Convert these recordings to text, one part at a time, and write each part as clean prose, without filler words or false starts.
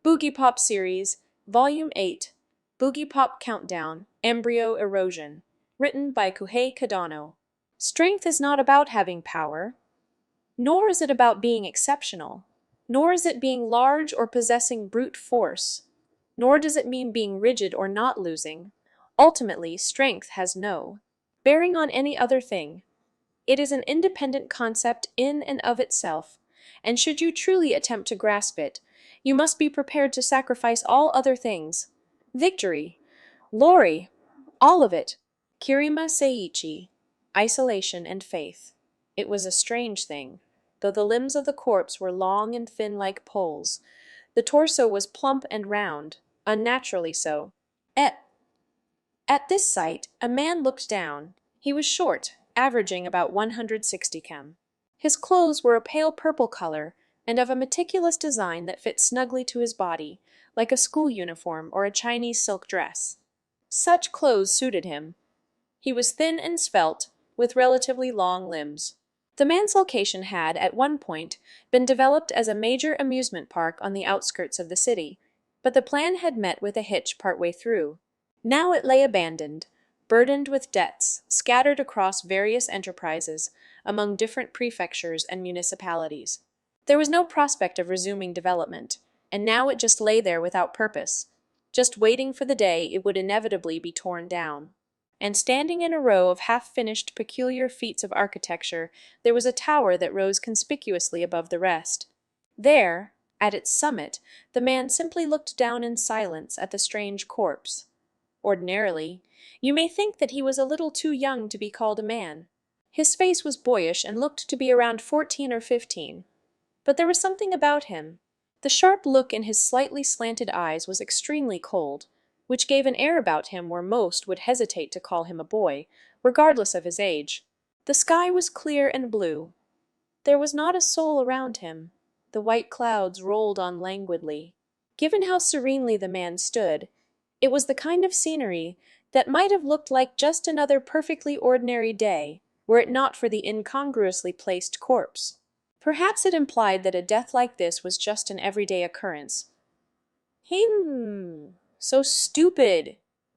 Boogiepop Series, Volume 8, Boogiepop Countdown, Embryo Erosion, written by Kuhei Kadano. Strength is not about having power, nor is it about being exceptional, nor is it being large or possessing brute force, nor does it mean being rigid or not losing. Ultimately, strength has no bearing on any other thing. It is an independent concept in and of itself, and should you truly attempt to grasp it, you must be prepared to sacrifice all other things. Victory, glory, all of it. Kirima Seiichi, Isolation and Faith. It was a strange thing. Though the limbs of the corpse were long and thin like poles, the torso was plump and round, unnaturally so. At this sight, a man looked down. He was short, averaging about 160 km. His clothes were a pale purple color, and of a meticulous design that fit snugly to his body, like a school uniform or a Chinese silk dress. Such clothes suited him. He was thin and svelte, with relatively long limbs. The man's location had, at one point, been developed as a major amusement park on the outskirts of the city, but the plan had met with a hitch partway through. Now it lay abandoned, burdened with debts, scattered across various enterprises, among different prefectures and municipalities. There was no prospect of resuming development, and now it just lay there without purpose, just waiting for the day it would inevitably be torn down. And standing in a row of half-finished peculiar feats of architecture, there was a tower that rose conspicuously above the rest. There, at its summit, the man simply looked down in silence at the strange corpse. Ordinarily, you may think that he was a little too young to be called a man. His face was boyish and looked to be around 14 or 15. But there was something about him. The sharp look in his slightly slanted eyes was extremely cold, which gave an air about him where most would hesitate to call him a boy, regardless of his age. The sky was clear and blue. There was not a soul around him. The white clouds rolled on languidly. Given how serenely the man stood, it was the kind of scenery that might have looked like just another perfectly ordinary day, were it not for the incongruously placed corpse. Perhaps it implied that a death like this was just an everyday occurrence. So stupid!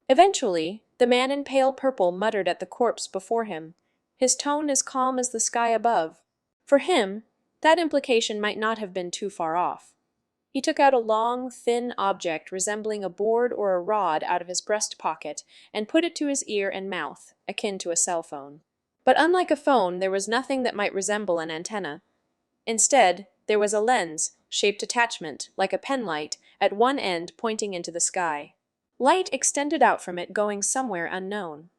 Eventually, the man in pale purple muttered at the corpse before him, his tone as calm as the sky above. For him, that implication might not have been too far off. He took out a long, thin object resembling a board or a rod out of his breast pocket and put it to his ear and mouth, akin to a cell phone. But unlike a phone, there was nothing that might resemble an antenna. Instead, there was a lens-shaped attachment, like a penlight, at one end pointing into the sky. Light extended out from it going somewhere unknown.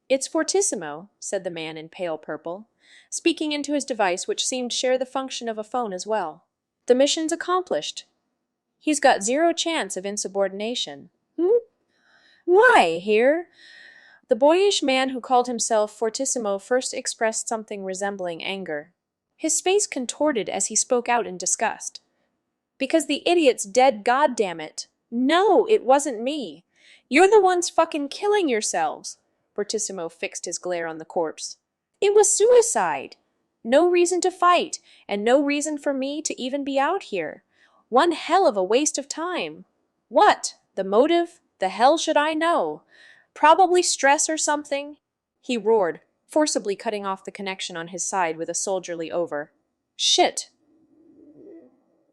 "It's fortissimo," said the man in pale purple, speaking into his device which seemed to share the function of a phone as well. "The mission's accomplished. He's got zero chance of insubordination." "Why, here?" The boyish man who called himself Fortissimo first expressed something resembling anger. His face contorted as he spoke out in disgust. "Because the idiot's dead, goddammit! No, it wasn't me! You're the ones fucking killing yourselves!" Fortissimo fixed his glare on the corpse. "It was suicide! No reason to fight, and no reason for me to even be out here. One hell of a waste of time. What? The motive? The hell should I know? Probably stress or something," he roared, forcibly cutting off the connection on his side with a soldierly over. "Shit.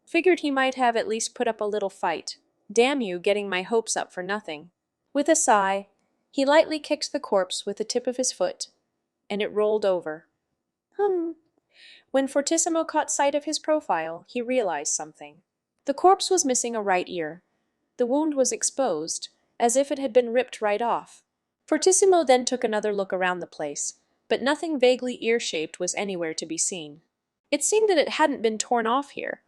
Figured he might have at least put up a little fight. Damn you, getting my hopes up for nothing." With a sigh, he lightly kicked the corpse with the tip of his foot, and it rolled over. When Fortissimo caught sight of his profile, he realized something. The corpse was missing a right ear. The wound was exposed, as if it had been ripped right off. Fortissimo then took another look around the place, but nothing vaguely ear-shaped was anywhere to be seen. It seemed that it hadn't been torn off here.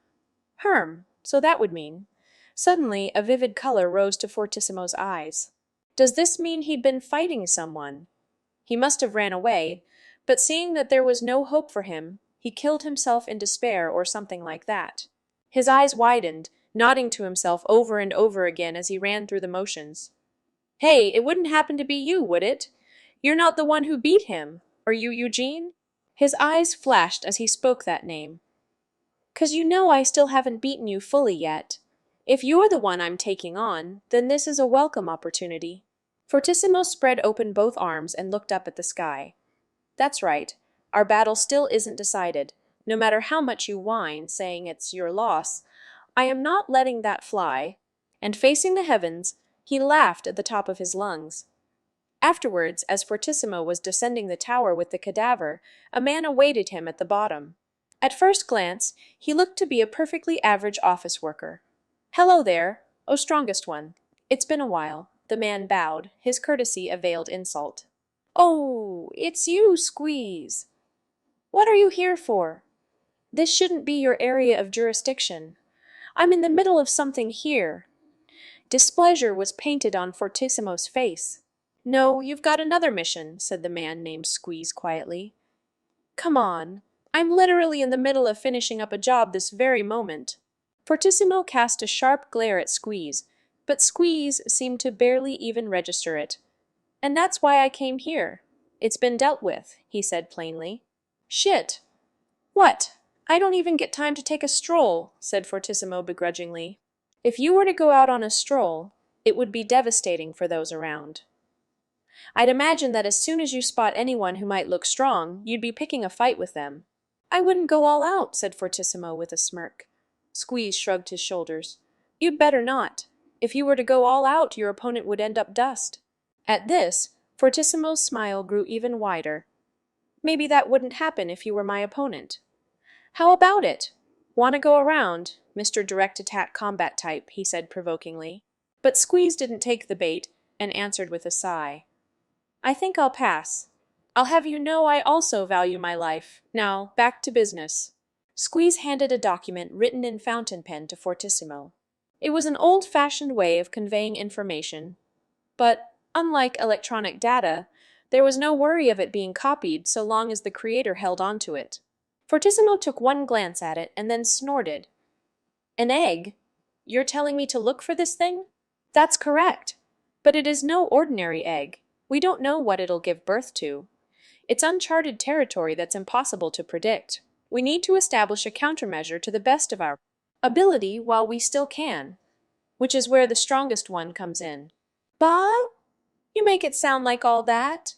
So that would mean... Suddenly, a vivid color rose to Fortissimo's eyes. Does this mean he'd been fighting someone? He must have ran away, but seeing that there was no hope for him, he killed himself in despair or something like that. His eyes widened, nodding to himself over and over again as he ran through the motions. "Hey, it wouldn't happen to be you, would it? You're not the one who beat him. Are you Eugene?" His eyes flashed as he spoke that name. "'Cause you know I still haven't beaten you fully yet. If you're the one I'm taking on, then this is a welcome opportunity. Fortissimo spread open both arms and looked up at the sky. That's right. Our battle still isn't decided. No matter how much you whine, saying it's your loss, I am not letting that fly. And facing the heavens, he laughed at the top of his lungs. Afterwards, as Fortissimo was descending the tower with the cadaver, a man awaited him at the bottom. At first glance, he looked to be a perfectly average office worker. "Hello there, oh strongest one. It's been a while." The man bowed, his courtesy a veiled insult. "Oh, it's you, Squeeze. What are you here for? This shouldn't be your area of jurisdiction. I'm in the middle of something here." Displeasure was painted on Fortissimo's face. "No, you've got another mission," said the man named Squeeze quietly. "Come on. I'm literally in the middle of finishing up a job this very moment." Fortissimo cast a sharp glare at Squeeze, but Squeeze seemed to barely even register it. "And that's why I came here. It's been dealt with," he said plainly. "Shit. What? I don't even get time to take a stroll," said Fortissimo begrudgingly. "If you were to go out on a stroll, it would be devastating for those around. I'd imagine that as soon as you spot anyone who might look strong, you'd be picking a fight with them." "I wouldn't go all out," said Fortissimo with a smirk. Squeeze shrugged his shoulders. "You'd better not. If you were to go all out, your opponent would end up dust." At this, Fortissimo's smile grew even wider. "Maybe that wouldn't happen if you were my opponent." "How about it? Want to go around, Mr. Direct Attack Combat Type," he said provokingly. But Squeeze didn't take the bait and answered with a sigh. "I think I'll pass. I'll have you know I also value my life. Now, back to business." Squeeze handed a document written in fountain pen to Fortissimo. It was an old-fashioned way of conveying information, but, unlike electronic data, there was no worry of it being copied so long as the creator held on to it. Fortissimo took one glance at it and then snorted. "An egg? You're telling me to look for this thing?" "That's correct. But it is no ordinary egg. We don't know what it'll give birth to. It's uncharted territory that's impossible to predict. We need to establish a countermeasure to the best of our ability while we still can, which is where the strongest one comes in." "Bah? You make it sound like all that.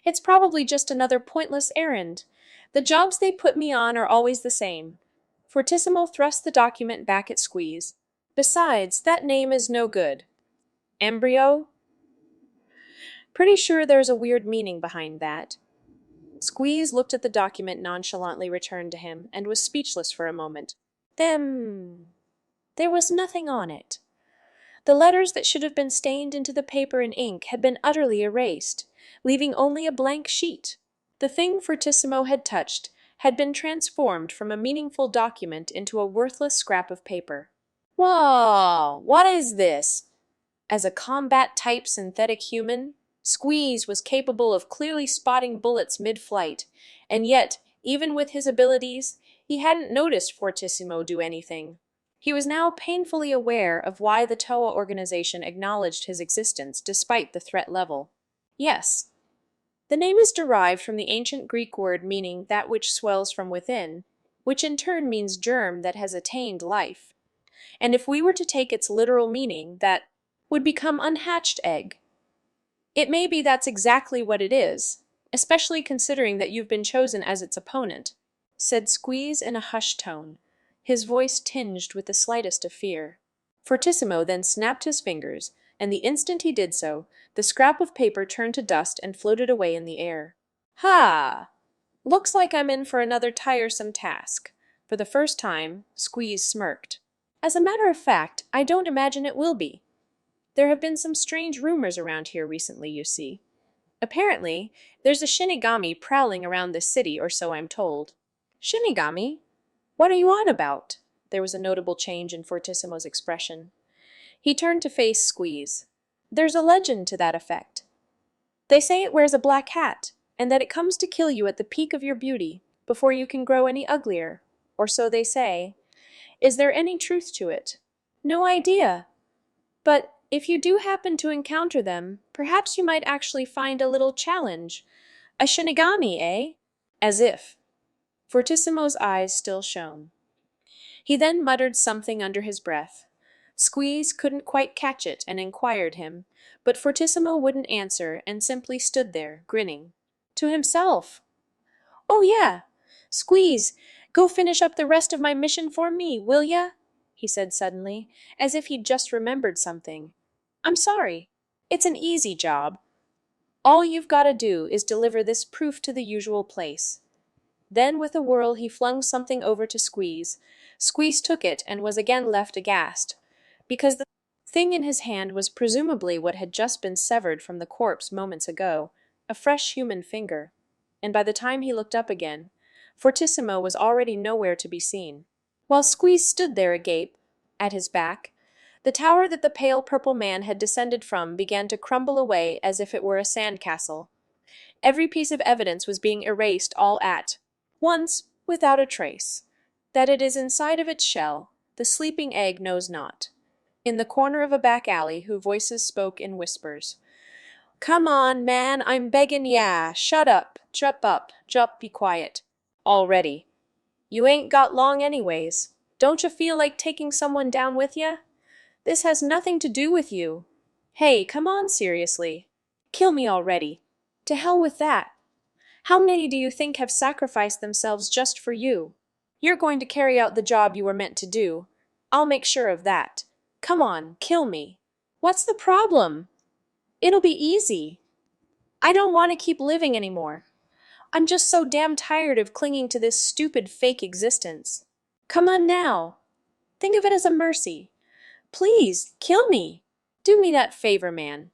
It's probably just another pointless errand. The jobs they put me on are always the same." Fortissimo thrust the document back at Squeeze. "Besides, that name is no good. Embryo? Pretty sure there's a weird meaning behind that." Squeeze looked at the document nonchalantly returned to him and was speechless for a moment. There was nothing on it. The letters that should have been stained into the paper in ink had been utterly erased, leaving only a blank sheet. The thing Fortissimo had touched had been transformed from a meaningful document into a worthless scrap of paper. "Whoa, what is this?" As a combat-type synthetic human, Squeeze was capable of clearly spotting bullets mid-flight, and yet, even with his abilities, he hadn't noticed Fortissimo do anything. He was now painfully aware of why the TOA organization acknowledged his existence despite the threat level. Yes, the name is derived from the ancient Greek word meaning that which swells from within, which in turn means germ that has attained life. And if we were to take its literal meaning, that would become unhatched egg. It may be that's exactly what it is, especially considering that you've been chosen as its opponent," said Squeeze in a hushed tone, his voice tinged with the slightest of fear. Fortissimo then snapped his fingers, and the instant he did so, the scrap of paper turned to dust and floated away in the air. "Ha! Looks like I'm in for another tiresome task." For the first time, Squeeze smirked. "As a matter of fact, I don't imagine it will be. There have been some strange rumors around here recently, you see. Apparently, there's a Shinigami prowling around this city, or so I'm told." "Shinigami? What are you on about?" There was a notable change in Fortissimo's expression. He turned to face Squeeze. "There's a legend to that effect. They say it wears a black hat, and that it comes to kill you at the peak of your beauty, before you can grow any uglier. Or so they say. Is there any truth to it?" "No idea. But if you do happen to encounter them, perhaps you might actually find a little challenge. A Shinigami, eh?" "As if." Fortissimo's eyes still shone. He then muttered something under his breath. Squeeze couldn't quite catch it and inquired him, but Fortissimo wouldn't answer and simply stood there, grinning. To himself. "Oh yeah, Squeeze, go finish up the rest of my mission for me, will ya?" he said suddenly, as if he'd just remembered something. "I'm sorry. It's an easy job. All you've got to do is deliver this proof to the usual place." Then with a whirl he flung something over to Squeeze. Squeeze took it and was again left aghast, because the thing in his hand was presumably what had just been severed from the corpse moments ago, a fresh human finger. And by the time he looked up again, Fortissimo was already nowhere to be seen. While Squeeze stood there agape, at his back, the tower that the pale purple man had descended from began to crumble away as if it were a sand-castle. Every piece of evidence was being erased all at once, without a trace. That it is inside of its shell, the sleeping egg knows not. In the corner of a back alley, voices spoke in whispers. "Come on, man, I'm beggin' ya. Shut up, jup, be quiet. Already. You ain't got long anyways. Don't you feel like taking someone down with ya? This has nothing to do with you. Hey, come on, seriously. Kill me already. To hell with that. How many do you think have sacrificed themselves just for you? You're going to carry out the job you were meant to do. I'll make sure of that. Come on, kill me. What's the problem? It'll be easy. I don't want to keep living anymore. I'm just so damn tired of clinging to this stupid fake existence. Come on now. Think of it as a mercy. Please, kill me. Do me that favor, man."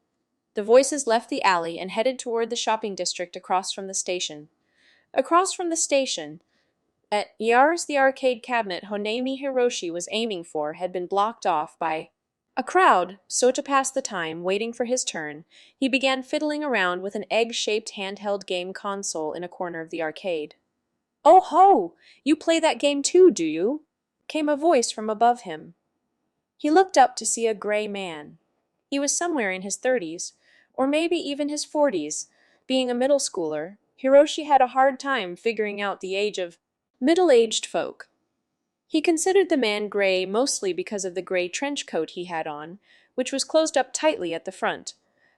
The voices left the alley and headed toward the shopping district across from the station. Across from the station, at Yars the arcade cabinet Honemi Hiroshi was aiming for had been blocked off by a crowd, so to pass the time, waiting for his turn, he began fiddling around with an egg-shaped handheld game console in a corner of the arcade. "Oh ho! You play that game too, do you?" came a voice from above him. He looked up to see a gray man. He was somewhere in his 30s, or maybe even his 40s. Being a middle schooler, Hiroshi had a hard time figuring out the age of middle-aged folk. He considered the man gray mostly because of the gray trench coat he had on, which was closed up tightly at the front.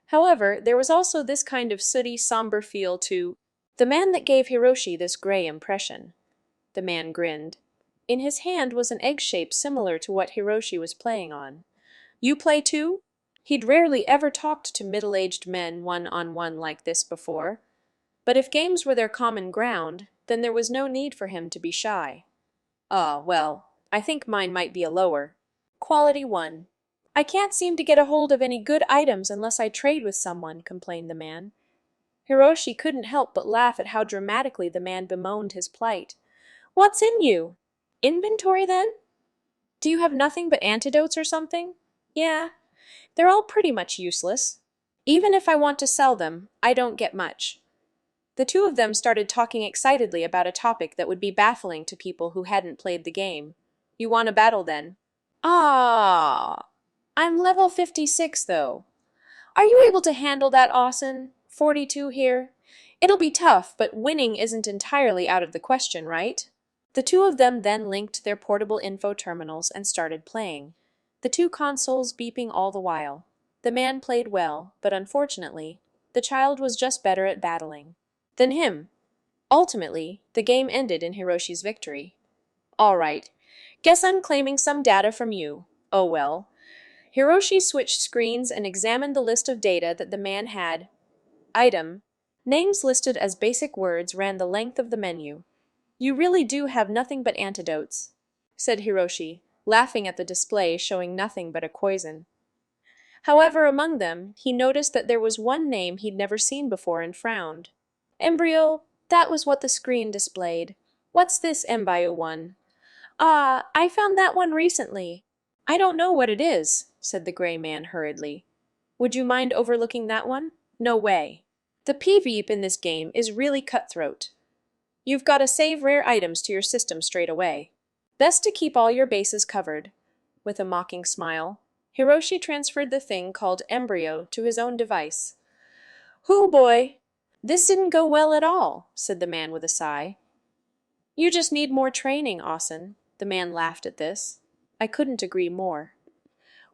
However, there was also this kind of sooty, somber feel to the man that gave Hiroshi this gray impression. The man grinned. In his hand was an egg shape similar to what Hiroshi was playing on. "You play too?" He'd rarely ever talked to middle-aged men one-on-one like this before. But if games were their common ground, then there was no need for him to be shy. Well, I think mine might be a lower quality one. I can't seem to get a hold of any good items unless I trade with someone," complained the man. Hiroshi couldn't help but laugh at how dramatically the man bemoaned his plight. "What's in you? Inventory, then? Do you have nothing but antidotes or something?" "Yeah, they're all pretty much useless. Even if I want to sell them, I don't get much." The two of them started talking excitedly about a topic that would be baffling to people who hadn't played the game. "You want a battle, then?" "Ah, I'm level 56, though. Are you able to handle that, Austin? 42 here? It'll be tough, but winning isn't entirely out of the question, right?" The two of them then linked their portable info terminals and started playing, the two consoles beeping all the while. The man played well, but unfortunately, the child was just better at battling than him. Ultimately, the game ended in Hiroshi's victory. "All right. Guess I'm claiming some data from you. Oh well." Hiroshi switched screens and examined the list of data that the man had. Item. Names listed as basic words ran the length of the menu. "You really do have nothing but antidotes," said Hiroshi, laughing at the display showing nothing but a poison. However, among them, he noticed that there was one name he'd never seen before and frowned. "Embryo, that was what the screen displayed. What's this Embryo one?" "Ah, I found that one recently." "I don't know what it is," said the gray man hurriedly. "Would you mind overlooking that one?" "No way. The PvP in this game is really cutthroat. You've got to save rare items to your system straight away. Best to keep all your bases covered." With a mocking smile, Hiroshi transferred the thing called Embryo to his own device. "Hoo boy, this didn't go well at all," said the man with a sigh. "You just need more training, Austin." The man laughed at this. I couldn't agree more.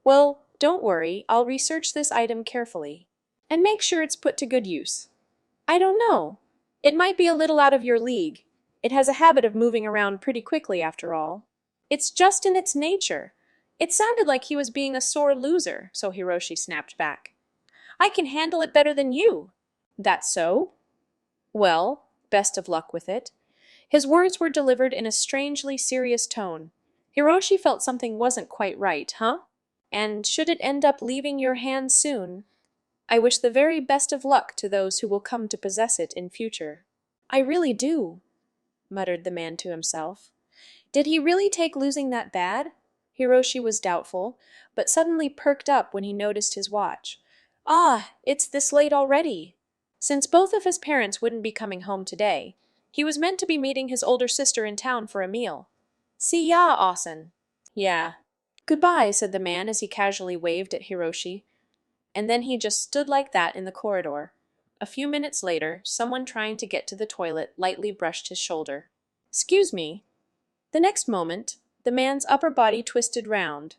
Well, don't worry, I'll research this item carefully. And make sure it's put to good use. I don't know. It might be a little out of your league. It has a habit of moving around pretty quickly after all. It's just in its nature. It sounded like he was being a sore loser, so Hiroshi snapped back. I can handle it better than you. That's so? Well, best of luck with it. His words were delivered in a strangely serious tone. Hiroshi felt something wasn't quite right, huh? And should it end up leaving your hands soon, I wish the very best of luck to those who will come to possess it in future. I really do, muttered the man to himself. Did he really take losing that bad? Hiroshi was doubtful, but suddenly perked up when he noticed his watch. Ah, it's this late already. Since both of his parents wouldn't be coming home today, he was meant to be meeting his older sister in town for a meal. See ya, Asen. Yeah. Goodbye, said the man as he casually waved at Hiroshi. And then he just stood like that in the corridor. A few minutes later, someone trying to get to the toilet lightly brushed his shoulder. Excuse me. The next moment, the man's upper body twisted round.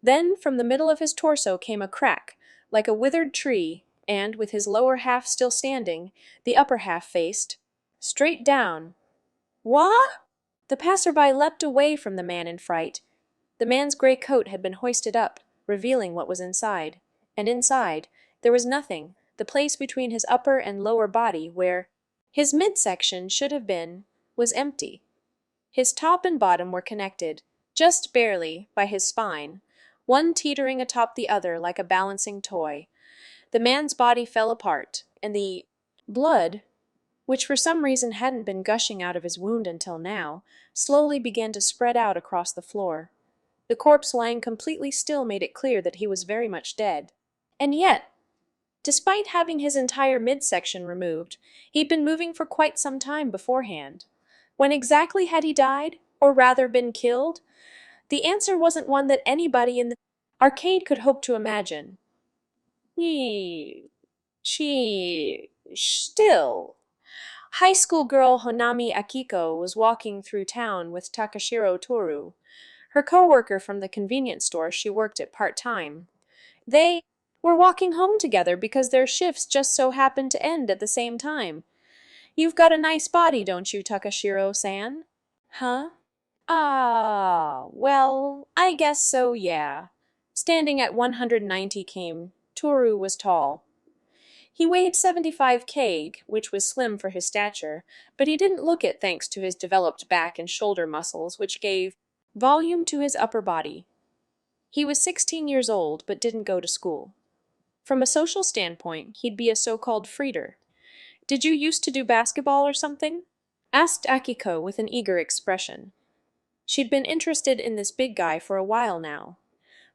Then, from the middle of his torso came a crack, like a withered tree, and, with his lower half still standing, the upper half faced straight down. What? The passerby leapt away from the man in fright. The man's gray coat had been hoisted up, revealing what was inside. And inside, there was nothing. The place between his upper and lower body, where his midsection should have been, was empty. His top and bottom were connected, just barely, by his spine, one teetering atop the other like a balancing toy. The man's body fell apart, and the blood, which for some reason hadn't been gushing out of his wound until now, slowly began to spread out across the floor. The corpse lying completely still made it clear that he was very much dead. And yet, despite having his entire midsection removed, he'd been moving for quite some time beforehand. When exactly had he died, or rather been killed? The answer wasn't one that anybody in the arcade could hope to imagine. Still. High school girl Honami Akiko was walking through town with Takashiro Toru, her co-worker from the convenience store she worked at part-time. They were walking home together because their shifts just so happened to end at the same time. You've got a nice body, don't you, Takashiro-san? Huh? Ah, well, I guess so, yeah. Standing at 190 kg, Toru was tall. He weighed 75 kg, which was slim for his stature, but he didn't look it thanks to his developed back and shoulder muscles, which gave volume to his upper body. He was 16 years old, but didn't go to school. From a social standpoint, he'd be a so-called freeter. Did you used to do basketball or something? Asked Akiko with an eager expression. She'd been interested in this big guy for a while now.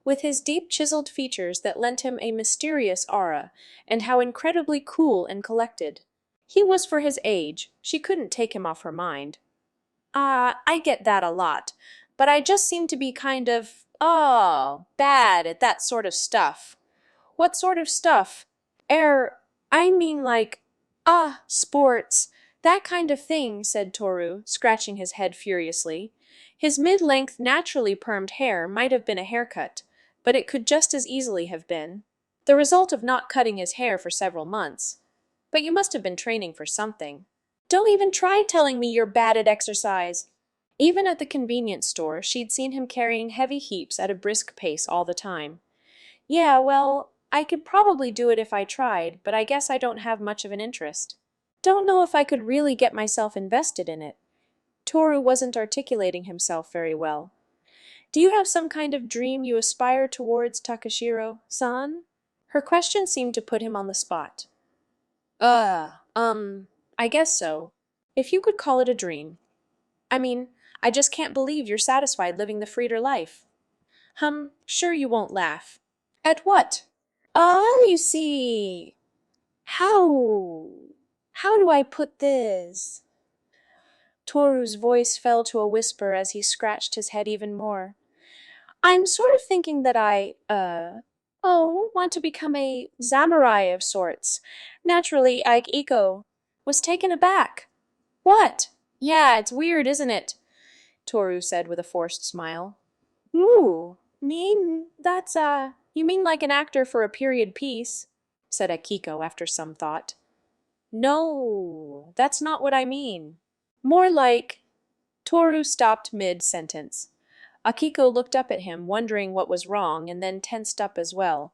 With his deep chiseled features that lent him a mysterious aura, and how incredibly cool and collected. He was for his age, she couldn't take him off her mind. I get that a lot, but I just seem to be kind of, bad at that sort of stuff. What sort of stuff? I mean like, sports, that kind of thing, said Toru, scratching his head furiously. His mid-length, naturally permed hair might have been a haircut, but it could just as easily have been the result of not cutting his hair for several months. But you must have been training for something. Don't even try telling me you're bad at exercise. Even at the convenience store, she'd seen him carrying heavy heaps at a brisk pace all the time. Yeah, well, I could probably do it if I tried, but I guess I don't have much of an interest. Don't know if I could really get myself invested in it. Toru wasn't articulating himself very well. Do you have some kind of dream you aspire towards, Takashiro-san? Her question seemed to put him on the spot. I guess so. If you could call it a dream. I mean, I just can't believe you're satisfied living the freeter life. Sure you won't laugh. At what? You see. How do I put this? Toru's voice fell to a whisper as he scratched his head even more. I'm sort of thinking that I want to become a samurai of sorts. Naturally, Iko was taken aback. What? Yeah, it's weird, isn't it? Toru said with a forced smile. Ooh, You mean like an actor for a period piece, said Akiko after some thought. No, that's not what I mean. More like… Toru stopped mid-sentence. Akiko looked up at him, wondering what was wrong, and then tensed up as well.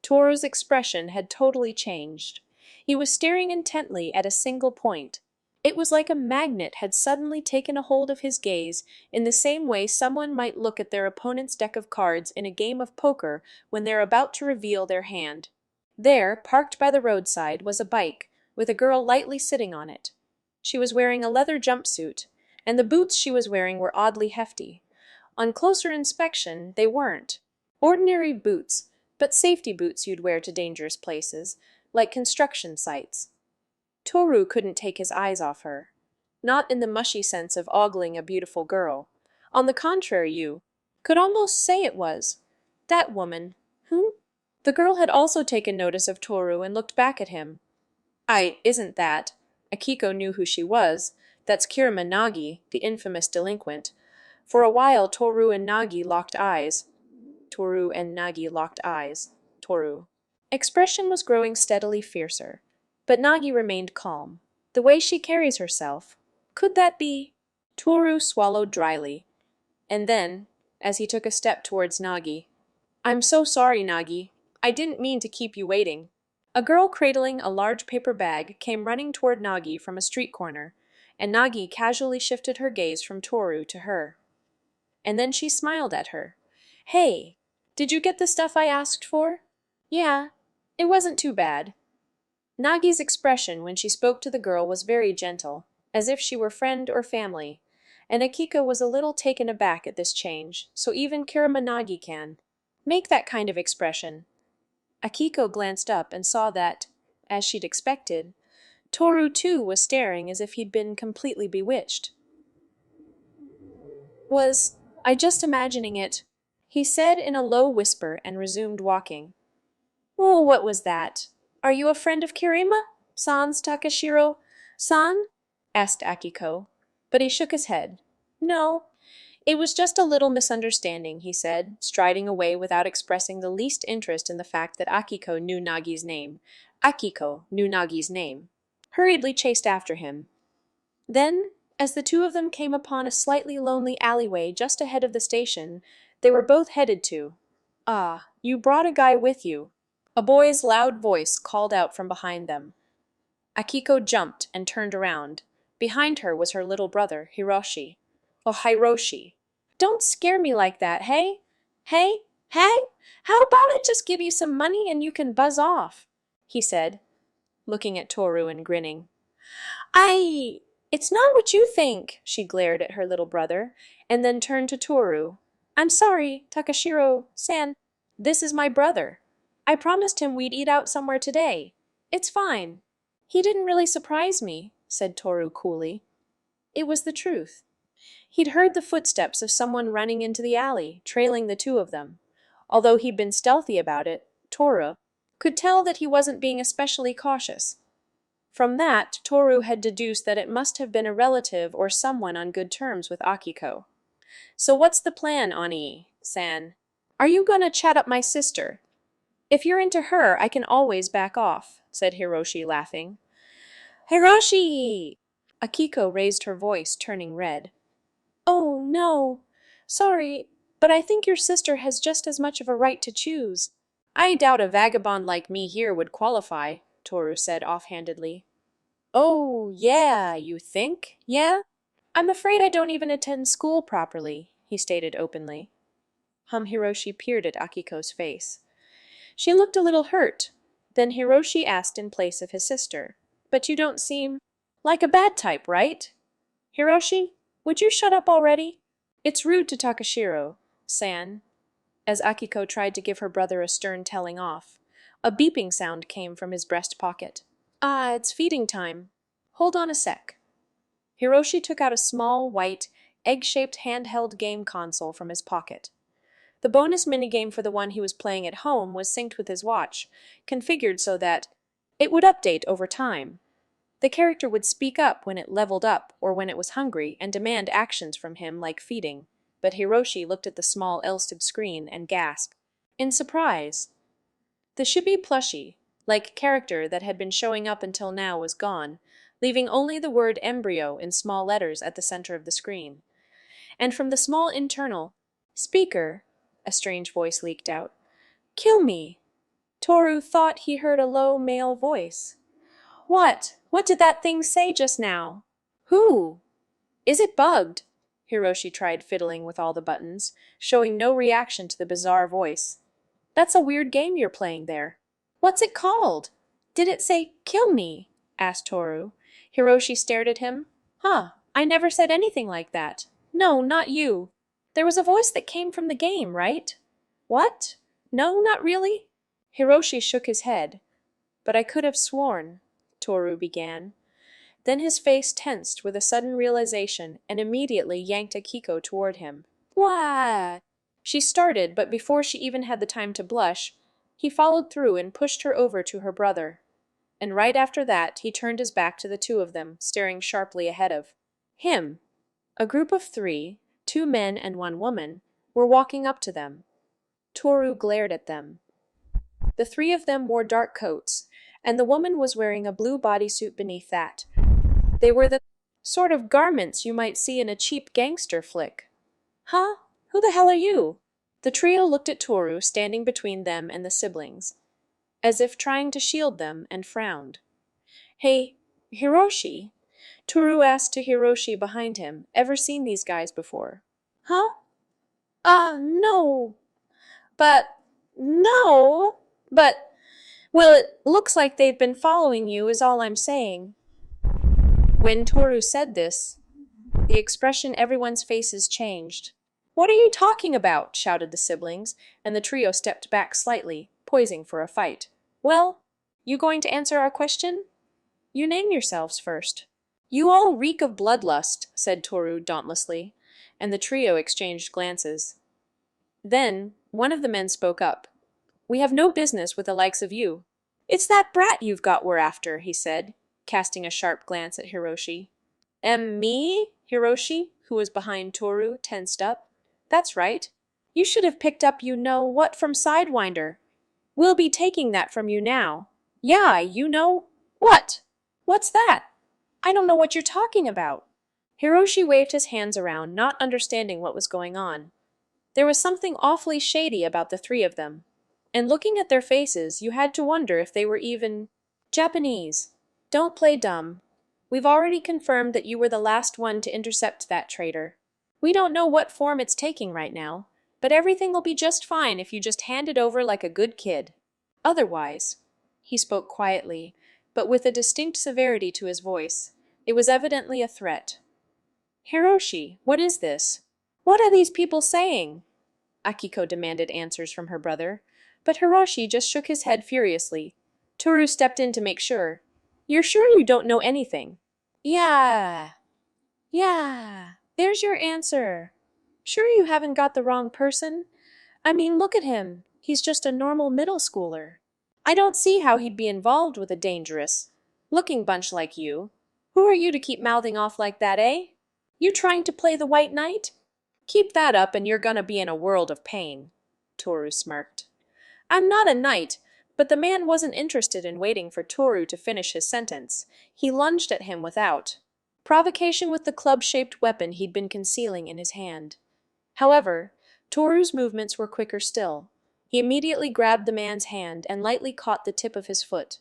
Toru's expression had totally changed. He was staring intently at a single point. It was like a magnet had suddenly taken a hold of his gaze, in the same way someone might look at their opponent's deck of cards in a game of poker when they're about to reveal their hand. There, parked by the roadside, was a bike, with a girl lightly sitting on it. She was wearing a leather jumpsuit, and the boots she was wearing were oddly hefty. On closer inspection, they weren't. Ordinary boots, but safety boots you'd wear to dangerous places, like construction sites. Toru couldn't take his eyes off her. Not in the mushy sense of ogling a beautiful girl. On the contrary, you could almost say it was. That woman. The girl had also taken notice of Toru and looked back at him. Isn't that… Akiko knew who she was. That's Kirima Nagi, the infamous delinquent. For a while, Toru and Nagi locked eyes. Toru. Expression was growing steadily fiercer. But Nagi remained calm. The way she carries herself. Could that be… Toru swallowed dryly. And then, as he took a step towards Nagi, I'm so sorry, Nagi. I didn't mean to keep you waiting. A girl cradling a large paper bag came running toward Nagi from a street corner, and Nagi casually shifted her gaze from Toru to her. And then she smiled at her. Hey, did you get the stuff I asked for? Yeah, it wasn't too bad. Nagi's expression when she spoke to the girl was very gentle, as if she were friend or family, and Akiko was a little taken aback at this change, so even Kirima Nagi can make that kind of expression. Akiko glanced up and saw that, as she'd expected, Toru too was staring as if he'd been completely bewitched. Was I just imagining it? He said in a low whisper and resumed walking. Oh, what was that? Are you a friend of Kirima? Sans Takashiro-san? Asked Akiko, but he shook his head. No, it was just a little misunderstanding, he said, striding away without expressing the least interest in the fact that Akiko knew Nagi's name. Hurriedly chased after him. Then, as the two of them came upon a slightly lonely alleyway just ahead of the station, they were both headed to. Ah, you brought a guy with you. A boy's loud voice called out from behind them. Akiko jumped and turned around. Behind her was her little brother, Hiroshi. Oh, Hiroshi. Don't scare me like that, hey? Hey? How about I just give you some money and you can buzz off? He said, looking at Toru and grinning. It's not what you think, she glared at her little brother, and then turned to Toru. I'm sorry, Takashiro-san. This is my brother. I promised him we'd eat out somewhere today. It's fine. He didn't really surprise me, said Toru coolly. It was the truth. He'd heard the footsteps of someone running into the alley, trailing the two of them. Although he'd been stealthy about it, Toru could tell that he wasn't being especially cautious. From that, Toru had deduced that it must have been a relative or someone on good terms with Akiko. So what's the plan, Ani-san? Are you gonna chat up my sister? If you're into her, I can always back off, said Hiroshi, laughing. Hiroshi! Akiko raised her voice, turning red. Oh, no. Sorry, but I think your sister has just as much of a right to choose. I doubt a vagabond like me here would qualify, Toru said offhandedly. Oh, yeah, you think? Yeah? I'm afraid I don't even attend school properly, he stated openly. Hiroshi peered at Akiko's face. She looked a little hurt. Then Hiroshi asked in place of his sister, But you don't seem like a bad type, right? Hiroshi, would you shut up already? It's rude to Takashiro-san. As Akiko tried to give her brother a stern telling off, a beeping sound came from his breast pocket. Ah, it's feeding time. Hold on a sec. Hiroshi took out a small, white, egg-shaped handheld game console from his pocket. The bonus minigame for the one he was playing at home was synced with his watch, configured so that it would update over time. The character would speak up when it leveled up or when it was hungry and demand actions from him like feeding. but Hiroshi looked at the small LCD screen and gasped in surprise. The chibi plushie, like character that had been showing up until now, was gone, leaving only the word embryo in small letters at the center of the screen. And from the small internal speaker, a strange voice leaked out. "Kill me." Toru thought he heard a low male voice. "What? What did that thing say just now? Who? Is it bugged?" Hiroshi tried fiddling with all the buttons, showing no reaction to the bizarre voice. "That's a weird game you're playing there. What's it called? Did it say 'kill me'?" asked Toru. Hiroshi stared at him. "Huh, I never said anything like that. No, not you. There was a voice that came from the game, right?" "What? No, not really." Hiroshi shook his head. "But I could have sworn," Toru began. Then his face tensed with a sudden realization and immediately yanked Akiko toward him. "What?" She started, but before she even had the time to blush, he followed through and pushed her over to her brother. And right after that, he turned his back to the two of them, staring sharply ahead of him. A group of three, 2 men and 1 woman, were walking up to them. Toru glared at them. The 3 of them wore dark coats, and the woman was wearing a blue bodysuit beneath that. They were the sort of garments you might see in a cheap gangster flick. "Huh? Who the hell are you?" The trio looked at Toru standing between them and the siblings, as if trying to shield them, and frowned. "Hey, Hiroshi?" Toru asked to Hiroshi behind him. "Ever seen these guys before?" "Huh? No. But, no. But, well, it looks like they've been following you is all I'm saying." When Toru said this, the expression everyone's faces changed. "What are you talking about?" shouted the siblings, and the trio stepped back slightly, poising for a fight. "Well, you going to answer our question? You name yourselves first." "You all reek of bloodlust," said Toru dauntlessly, and the trio exchanged glances. Then, one of the men spoke up. "We have no business with the likes of you." "It's that brat you've got we're after," he said, casting a sharp glance at Hiroshi. Me?" Hiroshi, who was behind Toru, tensed up. "That's right. You should have picked up you-know-what from Sidewinder. We'll be taking that from you now." "Yeah, you know what? What's that? I don't know what you're talking about." Hiroshi waved his hands around, not understanding what was going on. There was something awfully shady about the 3 of them. And looking at their faces, you had to wonder if they were even Japanese. "Don't play dumb. We've already confirmed that you were the last one to intercept that traitor. We don't know what form it's taking right now, but everything will be just fine if you just hand it over like a good kid. Otherwise," he spoke quietly, but with a distinct severity to his voice. It was evidently a threat. "Hiroshi, what is this? What are these people saying?" Akiko demanded answers from her brother, but Hiroshi just shook his head furiously. Toru stepped in to make sure. "You're sure you don't know anything?" Yeah. There's your answer. Sure you haven't got the wrong person? I mean, look at him. He's just a normal middle schooler. I don't see how he'd be involved with a dangerous-looking bunch like you. Who are you to keep mouthing off like that, eh? You trying to play the White Knight? Keep that up and you're gonna be in a world of pain." Toru smirked. "I'm not a knight," but the man wasn't interested in waiting for Toru to finish his sentence. He lunged at him without provocation with the club-shaped weapon he'd been concealing in his hand. However, Toru's movements were quicker still. He immediately grabbed the man's hand and lightly caught the tip of his foot.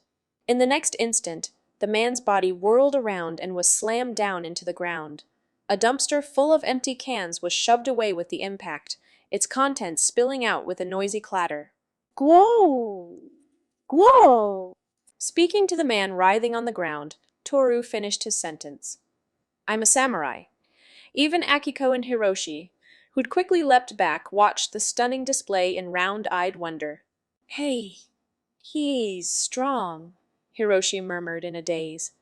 In the next instant, the man's body whirled around and was slammed down into the ground. A dumpster full of empty cans was shoved away with the impact, its contents spilling out with a noisy clatter. "Whoa! Whoa!" Speaking to the man writhing on the ground, Toru finished his sentence. "I'm a samurai." Even Akiko and Hiroshi, who'd quickly leapt back, watched the stunning display in round-eyed wonder. "Hey, he's strong," Hiroshi murmured in a daze.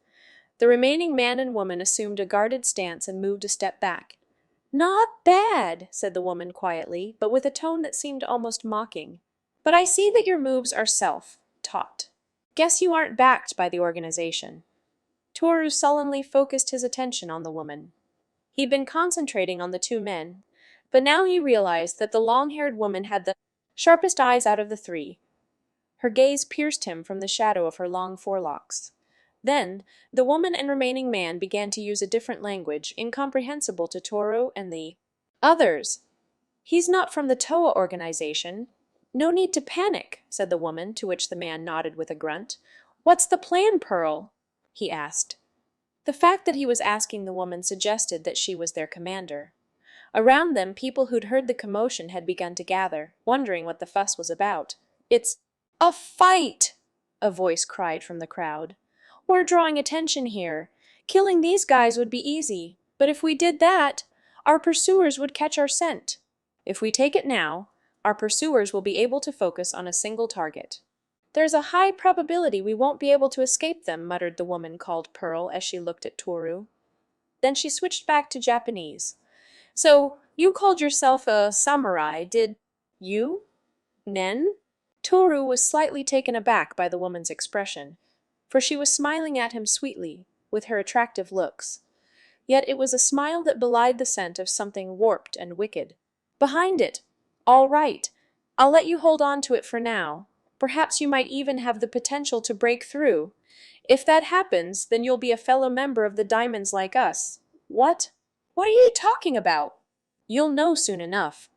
The remaining man and woman assumed a guarded stance and moved a step back. "Not bad," said the woman quietly, but with a tone that seemed almost mocking. "But I see that your moves are self-taught. Guess you aren't backed by the organization." Toru sullenly focused his attention on the woman. He'd been concentrating on the 2 men, But now he realized that the long-haired woman had the sharpest eyes out of the three. Her gaze pierced him from the shadow of her long forelocks. Then, the woman and remaining man began to use a different language, incomprehensible to Toru and the others. "He's not from the Toa organization." "No need to panic," said the woman, to which the man nodded with a grunt. "What's the plan, Pearl?" he asked. The fact that he was asking the woman suggested that she was their commander. Around them, people who'd heard the commotion had begun to gather, wondering what the fuss was about. "It's a fight!" a voice cried from the crowd. "We're drawing attention here. Killing these guys would be easy, but if we did that, our pursuers would catch our scent. If we take it now, our pursuers will be able to focus on a single target." "There's a high probability we won't be able to escape them," muttered the woman called Pearl as she looked at Toru. Then she switched back to Japanese. "So, you called yourself a samurai, did you? Nen?" Toru was slightly taken aback by the woman's expression, for she was smiling at him sweetly, with her attractive looks. Yet it was a smile that belied the scent of something warped and wicked behind it. "All right, I'll let you hold on to it for now. Perhaps you might even have the potential to break through. If that happens, then you'll be a fellow member of the Diamonds like us." "What? What are you talking about?" "You'll know soon enough."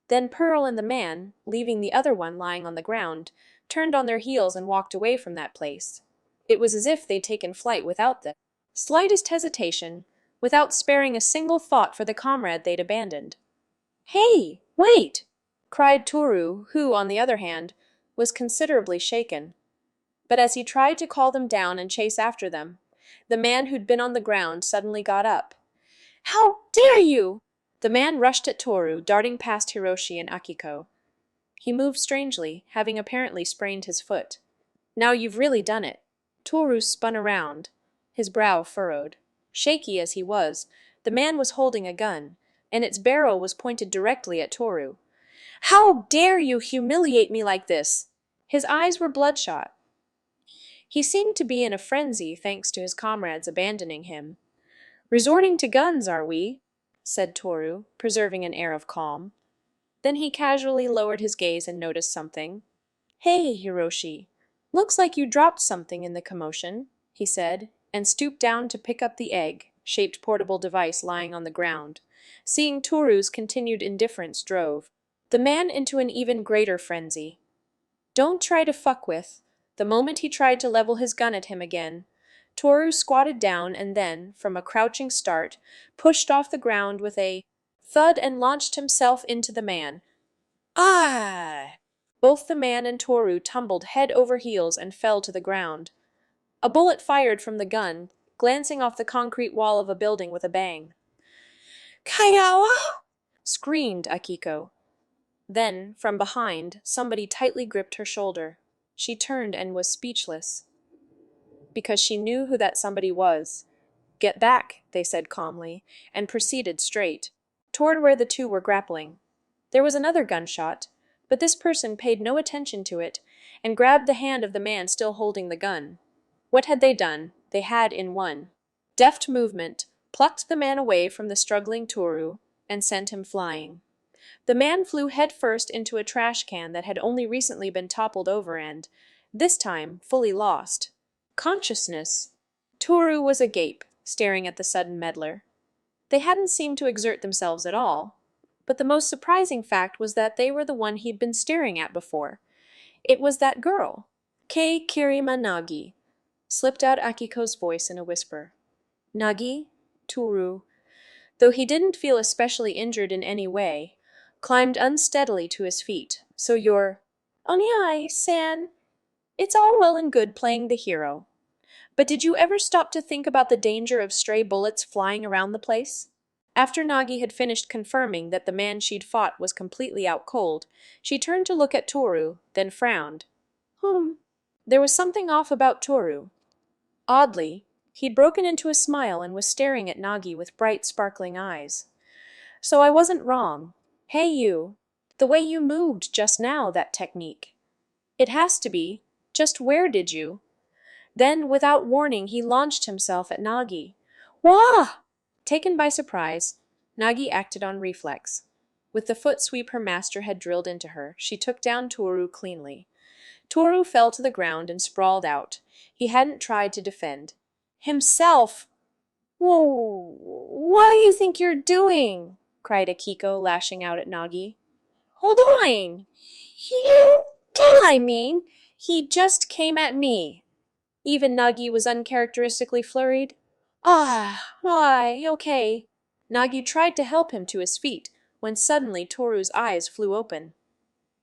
Then Pearl and the man, leaving the other one lying on the ground, turned on their heels and walked away from that place. It was as if they'd taken flight without the slightest hesitation, without sparing a single thought for the comrade they'd abandoned. "Hey, wait!" cried Toru, who, on the other hand, was considerably shaken. But as he tried to call them down and chase after them, the man who'd been on the ground suddenly got up. "How dare you!" The man rushed at Toru, darting past Hiroshi and Akiko. He moved strangely, having apparently sprained his foot. "Now you've really done it." Toru spun around, his brow furrowed. Shaky as he was, the man was holding a gun, and its barrel was pointed directly at Toru. "How dare you humiliate me like this?" His eyes were bloodshot. He seemed to be in a frenzy thanks to his comrades abandoning him. "Resorting to guns, are we?" said Toru, preserving an air of calm. Then he casually lowered his gaze and noticed something. "Hey, Hiroshi, looks like you dropped something in the commotion," he said, and stooped down to pick up the egg-shaped portable device lying on the ground. Seeing Toru's continued indifference drove the man into an even greater frenzy. "Don't try to fuck with." The moment he tried to level his gun at him again, Toru squatted down and then, from a crouching start, pushed off the ground with a thud and launched himself into the man. "Ah!" Both the man and Toru tumbled head over heels and fell to the ground. A bullet fired from the gun, glancing off the concrete wall of a building with a bang. "Kayawa!" screamed Akiko. Then, from behind, somebody tightly gripped her shoulder. She turned and was speechless, because she knew who that somebody was. "Get back," they said calmly, and proceeded straight toward where the two were grappling. There was another gunshot, but this person paid no attention to it and grabbed the hand of the man still holding the gun. What had they done? They had, in one deft movement, plucked the man away from the struggling Toru and sent him flying. The man flew headfirst into a trash can that had only recently been toppled over and, this time, fully lost consciousness. Toru was agape, staring at the sudden meddler. They hadn't seemed to exert themselves at all, but the most surprising fact was that they were the one he'd been staring at before. It was that girl. "Kei Kirima Nagi," slipped out Akiko's voice in a whisper. Nagi, Toru, though he didn't feel especially injured in any way, climbed unsteadily to his feet. "So you're Onyai-san. It's all well and good playing the hero. But did you ever stop to think about the danger of stray bullets flying around the place?" After Nagi had finished confirming that the man she'd fought was completely out cold, she turned to look at Toru, then frowned. There was something off about Toru. Oddly, he'd broken into a smile and was staring at Nagi with bright, sparkling eyes. "So I wasn't wrong. Hey you, the way you moved just now, that technique. It has to be. Just where did you?" Then, without warning, he launched himself at Nagi. "Wah!" Taken by surprise, Nagi acted on reflex. With the foot sweep her master had drilled into her, she took down Toru cleanly. Toru fell to the ground and sprawled out. He hadn't tried to defend himself. "Whoa, what do you think you're doing?" cried Akiko, lashing out at Nagi. "Hold on! You did, I mean! He just came at me." Even Nagi was uncharacteristically flurried. Okay." Nagi tried to help him to his feet, when suddenly Toru's eyes flew open.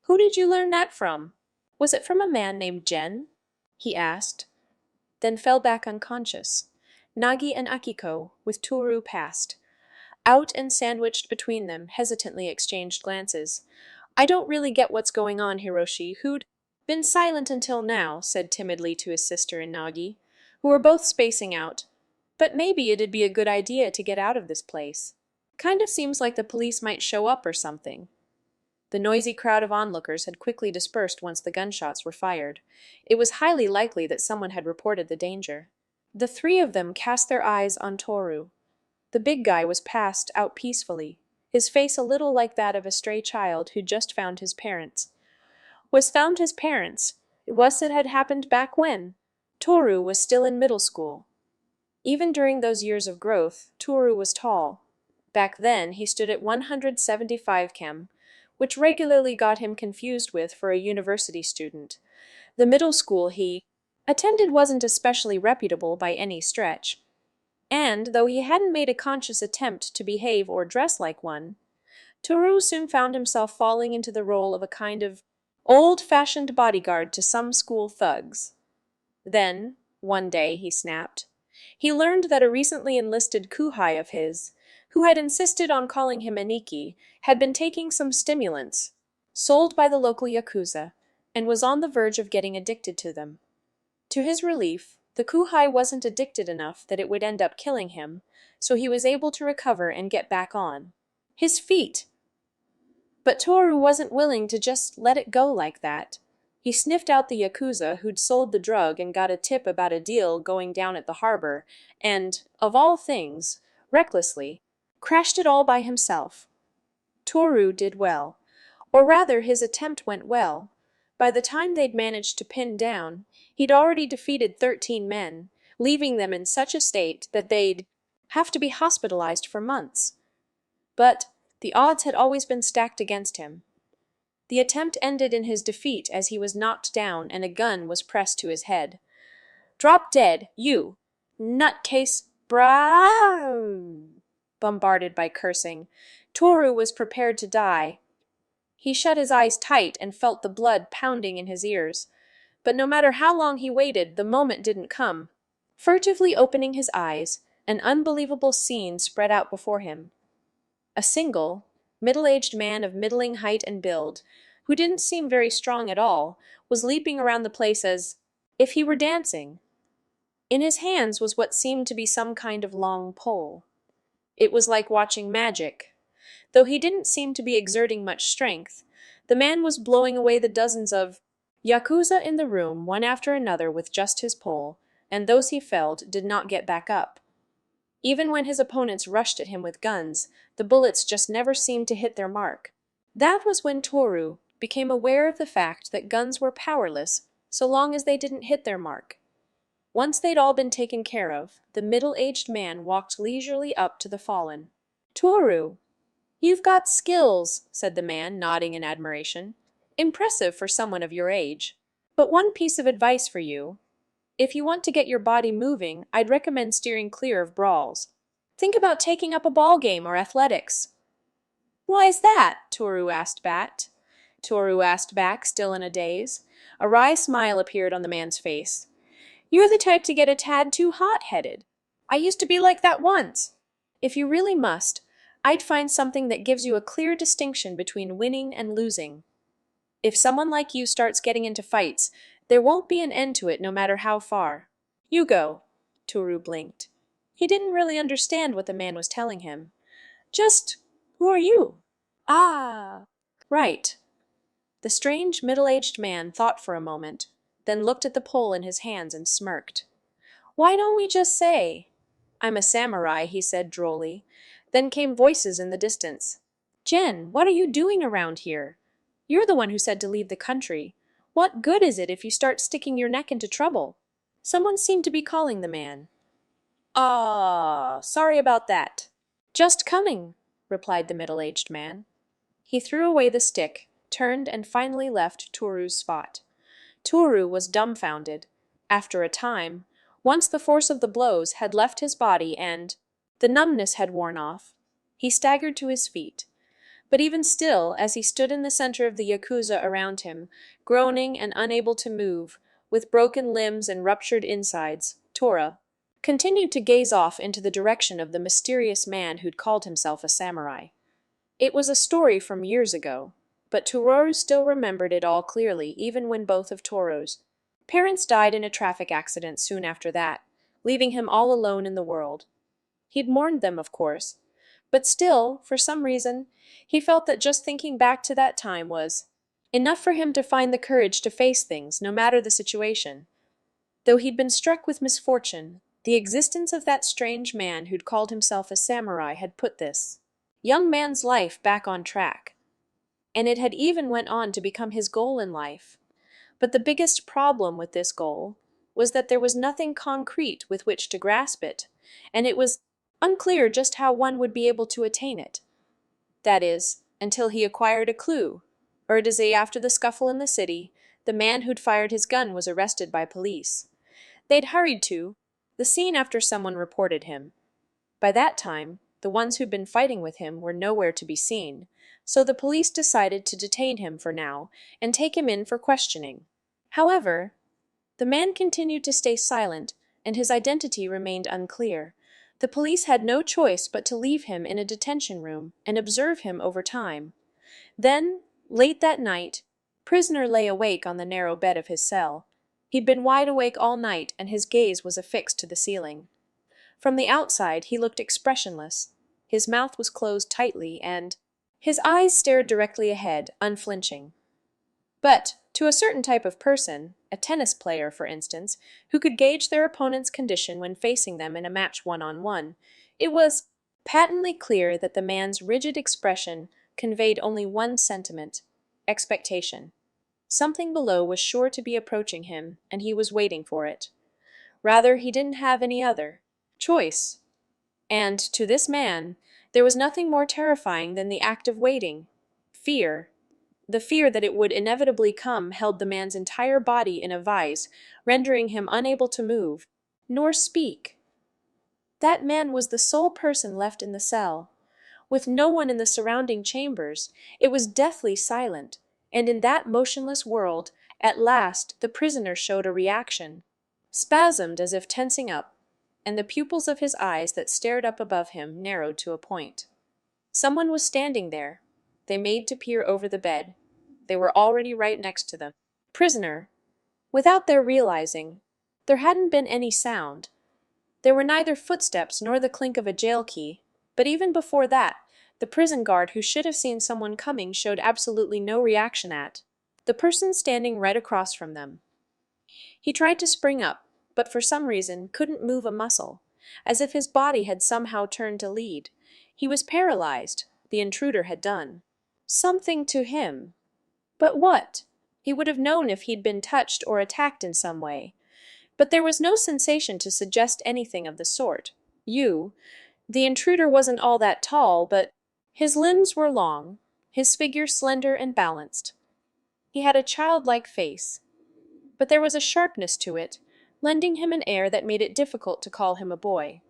"Who did you learn that from? Was it from a man named Gen?" he asked, then fell back unconscious. Nagi and Akiko, with Toru, passed out and sandwiched between them, hesitantly exchanged glances. "I don't really get what's going on, Hiroshi, who'd been silent until now," said timidly to his sister and Nagi, who were both spacing out. "But maybe it'd be a good idea to get out of this place. Kind of seems like the police might show up or something." The noisy crowd of onlookers had quickly dispersed once the gunshots were fired. It was highly likely that someone had reported the danger. The three of them cast their eyes on Toru. The big guy was passed out peacefully, his face a little like that of a stray child who just found his parents. Was found his parents? Was it had happened back when? Toru was still in middle school. Even during those years of growth, Toru was tall. Back then, he stood at 175 km, which regularly got him confused with for a university student. The middle school he attended wasn't especially reputable by any stretch. And, though he hadn't made a conscious attempt to behave or dress like one, Toru soon found himself falling into the role of a kind of old-fashioned bodyguard to some school thugs. Then, one day, he snapped. He learned that a recently enlisted kuhai of his, who had insisted on calling him Aniki, had been taking some stimulants, sold by the local yakuza, and was on the verge of getting addicted to them. To his relief, the kuhai wasn't addicted enough that it would end up killing him, so he was able to recover and get back on his feet. But Toru wasn't willing to just let it go like that. He sniffed out the yakuza who'd sold the drug and got a tip about a deal going down at the harbor, and, of all things, recklessly, crashed it all by himself. Toru did well. Or rather, his attempt went well. By the time they'd managed to pin down, he'd already defeated 13 men, leaving them in such a state that they'd have to be hospitalized for months. But the odds had always been stacked against him. The attempt ended in his defeat as he was knocked down and a gun was pressed to his head. "Drop dead, you nutcase brah!" Bombarded by cursing, Toru was prepared to die. He shut his eyes tight and felt the blood pounding in his ears. But no matter how long he waited, the moment didn't come. Furtively opening his eyes, an unbelievable scene spread out before him. A single, middle-aged man of middling height and build, who didn't seem very strong at all, was leaping around the place as if he were dancing. In his hands was what seemed to be some kind of long pole. It was like watching magic. Though he didn't seem to be exerting much strength, the man was blowing away the dozens of yakuza in the room one after another with just his pole, and those he felled did not get back up. Even when his opponents rushed at him with guns, the bullets just never seemed to hit their mark. That was when Toru became aware of the fact that guns were powerless so long as they didn't hit their mark. Once they'd all been taken care of, the middle-aged man walked leisurely up to the fallen. "Toru, you've got skills," said the man, nodding in admiration. "Impressive for someone of your age. But one piece of advice for you. If you want to get your body moving, I'd recommend steering clear of brawls. Think about taking up a ball game or athletics." "Why's that?" Toru asked back, still in a daze. A wry smile appeared on the man's face. "You're the type to get a tad too hot-headed. I used to be like that once. If you really must, I'd find something that gives you a clear distinction between winning and losing. If someone like you starts getting into fights, there won't be an end to it no matter how far. You go." Toru blinked. He didn't really understand what the man was telling him. "Just, who are you?" "Ah, right." The strange middle-aged man thought for a moment, then looked at the pole in his hands and smirked. "Why don't we just say, 'I'm a samurai,'" he said drolly. Then came voices in the distance. Jen, what are you doing around here? You're the one who said to leave the country. What good is it if you start sticking your neck into trouble? Someone seemed to be calling the man. Ah, sorry about that. Just coming, replied the middle-aged man. He threw away the stick, turned, and finally left Turu's spot. Turu was dumbfounded. After a time, once the force of the blows had left his body and the numbness had worn off, he staggered to his feet. But even still, as he stood in the center of the yakuza around him, groaning and unable to move, with broken limbs and ruptured insides, Tora continued to gaze off into the direction of the mysterious man who'd called himself a samurai. It was a story from years ago, but Toru still remembered it all clearly, even when both of Toru's parents died in a traffic accident soon after that, leaving him all alone in the world. He'd mourned them, of course, but still, for some reason, he felt that just thinking back to that time was enough for him to find the courage to face things, no matter the situation. Though he'd been struck with misfortune, the existence of that strange man who'd called himself a samurai had put this young man's life back on track. And it had even went on to become his goal in life. But the biggest problem with this goal was that there was nothing concrete with which to grasp it, and it was unclear just how one would be able to attain it. That is, until he acquired a clue, or a day after the scuffle in the city, the man who'd fired his gun was arrested by police. They'd hurried to the scene after someone reported him. By that time, the ones who'd been fighting with him were nowhere to be seen, so the police decided to detain him for now and take him in for questioning. However, the man continued to stay silent, and his identity remained unclear. The police had no choice but to leave him in a detention room and observe him over time. Then, late that night, prisoner lay awake on the narrow bed of his cell. He'd been wide awake all night, and his gaze was affixed to the ceiling. From the outside, he looked expressionless. His mouth was closed tightly, and his eyes stared directly ahead, unflinching. But to a certain type of person, a tennis player, for instance, who could gauge their opponent's condition when facing them in a match one-on-one, it was patently clear that the man's rigid expression conveyed only one sentiment: expectation. Something below was sure to be approaching him, and he was waiting for it. Rather, he didn't have any other choice. And, to this man, there was nothing more terrifying than the act of waiting. Fear. The fear that it would inevitably come held the man's entire body in a vise, rendering him unable to move, nor speak. That man was the sole person left in the cell. With no one in the surrounding chambers, it was deathly silent, and in that motionless world, at last, the prisoner showed a reaction. Spasmed as if tensing up, and the pupils of his eyes that stared up above him narrowed to a point. Someone was standing there. They made to peer over the bed. They were already right next to them. Prisoner. Without their realizing, there hadn't been any sound. There were neither footsteps nor the clink of a jail key, but even before that, the prison guard who should have seen someone coming showed absolutely no reaction at the person standing right across from them. He tried to spring up, but for some reason couldn't move a muscle, as if his body had somehow turned to lead. He was paralyzed. The intruder had done something to him. But what? He would have known if he'd been touched or attacked in some way. But there was no sensation to suggest anything of the sort. The intruder wasn't all that tall, but his limbs were long, his figure slender and balanced. He had a childlike face, but there was a sharpness to it, lending him an air that made it difficult to call him a boy.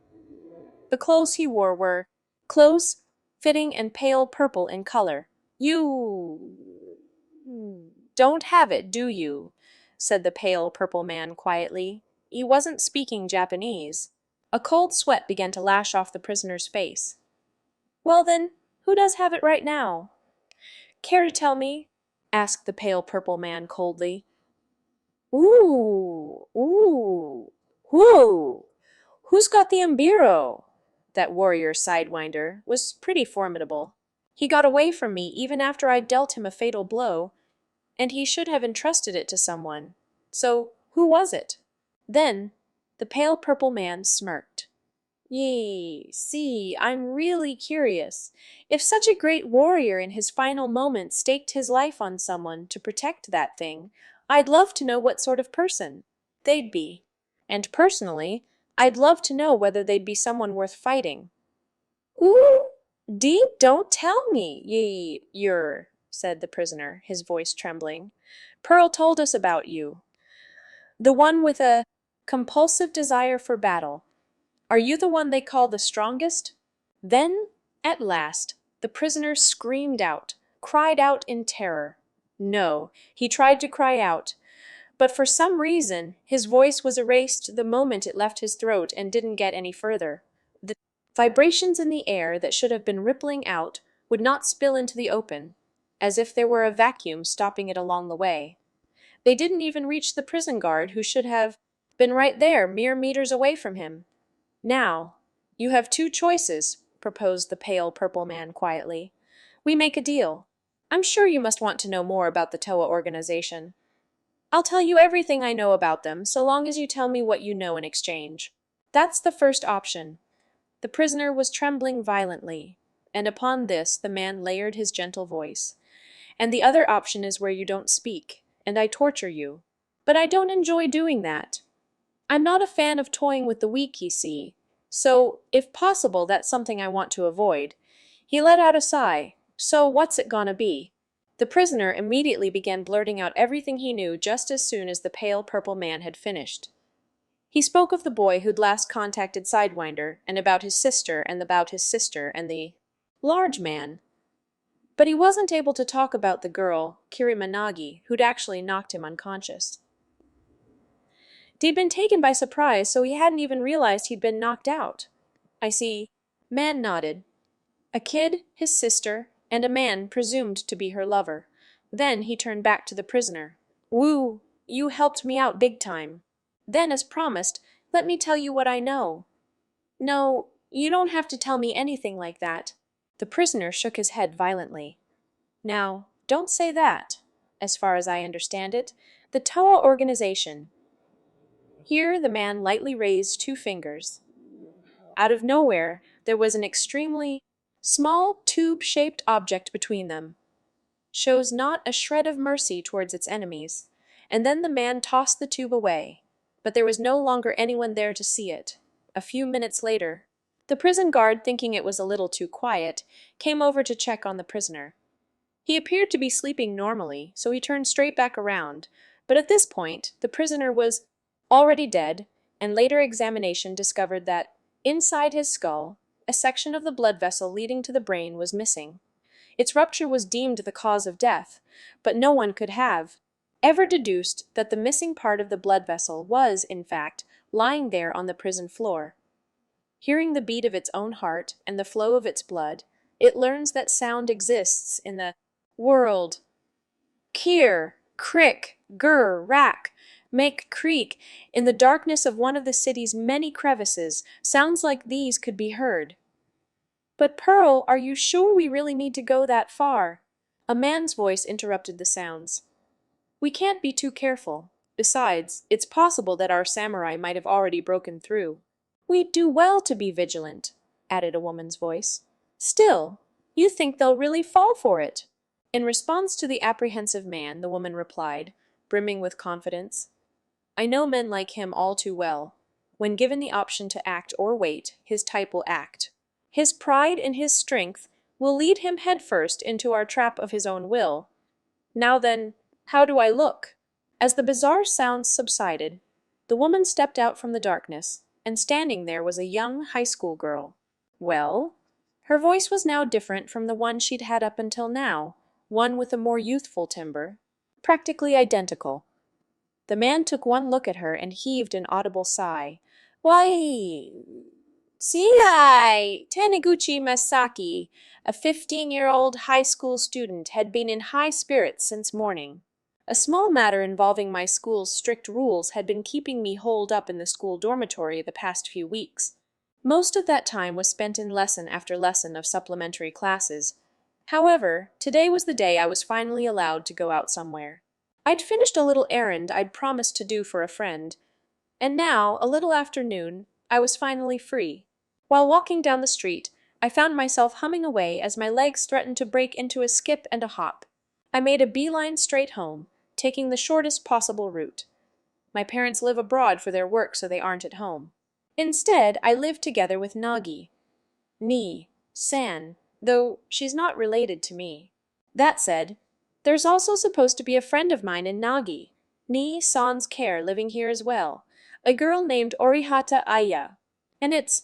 The clothes he wore were close, fitting, and pale purple in color. "You don't have it, do you?" said the pale purple man quietly. He wasn't speaking Japanese. A cold sweat began to lash off the prisoner's face. "Well then, who does have it right now?" "Care to tell me?" asked the pale purple man coldly. "Ooh, ooh, whoo! Who's got the Embryo?" That warrior sidewinder was pretty formidable. He got away from me even after I'd dealt him a fatal blow, and he should have entrusted it to someone. So, who was it? Then, the pale purple man smirked. Yee, see, I'm really curious. If such a great warrior in his final moments staked his life on someone to protect that thing, I'd love to know what sort of person they'd be. And personally, I'd love to know whether they'd be someone worth fighting. Ooh, Deep, don't tell me, said the prisoner, his voice trembling. Pearl told us about you. The one with a compulsive desire for battle. Are you the one they call the strongest? Then, at last, the prisoner screamed out, cried out in terror. No, he tried to cry out, but for some reason his voice was erased the moment it left his throat and didn't get any further. The vibrations in the air that should have been rippling out would not spill into the open, as if there were a vacuum stopping it along the way. They didn't even reach the prison guard who should have been right there, mere meters away from him. Now, you have two choices, proposed the pale purple man quietly. We make a deal. I'm sure you must want to know more about the TOA organization. I'll tell you everything I know about them, so long as you tell me what you know in exchange. That's the first option. The prisoner was trembling violently, and upon this the man layered his gentle voice. And the other option is where you don't speak, and I torture you. But I don't enjoy doing that. I'm not a fan of toying with the weak, you see. So, if possible, that's something I want to avoid. He let out a sigh. So, what's it gonna be? The prisoner immediately began blurting out everything he knew just as soon as the pale purple man had finished. He spoke of the boy who'd last contacted Sidewinder, and about his sister, and about his sister, and the large man. But he wasn't able to talk about the girl, Kirimanagi, who'd actually knocked him unconscious. He'd been taken by surprise, so he hadn't even realized he'd been knocked out. I see. Man nodded. A kid, his sister, and a man presumed to be her lover. Then he turned back to the prisoner. Woo, you helped me out big time. Then, as promised, let me tell you what I know. No, you don't have to tell me anything like that. The prisoner shook his head violently. Now, don't say that. As far as I understand it, the TOA organization. Here the man lightly raised two fingers. Out of nowhere, there was an extremely small tube-shaped object between them. Shows not a shred of mercy towards its enemies. And then the man tossed the tube away. But there was no longer anyone there to see it. A few minutes later, the prison guard, thinking it was a little too quiet, came over to check on the prisoner. He appeared to be sleeping normally, so he turned straight back around, but at this point, the prisoner was already dead, and later examination discovered that, inside his skull, a section of the blood vessel leading to the brain was missing. Its rupture was deemed the cause of death, but no one could have ever deduced that the missing part of the blood vessel was, in fact, lying there on the prison floor. Hearing the beat of its own heart and the flow of its blood, it learns that sound exists in the world. Kier, crick, gur, rack, make, creak. In the darkness of one of the city's many crevices, sounds like these could be heard. But Pearl, are you sure we really need to go that far? A man's voice interrupted the sounds. We can't be too careful. Besides, it's possible that our samurai might have already broken through. We'd do well to be vigilant, added a woman's voice. Still, you think they'll really fall for it? In response to the apprehensive man, the woman replied, brimming with confidence, I know men like him all too well. When given the option to act or wait, his type will act. His pride and his strength will lead him headfirst into our trap of his own will. Now then, how do I look? As the bizarre sounds subsided, the woman stepped out from the darkness, and standing there was a young high school girl. Well? Her voice was now different from the one she'd had up until now, one with a more youthful timbre, practically identical. The man took one look at her and heaved an audible sigh. Why, Taniguchi Masaki, a 15-year-old high school student, had been in high spirits since morning. A small matter involving my school's strict rules had been keeping me holed up in the school dormitory the past few weeks. Most of that time was spent in lesson after lesson of supplementary classes. However, today was the day I was finally allowed to go out somewhere. I'd finished a little errand I'd promised to do for a friend, and now, a little after noon, I was finally free. While walking down the street, I found myself humming away as my legs threatened to break into a skip and a hop. I made a beeline straight home, taking the shortest possible route. My parents live abroad for their work, so they aren't at home. Instead, I live together with Nagi, San, though she's not related to me. That said, there's also supposed to be a friend of mine in Nagi, San's care, living here as well, a girl named Orihata Aya. And it's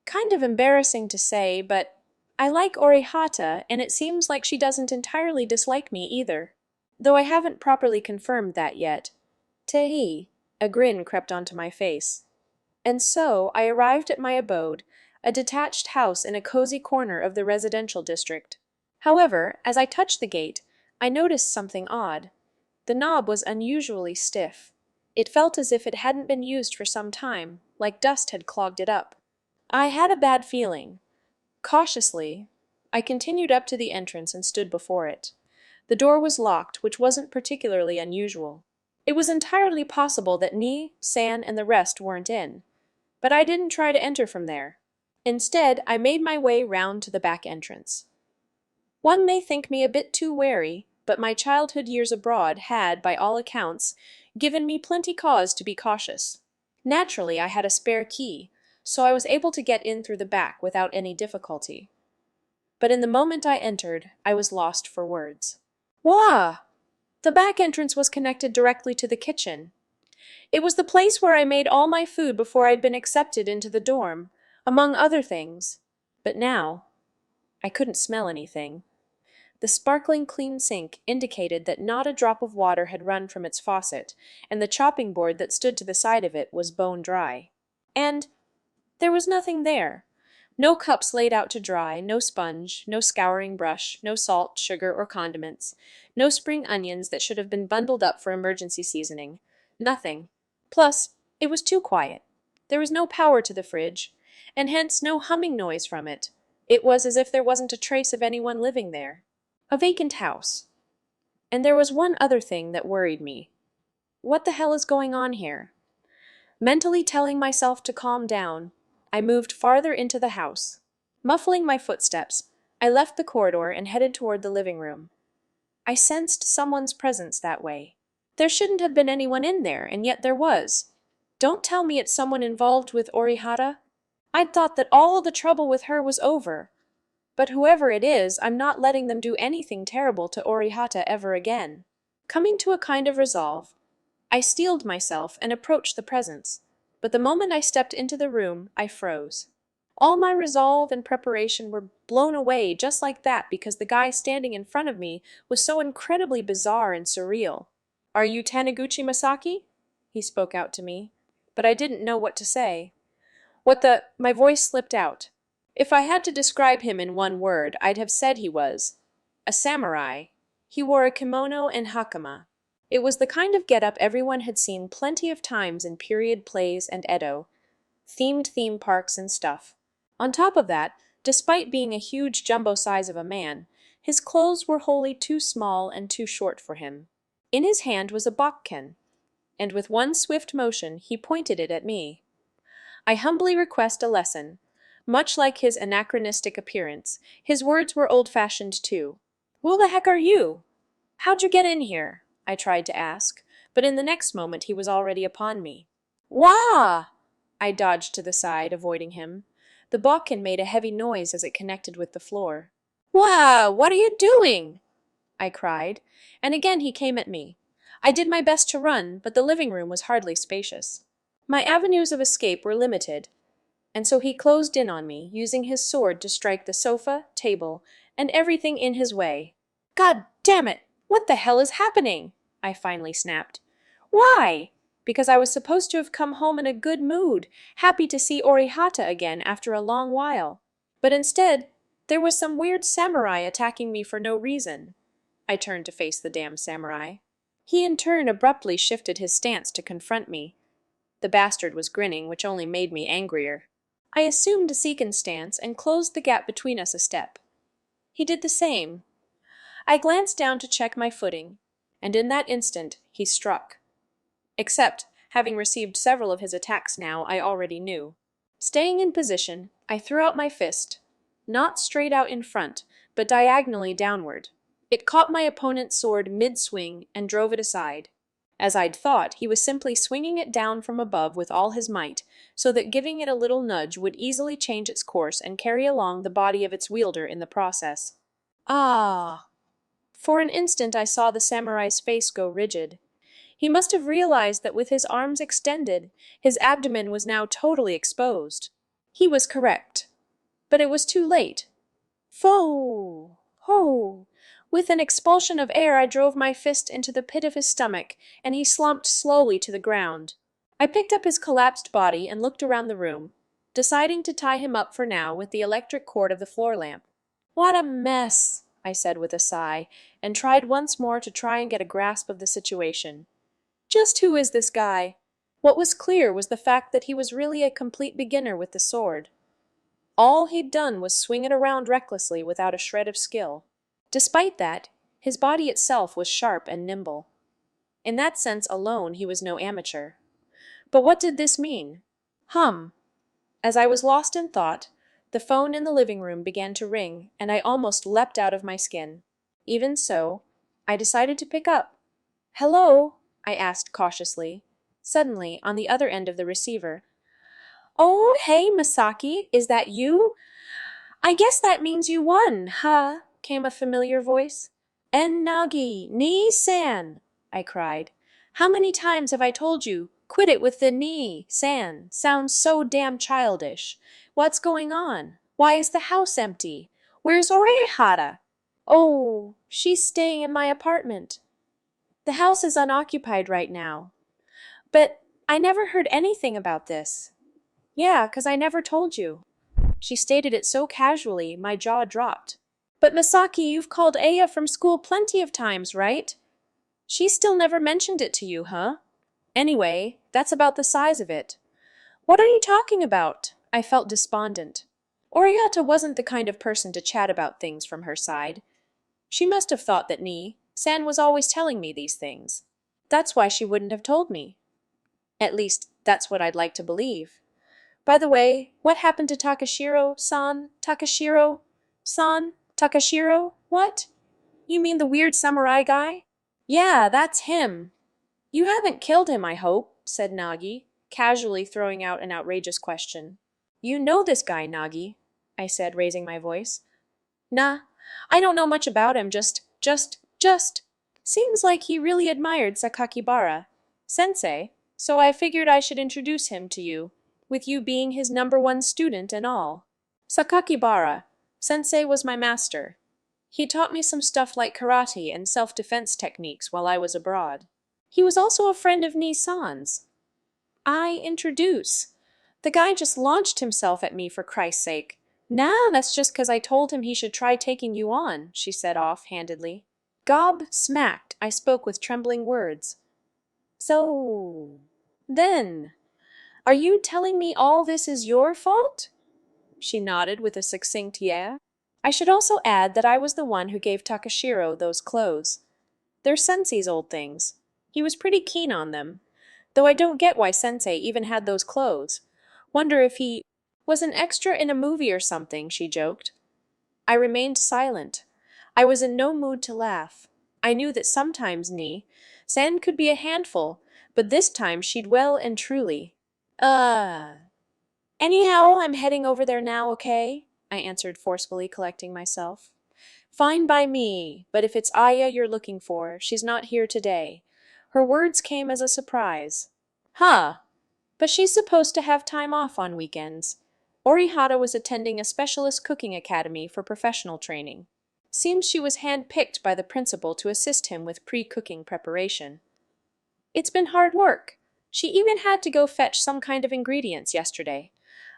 kind of embarrassing to say, but I like Orihata, and it seems like she doesn't entirely dislike me either. Though I haven't properly confirmed that yet. Tehi, a grin crept onto my face. And so I arrived at my abode, a detached house in a cozy corner of the residential district. However, as I touched the gate, I noticed something odd. The knob was unusually stiff. It felt as if it hadn't been used for some time, like dust had clogged it up. I had a bad feeling. Cautiously, I continued up to the entrance and stood before it. The door was locked, which wasn't particularly unusual. It was entirely possible that San, and the rest weren't in. But I didn't try to enter from there. Instead, I made my way round to the back entrance. One may think me a bit too wary, but my childhood years abroad had, by all accounts, given me plenty cause to be cautious. Naturally, I had a spare key, so I was able to get in through the back without any difficulty. But in the moment I entered, I was lost for words. Wah! The back entrance was connected directly to the kitchen. It was the place where I made all my food before I'd been accepted into the dorm, among other things. But now, I couldn't smell anything. The sparkling clean sink indicated that not a drop of water had run from its faucet, and the chopping board that stood to the side of it was bone dry. And there was nothing there. No cups laid out to dry, no sponge, no scouring brush, no salt, sugar, or condiments, no spring onions that should have been bundled up for emergency seasoning. Nothing. Plus, it was too quiet. There was no power to the fridge, and hence no humming noise from it. It was as if there wasn't a trace of anyone living there. A vacant house. And there was one other thing that worried me. What the hell is going on here? Mentally telling myself to calm down, I moved farther into the house. Muffling my footsteps, I left the corridor and headed toward the living room. I sensed someone's presence that way. There shouldn't have been anyone in there, and yet there was. Don't tell me it's someone involved with Orihata. I'd thought that all the trouble with her was over. But whoever it is, I'm not letting them do anything terrible to Orihata ever again. Coming to a kind of resolve, I steeled myself and approached the presence. But the moment I stepped into the room, I froze. All my resolve and preparation were blown away just like that because the guy standing in front of me was so incredibly bizarre and surreal. "Are you Taniguchi Masaki?" He spoke out to me, but I didn't know what to say. My voice slipped out. If I had to describe him in one word, I'd have said he was a samurai. He wore a kimono and hakama. It was the kind of getup everyone had seen plenty of times in period plays and Edo, themed theme parks and stuff. On top of that, despite being a huge jumbo size of a man, his clothes were wholly too small and too short for him. In his hand was a bokken, and with one swift motion he pointed it at me. I humbly request a lesson. Much like his anachronistic appearance, his words were old-fashioned too. "Who the heck are you? How'd you get in here?" I tried to ask, but in the next moment he was already upon me. "Wah!" I dodged to the side, avoiding him. The bokken made a heavy noise as it connected with the floor. "Wah! What are you doing?" I cried, and again he came at me. I did my best to run, but the living room was hardly spacious. My avenues of escape were limited, and so he closed in on me, using his sword to strike the sofa, table, and everything in his way. "God damn it! What the hell is happening?" I finally snapped. "Why?" Because I was supposed to have come home in a good mood, happy to see Orihata again after a long while. But instead, there was some weird samurai attacking me for no reason. I turned to face the damn samurai. He in turn abruptly shifted his stance to confront me. The bastard was grinning, which only made me angrier. I assumed a Seekin stance and closed the gap between us a step. He did the same. I glanced down to check my footing, and in that instant he struck. Except, having received several of his attacks now, I already knew. Staying in position, I threw out my fist, not straight out in front, but diagonally downward. It caught my opponent's sword mid-swing and drove it aside. As I'd thought, he was simply swinging it down from above with all his might, so that giving it a little nudge would easily change its course and carry along the body of its wielder in the process. Ah! For an instant I saw the samurai's face go rigid. He must have realized that with his arms extended, his abdomen was now totally exposed. He was correct. But it was too late. Fo! Ho! With an expulsion of air, I drove my fist into the pit of his stomach, and he slumped slowly to the ground. I picked up his collapsed body and looked around the room, deciding to tie him up for now with the electric cord of the floor lamp. What a mess, I said with a sigh, and tried once more to try and get a grasp of the situation. Just who is this guy? What was clear was the fact that he was really a complete beginner with the sword. All he'd done was swing it around recklessly without a shred of skill. Despite that, his body itself was sharp and nimble. In that sense alone, he was no amateur. But what did this mean? As I was lost in thought, the phone in the living room began to ring, and I almost leapt out of my skin. Even so, I decided to pick up. "Hello?" I asked cautiously. Suddenly, on the other end of the receiver, "Oh, hey, Masaki, is that you? I guess that means you won, huh?" came a familiar voice. "En Nagi, ni-san," I cried. "How many times have I told you? Quit it with the ni-san. Sounds so damn childish. What's going on? Why is the house empty? Where's Orihara?" "Oh, she's staying in my apartment. The house is unoccupied right now." "But I never heard anything about this." "Yeah, 'cause I never told you." She stated it so casually, my jaw dropped. "But Masaki, you've called Aya from school plenty of times, right? She still never mentioned it to you, huh? Anyway, that's about the size of it." "What are you talking about?" I felt despondent. Oriata wasn't the kind of person to chat about things from her side. She must have thought that San was always telling me these things. That's why she wouldn't have told me. At least, that's what I'd like to believe. By the way, what happened to Takashiro-san? Takashiro-san? Takashiro? What? You mean the weird samurai guy? Yeah, that's him. You haven't killed him, I hope, said Nagi, casually throwing out an outrageous question. You know this guy, Nagi, I said, raising my voice. Nah, I don't know much about him, just. Seems like he really admired Sakakibara sensei, so I figured I should introduce him to you, with you being his #1 student and all. Sakakibara sensei was my master. He taught me some stuff like karate and self-defense techniques while I was abroad. He was also a friend of Ni-san's. I introduce. The guy just launched himself at me for Christ's sake. Nah, that's just 'cause I told him he should try taking you on, she said off-handedly. Gob-smacked, I spoke with trembling words. So, then, are you telling me all this is your fault? She nodded with a succinct yeah. I should also add that I was the one who gave Takashiro those clothes. They're Sensei's old things. He was pretty keen on them. Though I don't get why Sensei even had those clothes. Wonder if he was an extra in a movie or something, she joked. I remained silent. I was in no mood to laugh. I knew that sometimes San could be a handful, but this time she'd well and truly. Anyhow, I'm heading over there now, okay? I answered forcefully, collecting myself. Fine by me, but if it's Aya you're looking for, she's not here today. Her words came as a surprise. Huh, but she's supposed to have time off on weekends. Orihara was attending a specialist cooking academy for professional training. Seems she was hand-picked by the principal to assist him with pre-cooking preparation. It's been hard work. She even had to go fetch some kind of ingredients yesterday.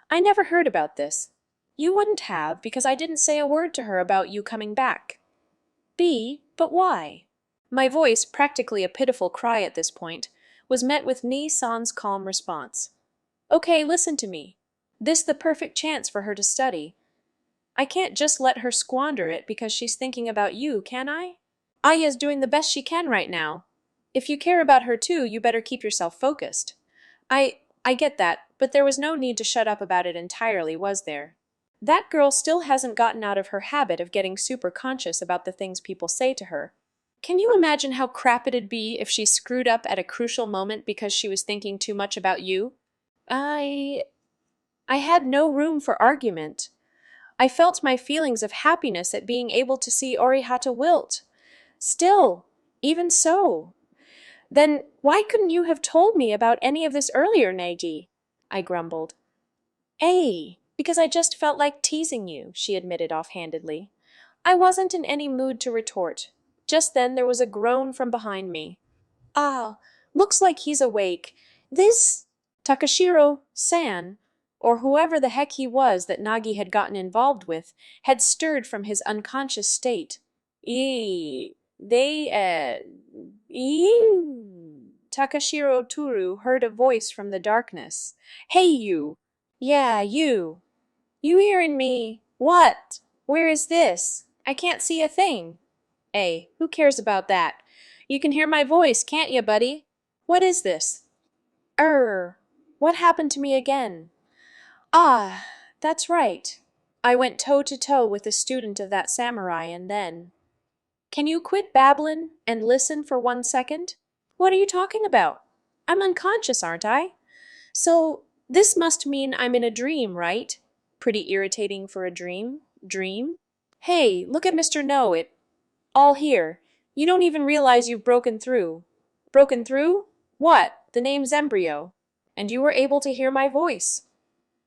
I never heard about this. You wouldn't have, because I didn't say a word to her about you coming back. But why? My voice, practically a pitiful cry at this point, was met with Ni-san's calm response. Okay, listen to me. This the perfect chance for her to study. I can't just let her squander it because she's thinking about you, can I? Aya's doing the best she can right now. If you care about her too, you better keep yourself focused. I get that, but there was no need to shut up about it entirely, was there? That girl still hasn't gotten out of her habit of getting super conscious about the things people say to her. Can you imagine how crap it'd be if she screwed up at a crucial moment because she was thinking too much about you? I... I had no room for argument. I felt my feelings of happiness at being able to see Orihata wilt. Still, even so. Then why couldn't you have told me about any of this earlier, Nagi? I grumbled. Because I just felt like teasing you, she admitted offhandedly. I wasn't in any mood to retort. Just then there was a groan from behind me. Ah, looks like he's awake. This Takashiro-san, or whoever the heck he was that Nagi had gotten involved with, had stirred from his unconscious state. They, Takashiro Toru heard a voice from the darkness. Hey, you! Yeah, you! You hearing me? What? Where is this? I can't see a thing. Hey, who cares about that? You can hear my voice, can't you, buddy? What is this? What happened to me again? Ah, that's right. I went toe-to-toe with a student of that samurai and then... Can you quit babblin' and listen for 1 second? What are you talking about? I'm unconscious, aren't I? So, this must mean I'm in a dream, right? Pretty irritating for a dream. Dream? Hey, look at Mr. Know-It. All here. You don't even realize you've broken through. Broken through? What? The name's Embryo. And you were able to hear my voice.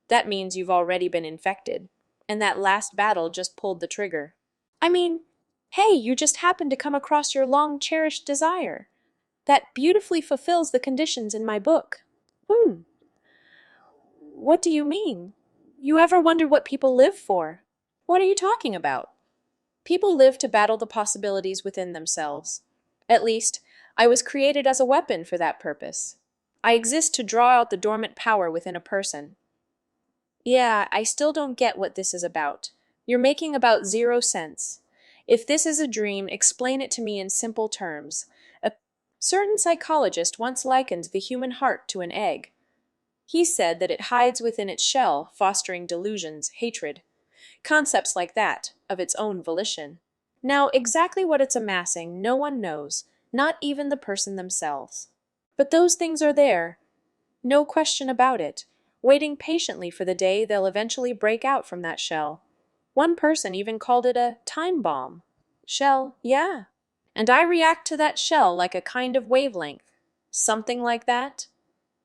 That means you've already been infected. And that last battle just pulled the trigger. I mean, hey, you just happened to come across your long-cherished desire. That beautifully fulfills the conditions in my book. What do you mean? You ever wonder what people live for? What are you talking about? People live to battle the possibilities within themselves. At least, I was created as a weapon for that purpose. I exist to draw out the dormant power within a person. Yeah, I still don't get what this is about. You're making about 0 sense. If this is a dream, explain it to me in simple terms. A certain psychologist once likened the human heart to an egg. He said that it hides within its shell, fostering delusions, hatred, concepts like that, of its own volition. Now, exactly what it's amassing, no one knows, not even the person themselves. But those things are there, no question about it, waiting patiently for the day they'll eventually break out from that shell. One person even called it a time bomb. Shell, yeah. And I react to that shell like a kind of wavelength. Something like that.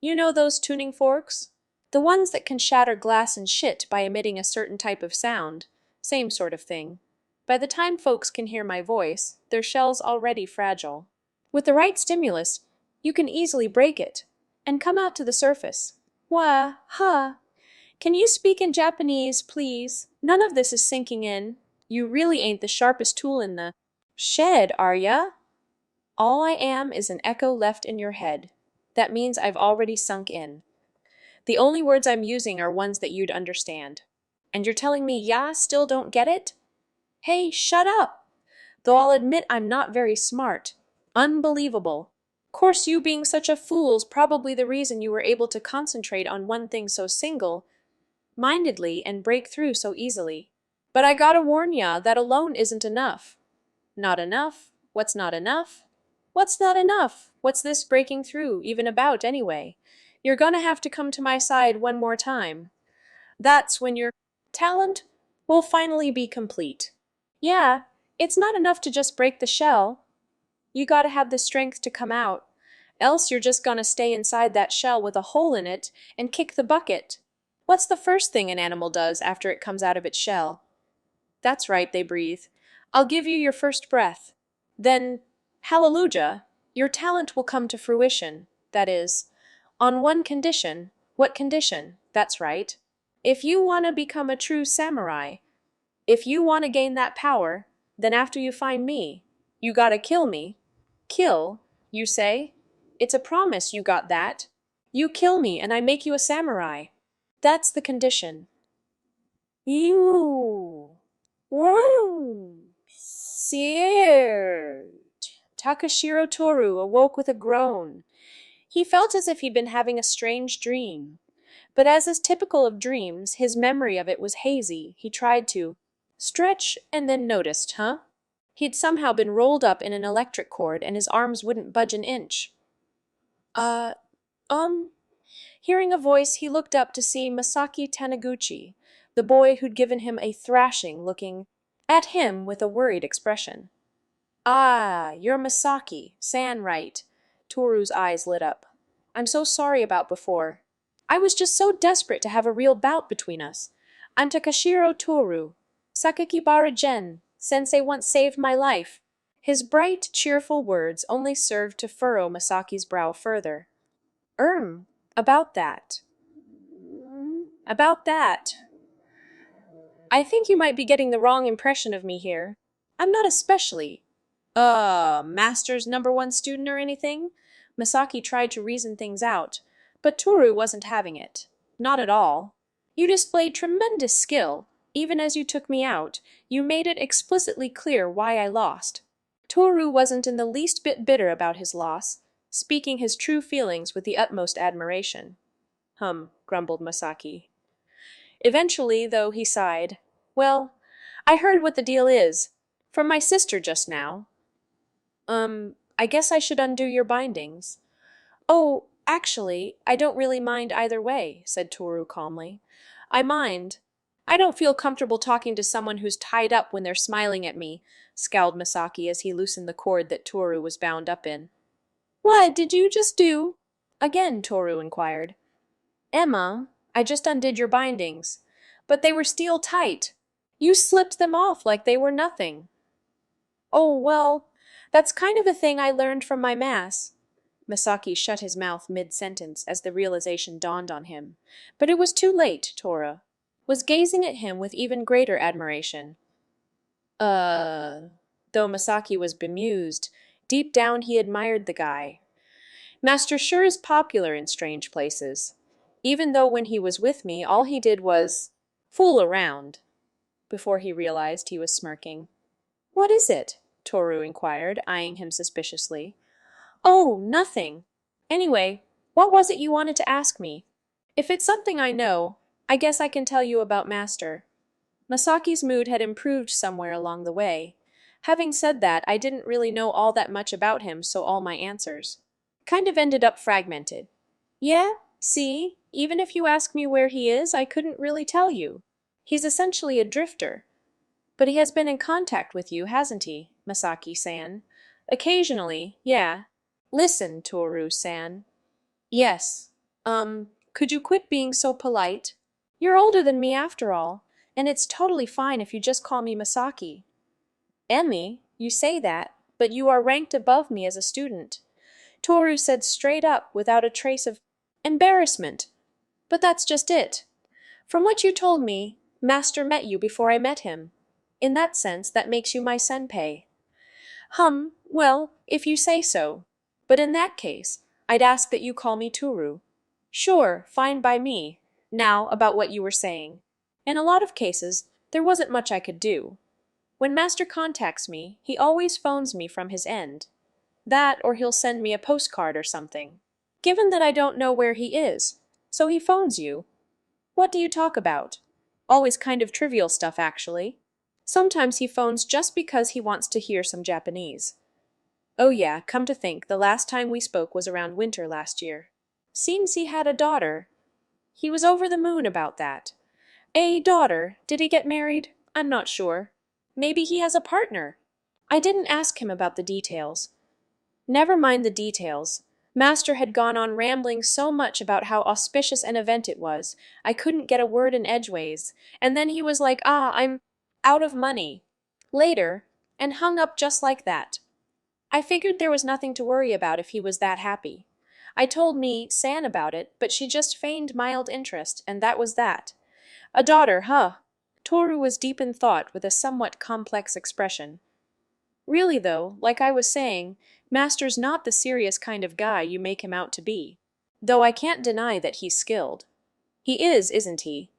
You know those tuning forks? The ones that can shatter glass and shit by emitting a certain type of sound. Same sort of thing. By the time folks can hear my voice, their shell's already fragile. With the right stimulus, you can easily break it and come out to the surface. Wah, ha. Can you speak in Japanese, please? None of this is sinking in. You really ain't the sharpest tool in the shed, are ya? All I am is an echo left in your head. That means I've already sunk in. The only words I'm using are ones that you'd understand. And you're telling me ya still don't get it? Hey, shut up! Though I'll admit I'm not very smart. Unbelievable. Course you being such a fool's probably the reason you were able to concentrate on one thing so single-mindedly and break through so easily. But I gotta warn ya, that alone isn't enough. Not enough? What's not enough? What's not enough? What's this breaking through even about anyway? You're gonna have to come to my side one more time. That's when your talent will finally be complete. Yeah, it's not enough to just break the shell. You gotta have the strength to come out. Else you're just gonna stay inside that shell with a hole in it and kick the bucket. What's the first thing an animal does after it comes out of its shell? That's right, they breathe. I'll give you your first breath. Then, hallelujah, your talent will come to fruition. That is, on one condition. What condition? That's right. If you want to become a true samurai, if you want to gain that power, then after you find me, you gotta kill me. Kill, you say? It's a promise, you got that. You kill me and I make you a samurai. That's the condition. You. Woo. Seared. Takashiro Toru awoke with a groan. He felt as if he'd been having a strange dream. But as is typical of dreams, his memory of it was hazy. He tried to stretch and then noticed, He'd somehow been rolled up in an electric cord and his arms wouldn't budge an inch. Uh, um. Hearing a voice, he looked up to see Masaki Taniguchi, the boy who'd given him a thrashing, looking at him with a worried expression. Ah, you're Masaki, San, right? Toru's eyes lit up. I'm so sorry about before. I was just so desperate to have a real bout between us. I'm Takashiro Toru. Sakakibara Gen. Sensei once saved my life. His bright, cheerful words only served to furrow Masaki's brow further. About that. About that. I think you might be getting the wrong impression of me here. I'm not especially, master's #1 student or anything? Masaki tried to reason things out, but Toru wasn't having it. Not at all. You displayed tremendous skill. Even as you took me out, you made it explicitly clear why I lost. Toru wasn't in the least bit bitter about his loss, speaking his true feelings with the utmost admiration. Grumbled Masaki. Eventually, though, he sighed. Well, I heard what the deal is. From my sister just now. I guess I should undo your bindings. Oh, actually, I don't really mind either way, said Toru calmly. I mind. I don't feel comfortable talking to someone who's tied up when they're smiling at me, scowled Masaki as he loosened the cord that Toru was bound up in. What did you just do? Again, Toru inquired. Emma, I just undid your bindings. But they were steel tight. You slipped them off like they were nothing. Oh, well, that's kind of a thing I learned from my mass. Masaki shut his mouth mid-sentence as the realization dawned on him. But it was too late, Tora was gazing at him with even greater admiration. Though Masaki was bemused, deep down he admired the guy. Master sure is popular in strange places. Even though when he was with me, all he did was fool around. Before he realized he was smirking. What is it? Toru inquired, eyeing him suspiciously. Oh, nothing. Anyway, what was it you wanted to ask me? If it's something I know, I guess I can tell you about Master. Masaki's mood had improved somewhere along the way. Having said that, I didn't really know all that much about him, so all my answers kind of ended up fragmented. Yeah, see, even if you ask me where he is, I couldn't really tell you. He's essentially a drifter. But he has been in contact with you, hasn't he, Masaki-san? Occasionally, yeah. Listen, Toru-san. Yes. Could you quit being so polite? You're older than me after all, and it's totally fine if you just call me Masaki. Emmy, you say that, but you are ranked above me as a student. Toru said straight up, without a trace of embarrassment. But that's just it. From what you told me, Master met you before I met him. In that sense, that makes you my senpai. Well, if you say so. But in that case, I'd ask that you call me Toru. Sure, fine by me. Now, about what you were saying. In a lot of cases, there wasn't much I could do. When Master contacts me, he always phones me from his end. That, or he'll send me a postcard or something. Given that I don't know where he is, so he phones you. What do you talk about? Always kind of trivial stuff, actually. Sometimes he phones just because he wants to hear some Japanese. Oh yeah, come to think, the last time we spoke was around winter last year. Seems he had a daughter. He was over the moon about that. A daughter? Did he get married? I'm not sure. Maybe he has a partner. I didn't ask him about the details. Never mind the details. Master had gone on rambling so much about how auspicious an event it was, I couldn't get a word in edgeways, and then he was like, I'm out of money. Later, and hung up just like that. I figured there was nothing to worry about if he was that happy. I told San about it, but she just feigned mild interest, and that was that. A daughter, huh? Toru was deep in thought with a somewhat complex expression. Really though, like I was saying, Master's not the serious kind of guy you make him out to be. Though I can't deny that he's skilled. He is, isn't he?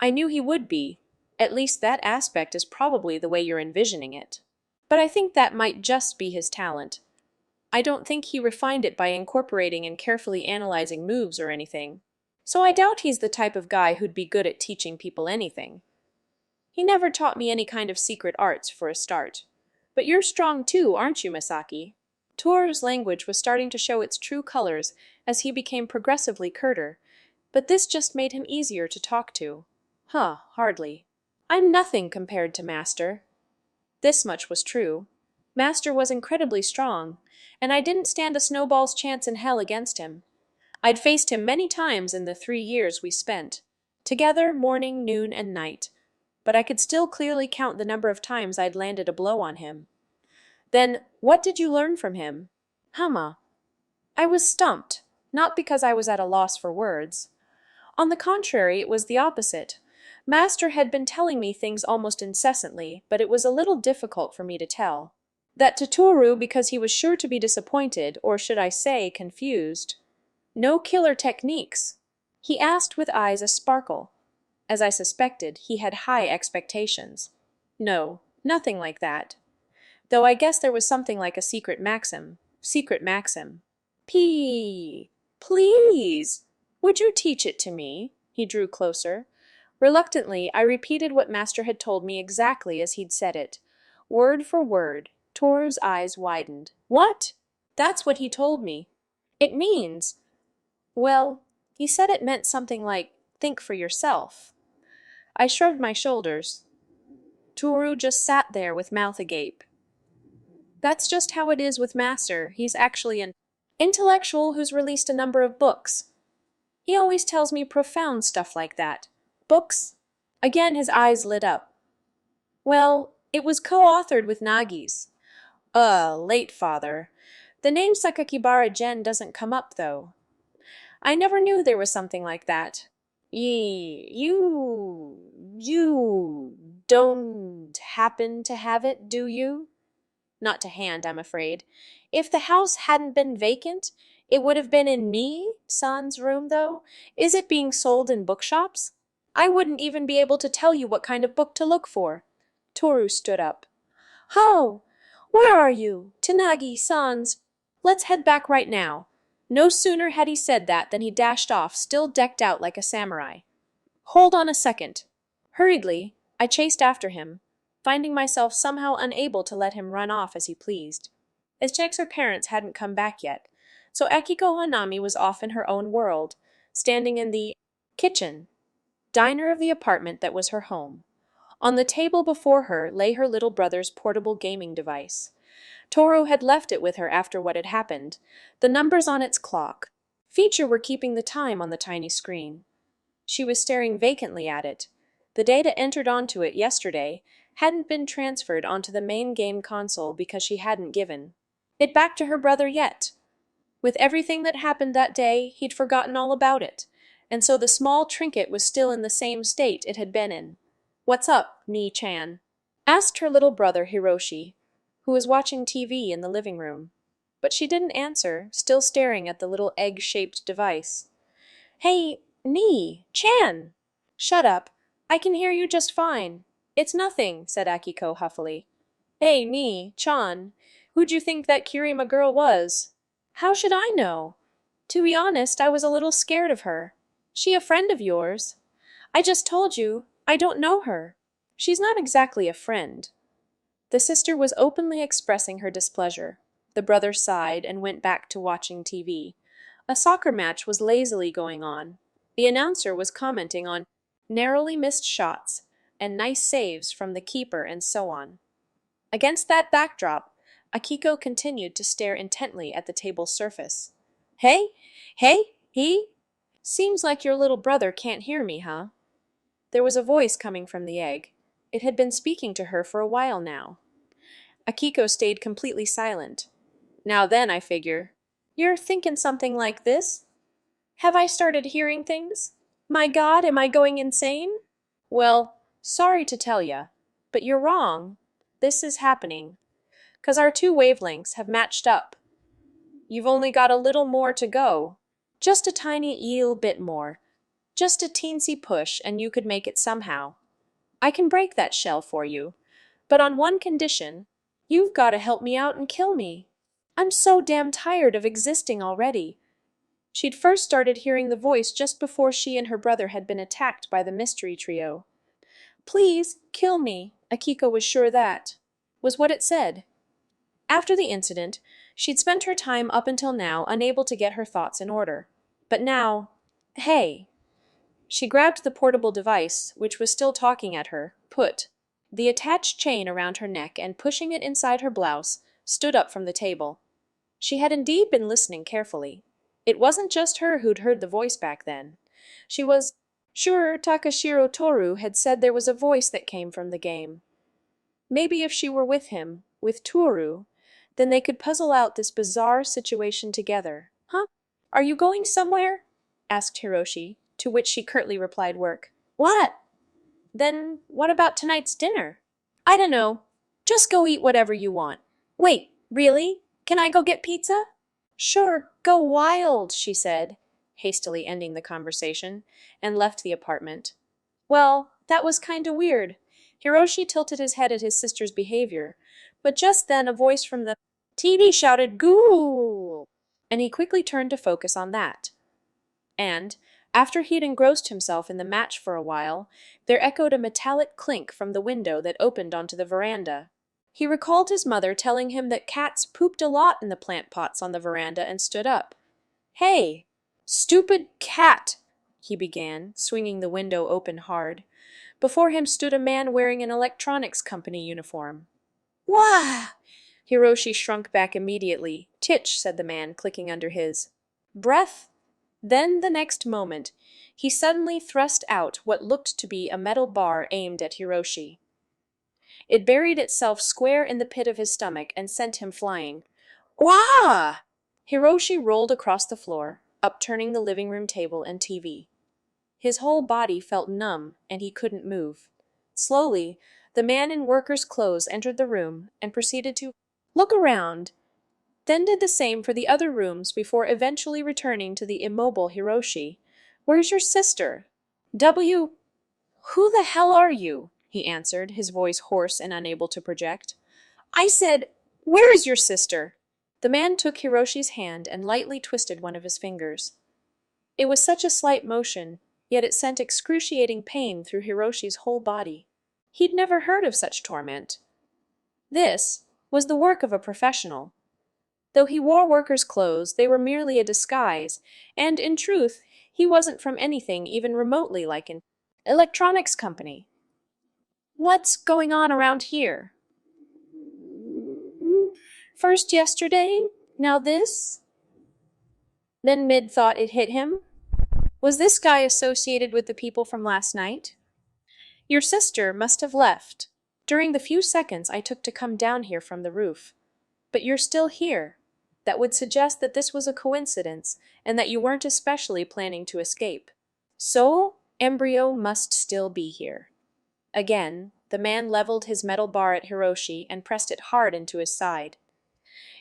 I knew he would be. At least that aspect is probably the way you're envisioning it. But I think that might just be his talent. I don't think he refined it by incorporating and carefully analyzing moves or anything. So I doubt he's the type of guy who'd be good at teaching people anything. He never taught me any kind of secret arts, for a start. But you're strong too, aren't you, Misaki? Toru's language was starting to show its true colors as he became progressively curter, but this just made him easier to talk to. Huh, hardly. I'm nothing compared to Master. This much was true. Master was incredibly strong, and I didn't stand a snowball's chance in hell against him. I'd faced him many times in the 3 years we spent, together morning, noon, and night, but I could still clearly count the number of times I'd landed a blow on him. Then, what did you learn from him? Humma. I was stumped, not because I was at a loss for words. On the contrary, it was the opposite. Master had been telling me things almost incessantly, but it was a little difficult for me to tell. That to Toru because he was sure to be disappointed, or should I say, confused. No killer techniques? He asked with eyes a-sparkle. As I suspected, he had high expectations. No, nothing like that. Though I guess there was something like a secret maxim. Secret maxim. Please, would you teach it to me? He drew closer. Reluctantly, I repeated what Master had told me exactly as he'd said it. Word for word. Toru's eyes widened. What? That's what he told me. It means... Well, he said it meant something like, think for yourself. I shrugged my shoulders. Toru just sat there with mouth agape. That's just how it is with Master. He's actually an intellectual who's released a number of books. He always tells me profound stuff like that. Books? Again his eyes lit up. Well, it was co-authored with Nagi's. Late father. The name Sakakibara Gen doesn't come up, though. I never knew there was something like that. You don't happen to have it, do you? Not to hand, I'm afraid. If the house hadn't been vacant, it would have been in me, son's room, though. Is it being sold in bookshops? I wouldn't even be able to tell you what kind of book to look for. Toru stood up. Ho! Where are you? Tanagi-san's. Let's head back right now. No sooner had he said that than he dashed off, still decked out like a samurai. Hold on a second. Hurriedly, I chased after him, finding myself somehow unable to let him run off as he pleased. It checks her parents hadn't come back yet, so Akiko Hanami was off in her own world, standing in the kitchen, diner of the apartment that was her home. On the table before her lay her little brother's portable gaming device. Toru had left it with her after what had happened. The numbers on its clock feature were keeping the time on the tiny screen. She was staring vacantly at it. The data entered onto it yesterday hadn't been transferred onto the main game console because she hadn't given it back to her brother yet. With everything that happened that day, he'd forgotten all about it, and so the small trinket was still in the same state it had been in. What's up, Nii-chan? Asked her little brother Hiroshi, who was watching TV in the living room. But she didn't answer, still staring at the little egg-shaped device. Hey, Nii-chan! Shut up. I can hear you just fine. It's nothing, said Akiko huffily. Hey, Nii-chan, who'd you think that Kirima girl was? How should I know? To be honest, I was a little scared of her. She a friend of yours? I just told you, I don't know her. She's not exactly a friend. The sister was openly expressing her displeasure. The brother sighed and went back to watching TV. A soccer match was lazily going on. The announcer was commenting on narrowly missed shots and nice saves from the keeper and so on. Against that backdrop, Akiko continued to stare intently at the table's surface. Hey? He? Seems like your little brother can't hear me, huh? There was a voice coming from the egg. It had been speaking to her for a while now. Akiko stayed completely silent. Now then, I figure. You're thinking something like this? Have I started hearing things? My God, am I going insane? Well, sorry to tell ya, but you're wrong. This is happening. 'Cause our two wavelengths have matched up. You've only got a little more to go. Just a tiny eel bit more. Just a teensy push and you could make it somehow. I can break that shell for you. But on one condition, you've got to help me out and kill me. I'm so damn tired of existing already. She'd first started hearing the voice just before she and her brother had been attacked by the mystery trio. Please, kill me, Akiko was sure that was what it said. After the incident, she'd spent her time up until now unable to get her thoughts in order. But now, hey. She grabbed the portable device, which was still talking at her, put the attached chain around her neck and pushing it inside her blouse, stood up from the table. She had indeed been listening carefully. It wasn't just her who'd heard the voice back then. She was sure Takashiro Toru had said there was a voice that came from the game. Maybe if she were with him, with Toru, then they could puzzle out this bizarre situation together. Huh? Are you going somewhere? Asked Hiroshi, to which she curtly replied work. What? Then what about tonight's dinner? I don't know. Just go eat whatever you want. Wait, really? Can I go get pizza? Sure, go wild, she said, hastily ending the conversation, and left the apartment. Well, that was kinda weird. Hiroshi tilted his head at his sister's behavior, but just then a voice from the TV shouted, "Ghoul!" And he quickly turned to focus on that. And, after he'd engrossed himself in the match for a while, there echoed a metallic clink from the window that opened onto the veranda. He recalled his mother telling him that cats pooped a lot in the plant pots on the veranda and stood up. Hey, stupid cat, he began, swinging the window open hard. Before him stood a man wearing an electronics company uniform. Wah! Hiroshi shrunk back immediately. Titch, said the man, clicking under his breath. Then, the next moment, he suddenly thrust out what looked to be a metal bar aimed at Hiroshi. It buried itself square in the pit of his stomach and sent him flying. Wah! Hiroshi rolled across the floor, upturning the living room table and TV. His whole body felt numb, and he couldn't move. Slowly, the man in worker's clothes entered the room and proceeded to look around, then did the same for the other rooms before eventually returning to the immobile Hiroshi. Where's your sister? Who the hell are you? He answered, his voice hoarse and unable to project. I said, where is your sister? The man took Hiroshi's hand and lightly twisted one of his fingers. It was such a slight motion, yet it sent excruciating pain through Hiroshi's whole body. He'd never heard of such torment. This was the work of a professional. Though he wore worker's clothes, they were merely a disguise, and, in truth, he wasn't from anything even remotely like an electronics company. What's going on around here? First yesterday, now this? Then mid-thought it hit him. Was this guy associated with the people from last night? Your sister must have left during the few seconds I took to come down here from the roof. But you're still here. That would suggest that this was a coincidence and that you weren't especially planning to escape. So, Embryo must still be here. Again, the man leveled his metal bar at Hiroshi and pressed it hard into his side.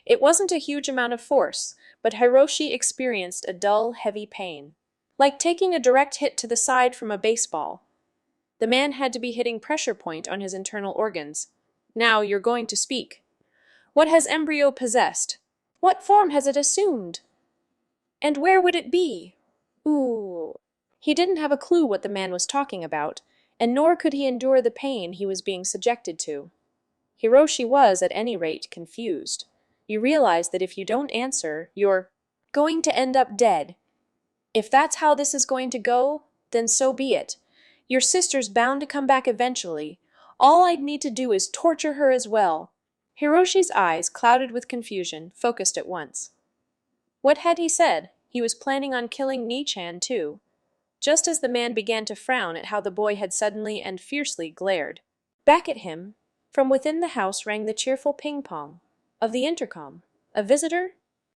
It wasn't a huge amount of force, but Hiroshi experienced a dull, heavy pain, like taking a direct hit to the side from a baseball. The man had to be hitting pressure point on his internal organs. Now you're going to speak. What has Embryo possessed? What form has it assumed? And where would it be? Ooh. He didn't have a clue what the man was talking about, and nor could he endure the pain he was being subjected to. Hiroshi was, at any rate, confused. You realize that if you don't answer, you're going to end up dead. If that's how this is going to go, then so be it. Your sister's bound to come back eventually. All I'd need to do is torture her as well. Hiroshi's eyes, clouded with confusion, focused at once. What had he said? He was planning on killing Ni-chan, too. Just as the man began to frown at how the boy had suddenly and fiercely glared. Back at him, from within the house rang the cheerful ping-pong of the intercom. A visitor?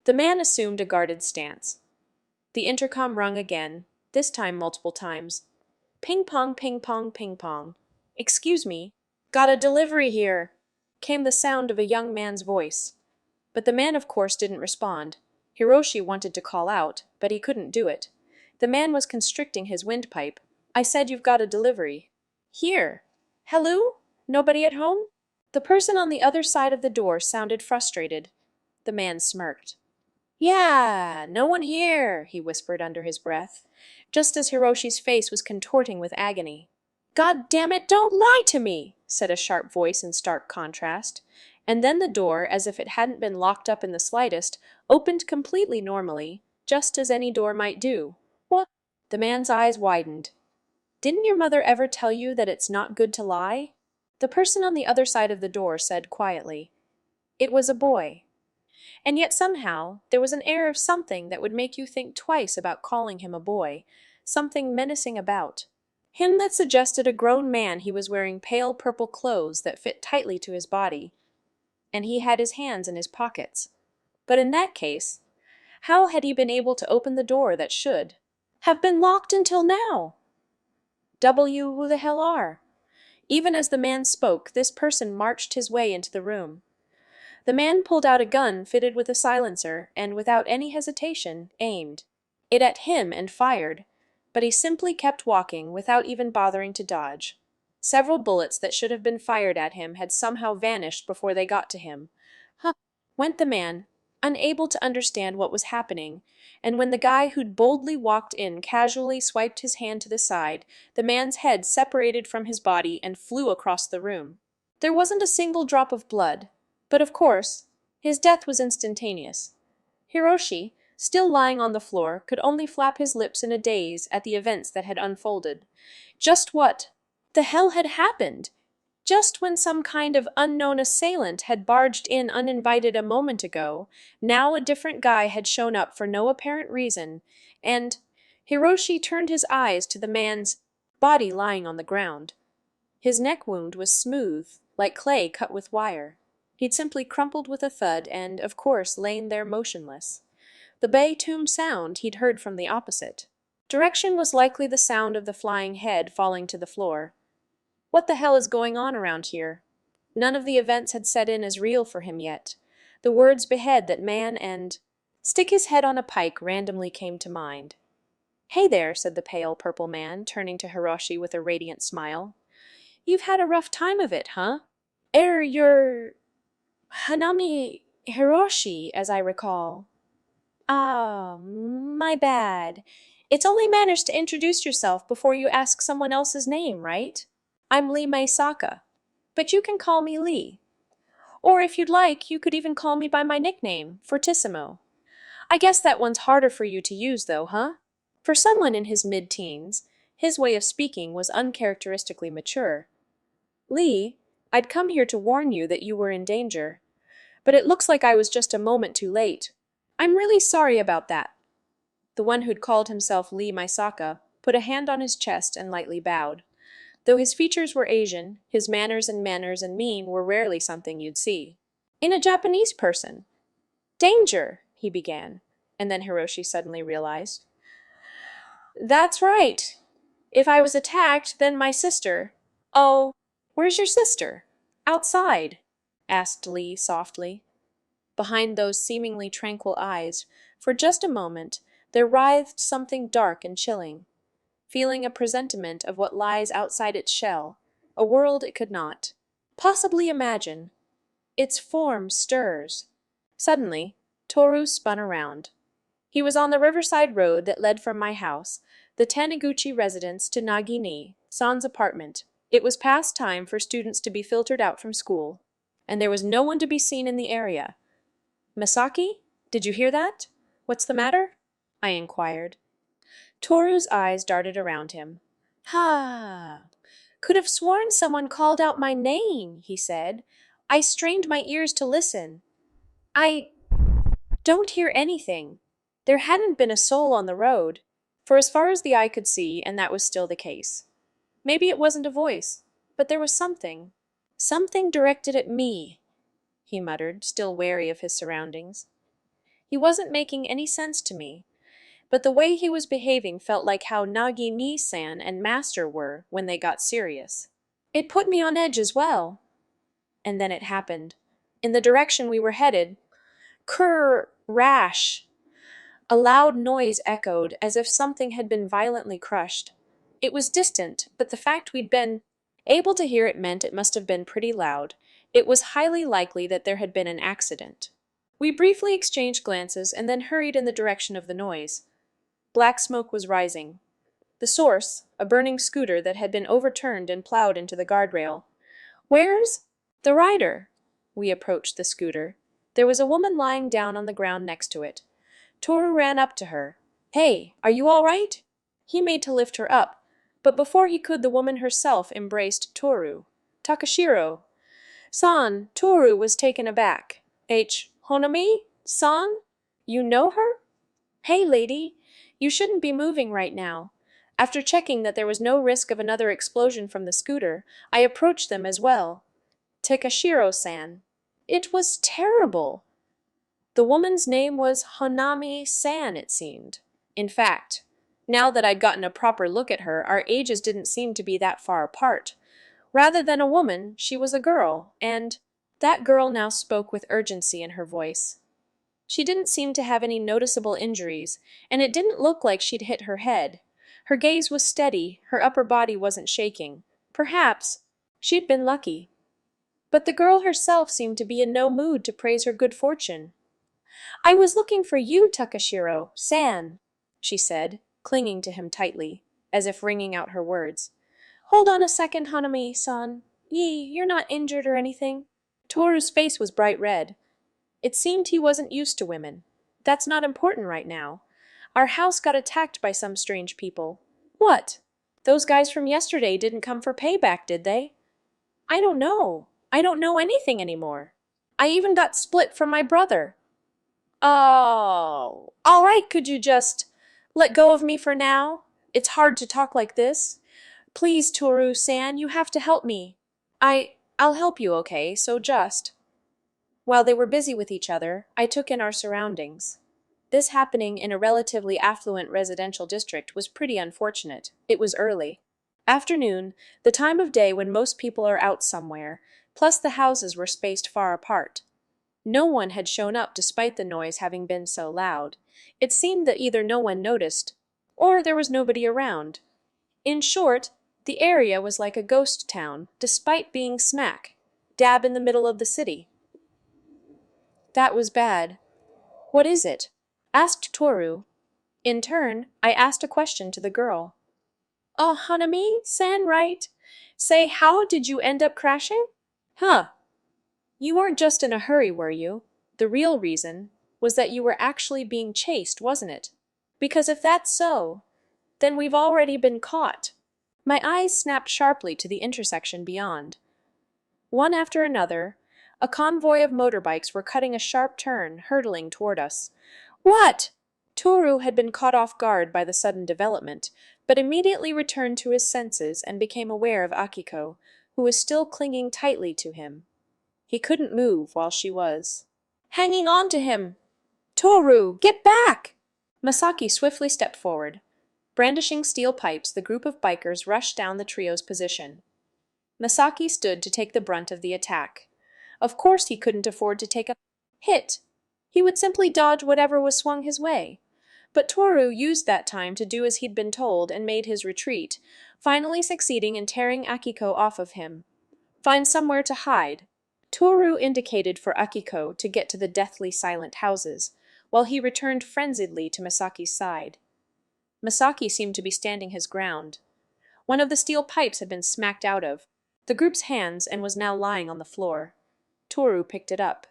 The man assumed a guarded stance. The intercom rung again, this time multiple times. Ping-pong, ping-pong, ping-pong. Excuse me, got a delivery here, came the sound of a young man's voice. But the man, of course, didn't respond. Hiroshi wanted to call out, but he couldn't do it. The man was constricting his windpipe. I said you've got a delivery. Here. Hello? Nobody at home? The person on the other side of the door sounded frustrated. The man smirked. Yeah, no one here, he whispered under his breath, just as Hiroshi's face was contorting with agony. God damn it, don't lie to me, said a sharp voice in stark contrast. And then the door, as if it hadn't been locked up in the slightest, opened completely normally, just as any door might do. What? The man's eyes widened. Didn't your mother ever tell you that it's not good to lie? The person on the other side of the door said quietly. It was a boy. And yet somehow there was an air of something that would make you think twice about calling him a boy, something menacing about him that suggested a grown man. He was wearing pale purple clothes that fit tightly to his body, and he had his hands in his pockets. But in that case, how had he been able to open the door that should have been locked until now? Who the hell are? Even as the man spoke, this person marched his way into the room. The man pulled out a gun fitted with a silencer and, without any hesitation, aimed it at him and fired, but he simply kept walking without even bothering to dodge. Several bullets that should have been fired at him had somehow vanished before they got to him. Huh, went the man, unable to understand what was happening, and when the guy who'd boldly walked in casually swiped his hand to the side, the man's head separated from his body and flew across the room. There wasn't a single drop of blood, but of course, his death was instantaneous. Hiroshi, still lying on the floor, could only flap his lips in a daze at the events that had unfolded. Just what the hell had happened? Just when some kind of unknown assailant had barged in uninvited a moment ago, now a different guy had shown up for no apparent reason, and Hiroshi turned his eyes to the man's body lying on the ground. His neck wound was smooth, like clay cut with wire. He'd simply crumpled with a thud and, of course, lain there motionless. The bay tomb sound he'd heard from the opposite direction was likely the sound of the flying head falling to the floor. What the hell is going on around here? None of the events had set in as real for him yet. The words behead that man and stick his head on a pike randomly came to mind. Hey there, said the pale purple man, turning to Hiroshi with a radiant smile. You've had a rough time of it, huh? You're Hanami Hiroshi, as I recall. Ah, my bad. It's only manners to introduce yourself before you ask someone else's name, right? I'm Lee Maisaka, but you can call me Lee. Or if you'd like, you could even call me by my nickname, Fortissimo. I guess that one's harder for you to use, though, huh? For someone in his mid-teens, his way of speaking was uncharacteristically mature. Lee, I'd come here to warn you that you were in danger, but it looks like I was just a moment too late. I'm really sorry about that. The one who'd called himself Lee Maisaka put a hand on his chest and lightly bowed. Though his features were Asian, his manners and mien were rarely something you'd see in a Japanese person. Danger, he began, and then Hiroshi suddenly realized. That's right. If I was attacked, then my sister. Oh, where's your sister? Outside, asked Lee softly. Behind those seemingly tranquil eyes, for just a moment, there writhed something dark and chilling, feeling a presentiment of what lies outside its shell, a world it could not possibly imagine. Its form stirs. Suddenly, Toru spun around. He was on the riverside road that led from my house, the Taniguchi residence, to Nagini-san's apartment. It was past time for students to be filtered out from school, and there was no one to be seen in the area. Masaki, did you hear that? What's the matter? I inquired. Toru's eyes darted around him. Ha! Could have sworn someone called out my name, he said. I strained my ears to listen. I don't hear anything. There hadn't been a soul on the road, for as far as the eye could see, and that was still the case. Maybe it wasn't a voice, but there was something. Something directed at me, he muttered, still wary of his surroundings. He wasn't making any sense to me, but the way he was behaving felt like how Nagini-san and Master were when they got serious. It put me on edge as well. And then it happened. In the direction we were headed, rash. A loud noise echoed, as if something had been violently crushed. It was distant, but the fact we'd been able to hear it meant it must have been pretty loud. It was highly likely that there had been an accident. We briefly exchanged glances and then hurried in the direction of the noise. Black smoke was rising. The source, a burning scooter that had been overturned and plowed into the guardrail. Where's the rider? We approached the scooter. There was a woman lying down on the ground next to it. Toru ran up to her. Hey, are you all right? He made to lift her up, but before he could, the woman herself embraced Toru. Takashiro. San, Toru was taken aback. Honami? San? You know her? Hey, lady, you shouldn't be moving right now. After checking that there was no risk of another explosion from the scooter, I approached them as well. Takashiro-san. It was terrible. The woman's name was Honami-san, it seemed. In fact, now that I'd gotten a proper look at her, our ages didn't seem to be that far apart. Rather than a woman, she was a girl, and that girl now spoke with urgency in her voice. She didn't seem to have any noticeable injuries, and it didn't look like she'd hit her head. Her gaze was steady, her upper body wasn't shaking. Perhaps she'd been lucky. But the girl herself seemed to be in no mood to praise her good fortune. I was looking for you, Takashiro-san, she said, clinging to him tightly, as if wringing out her words. Hold on a second, Hanami-san. You're not injured or anything. Toru's face was bright red. It seemed he wasn't used to women. That's not important right now. Our house got attacked by some strange people. What? Those guys from yesterday didn't come for payback, did they? I don't know. I don't know anything anymore. I even got split from my brother. Oh, all right, could you just let go of me for now? It's hard to talk like this. Please, Toru-san, you have to help me. I'll help you, okay, so just. While they were busy with each other, I took in our surroundings. This happening in a relatively affluent residential district was pretty unfortunate. It was early. Afternoon, the time of day when most people are out somewhere, plus the houses were spaced far apart. No one had shown up despite the noise having been so loud. It seemed that either no one noticed, or there was nobody around. In short, the area was like a ghost town, despite being smack dab in the middle of the city. That was bad. What is it? Asked Toru. In turn, I asked a question to the girl. Oh, Hanami-san, right? Say, how did you end up crashing? Huh. You weren't just in a hurry, were you? The real reason was that you were actually being chased, wasn't it? Because if that's so, then we've already been caught. My eyes snapped sharply to the intersection beyond. One after another, a convoy of motorbikes were cutting a sharp turn, hurtling toward us. What? Toru had been caught off guard by the sudden development, but immediately returned to his senses and became aware of Akiko, who was still clinging tightly to him. He couldn't move while she was hanging on to him. Toru, get back! Masaki swiftly stepped forward. Brandishing steel pipes, the group of bikers rushed down the trio's position. Masaki stood to take the brunt of the attack. Of course he couldn't afford to take a hit. He would simply dodge whatever was swung his way. But Toru used that time to do as he'd been told and made his retreat, finally succeeding in tearing Akiko off of him. Find somewhere to hide. Toru indicated for Akiko to get to the deathly silent houses, while he returned frenziedly to Masaki's side. Masaki seemed to be standing his ground. One of the steel pipes had been smacked out of the group's hands and was now lying on the floor. Toru picked it up.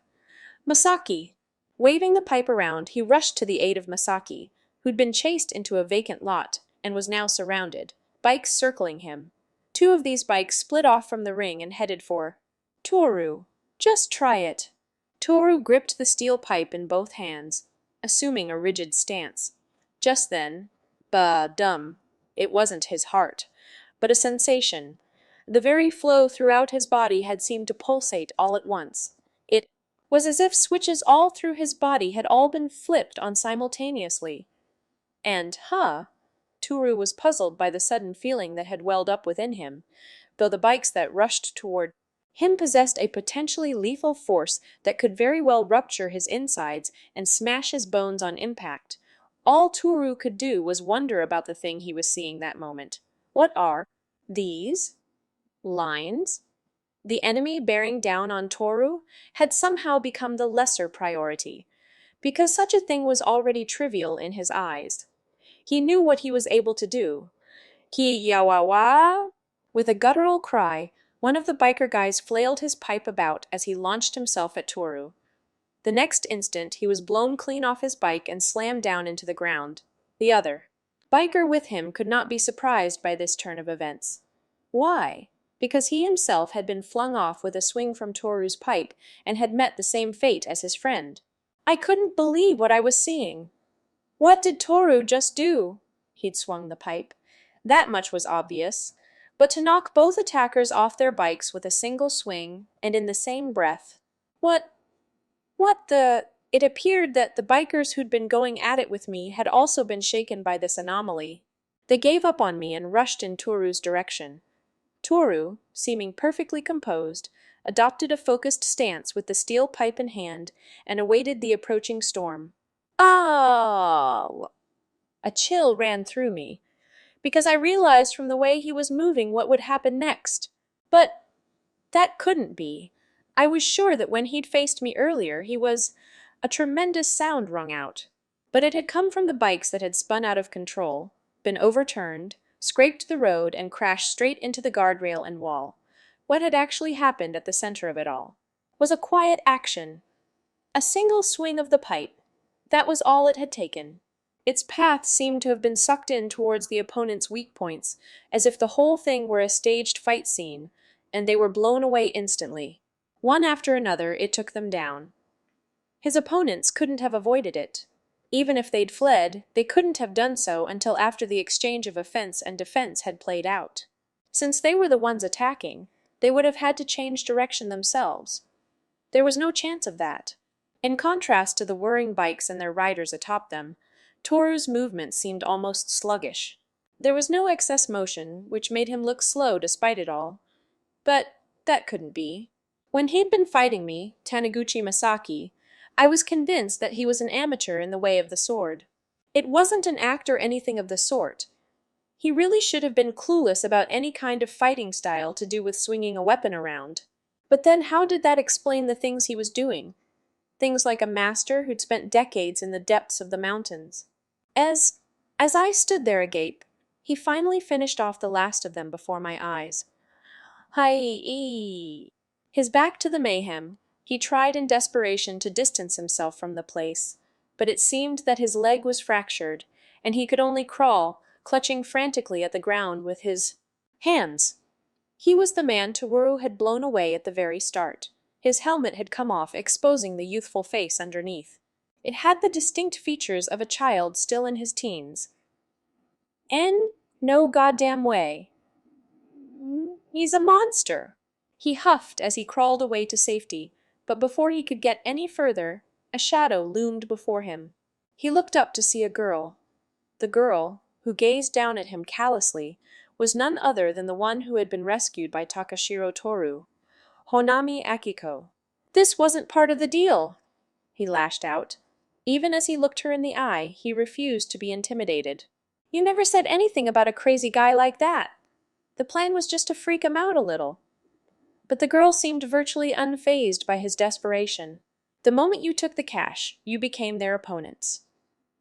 Masaki! Waving the pipe around, he rushed to the aid of Masaki, who'd been chased into a vacant lot and was now surrounded, bikes circling him. Two of these bikes split off from the ring and headed for Toru. Just try it. Toru gripped the steel pipe in both hands, assuming a rigid stance. Just then, ba-dum. It wasn't his heart, but a sensation. The very flow throughout his body had seemed to pulsate all at once. It was as if switches all through his body had all been flipped on simultaneously. And, Toru was puzzled by the sudden feeling that had welled up within him, though the bikes that rushed toward him possessed a potentially lethal force that could very well rupture his insides and smash his bones on impact. All Toru could do was wonder about the thing he was seeing that moment. What are these lines? The enemy bearing down on Toru had somehow become the lesser priority, because such a thing was already trivial in his eyes. He knew what he was able to do. Ki-yawawa! With a guttural cry, one of the biker guys flailed his pipe about as he launched himself at Toru. The next instant, he was blown clean off his bike and slammed down into the ground. The other biker with him could not be surprised by this turn of events. Why? Because he himself had been flung off with a swing from Toru's pipe and had met the same fate as his friend. I couldn't believe what I was seeing. What did Toru just do? He'd swung the pipe. That much was obvious. But to knock both attackers off their bikes with a single swing, and in the same breath. What the... It appeared that the bikers who'd been going at it with me had also been shaken by this anomaly. They gave up on me and rushed in Toru's direction. Toru, seeming perfectly composed, adopted a focused stance with the steel pipe in hand and awaited the approaching storm. Oh! A chill ran through me, because I realized from the way he was moving what would happen next. But that couldn't be. I was sure that when he'd faced me earlier, he was... A tremendous sound rung out. But it had come from the bikes that had spun out of control, been overturned, scraped the road, and crashed straight into the guardrail and wall. What had actually happened at the center of it all was a quiet action. A single swing of the pipe. That was all it had taken. Its path seemed to have been sucked in towards the opponent's weak points, as if the whole thing were a staged fight scene, and they were blown away instantly. One after another, it took them down. His opponents couldn't have avoided it. Even if they'd fled, they couldn't have done so until after the exchange of offense and defense had played out. Since they were the ones attacking, they would have had to change direction themselves. There was no chance of that. In contrast to the whirring bikes and their riders atop them, Toru's movement seemed almost sluggish. There was no excess motion, which made him look slow despite it all. But that couldn't be. When he'd been fighting me, Taniguchi Masaki, I was convinced that he was an amateur in the way of the sword. It wasn't an act or anything of the sort. He really should have been clueless about any kind of fighting style to do with swinging a weapon around. But then how did that explain the things he was doing? Things like a master who'd spent decades in the depths of the mountains. As I stood there agape, he finally finished off the last of them before my eyes. Hi-ee! His back to the mayhem, he tried in desperation to distance himself from the place, but it seemed that his leg was fractured, and he could only crawl, clutching frantically at the ground with his hands. He was the man Toru had blown away at the very start. His helmet had come off, exposing the youthful face underneath. It had the distinct features of a child still in his teens. No goddamn way. He's a monster. He huffed as he crawled away to safety, but before he could get any further, a shadow loomed before him. He looked up to see a girl. The girl, who gazed down at him callously, was none other than the one who had been rescued by Takashiro Toru, Honami Akiko. This wasn't part of the deal, he lashed out. Even as he looked her in the eye, he refused to be intimidated. You never said anything about a crazy guy like that. The plan was just to freak him out a little. But the girl seemed virtually unfazed by his desperation. The moment you took the cash, you became their opponents.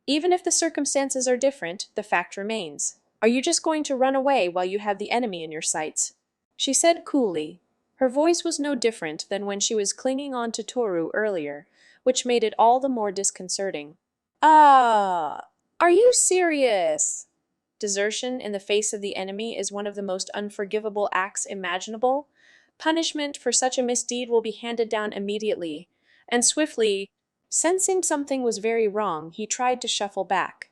Even if the circumstances are different, the fact remains. Are you just going to run away while you have the enemy in your sights? She said coolly. Her voice was no different than when she was clinging on to Toru earlier, which made it all the more disconcerting. Are you serious? Desertion in the face of the enemy is one of the most unforgivable acts imaginable. Punishment for such a misdeed will be handed down immediately, and swiftly, sensing something was very wrong, he tried to shuffle back.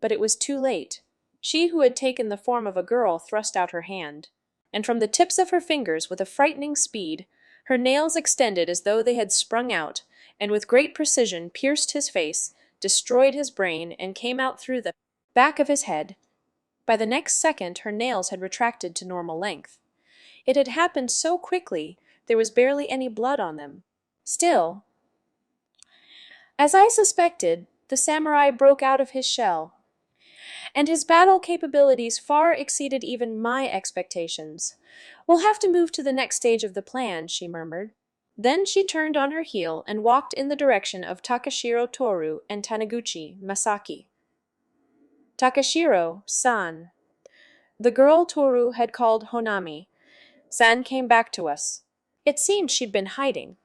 But it was too late. She who had taken the form of a girl thrust out her hand, and from the tips of her fingers, with a frightening speed, her nails extended as though they had sprung out, and with great precision pierced his face, destroyed his brain, and came out through the back of his head. By the next second, her nails had retracted to normal length. It had happened so quickly, there was barely any blood on them. Still, as I suspected, the samurai broke out of his shell. and his battle capabilities far exceeded even my expectations. We'll have to move to the next stage of the plan, she murmured. Then she turned on her heel and walked in the direction of Takashiro Toru and Taniguchi Masaki. Takashiro-san. The girl Toru had called Honami. San came back to us. It seemed she'd been hiding.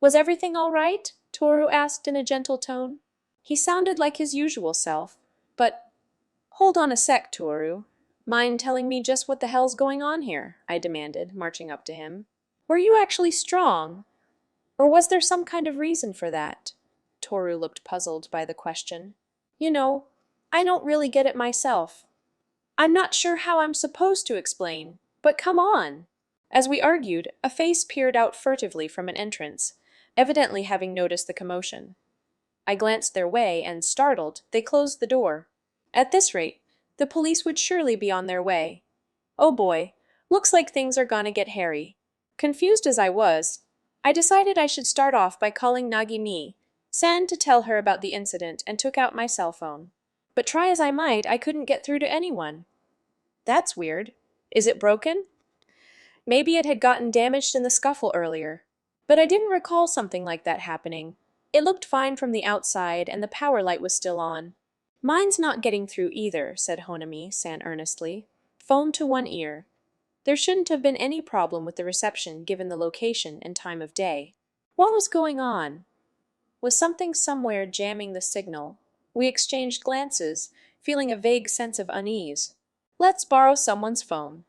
Was everything all right? Toru asked in a gentle tone. He sounded like his usual self, but... Hold on a sec, Toru. Mind telling me just what the hell's going on here? I demanded, marching up to him. Were you actually strong? Or was there some kind of reason for that? Toru looked puzzled by the question. You know, I don't really get it myself. I'm not sure how I'm supposed to explain, but come on. As we argued, a face peered out furtively from an entrance, evidently having noticed the commotion. I glanced their way, and, startled, they closed the door. At this rate, the police would surely be on their way. Oh boy, looks like things are gonna get hairy. Confused as I was, I decided I should start off by calling Nagini-san to tell her about the incident and took out my cell phone. But try as I might, I couldn't get through to anyone. That's weird. Is it broken? Maybe it had gotten damaged in the scuffle earlier. But I didn't recall something like that happening. It looked fine from the outside, and the power light was still on. Mine's not getting through either, said Honami-san earnestly. Phone to one ear. There shouldn't have been any problem with the reception given the location and time of day. What was going on? Was something somewhere jamming the signal? We exchanged glances, feeling a vague sense of unease. Let's borrow someone's phone.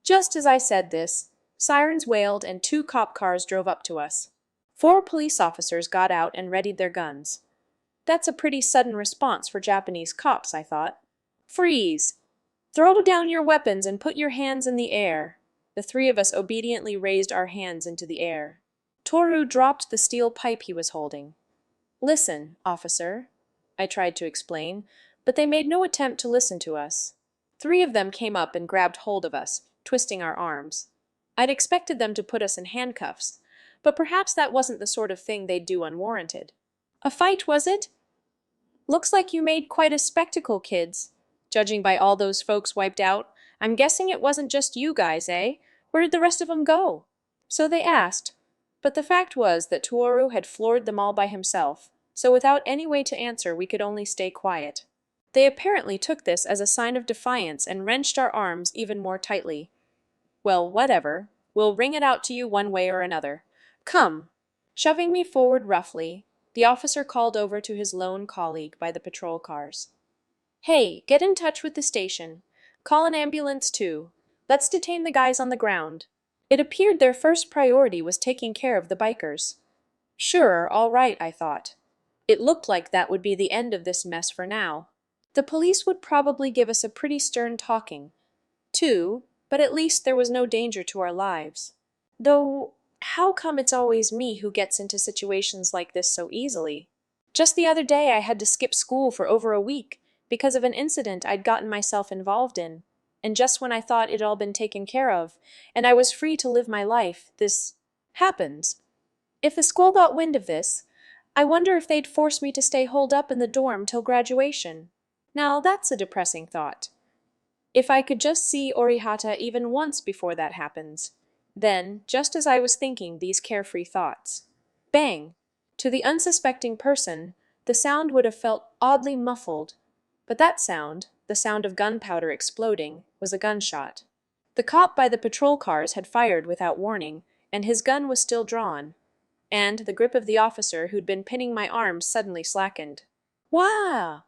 Just as I said this, sirens wailed and 2 cop cars drove up to us. 4 police officers got out and readied their guns. That's a pretty sudden response for Japanese cops, I thought. Freeze! Throw down your weapons and put your hands in the air. The 3 of us obediently raised our hands into the air. Toru dropped the steel pipe he was holding. Listen, officer, I tried to explain, but they made no attempt to listen to us. 3 of them came up and grabbed hold of us, twisting our arms. I'd expected them to put us in handcuffs, but perhaps that wasn't the sort of thing they'd do unwarranted. A fight, was it? Looks like you made quite a spectacle, kids. Judging by all those folks wiped out, I'm guessing it wasn't just you guys, eh? Where did the rest of them go? So they asked, but the fact was that Toru had floored them all by himself, so without any way to answer we could only stay quiet. They apparently took this as a sign of defiance and wrenched our arms even more tightly. Well, whatever. We'll wring it out to you one way or another. Come. Shoving me forward roughly, the officer called over to his lone colleague by the patrol cars. Hey, get in touch with the station. Call an ambulance too. Let's detain the guys on the ground. It appeared their first priority was taking care of the bikers. Sure, all right, I thought. It looked like that would be the end of this mess for now. The police would probably give us a pretty stern talking, too, but at least there was no danger to our lives. Though, how come it's always me who gets into situations like this so easily? Just the other day I had to skip school for over a week because of an incident I'd gotten myself involved in, and just when I thought it'd all been taken care of, and I was free to live my life, this happens. If the school got wind of this, I wonder if they'd force me to stay holed up in the dorm till graduation. Now that's a depressing thought. If I could just see Orihata even once before that happens. Then, just as I was thinking these carefree thoughts, bang! To the unsuspecting person, the sound would have felt oddly muffled, but that sound, the sound of gunpowder exploding, was a gunshot. The cop by the patrol cars had fired without warning, and his gun was still drawn, and the grip of the officer who'd been pinning my arms suddenly slackened. Wah!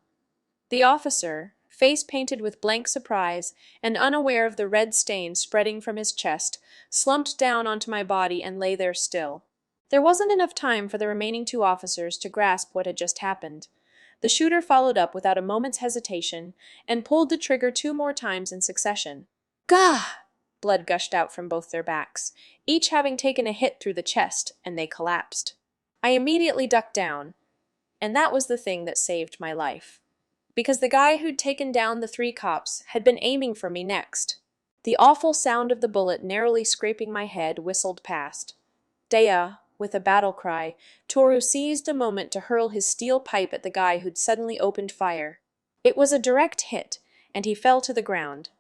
The officer, face painted with blank surprise and unaware of the red stain spreading from his chest, slumped down onto my body and lay there still. There wasn't enough time for the remaining 2 officers to grasp what had just happened. The shooter followed up without a moment's hesitation and pulled the trigger 2 more times in succession. Gah! Blood gushed out from both their backs, each having taken a hit through the chest, and they collapsed. I immediately ducked down, and that was the thing that saved my life. Because the guy who'd taken down the 3 cops had been aiming for me next. The awful sound of the bullet narrowly scraping my head whistled past. Dea, with a battle cry, Toru seized a moment to hurl his steel pipe at the guy who'd suddenly opened fire. It was a direct hit, and he fell to the ground.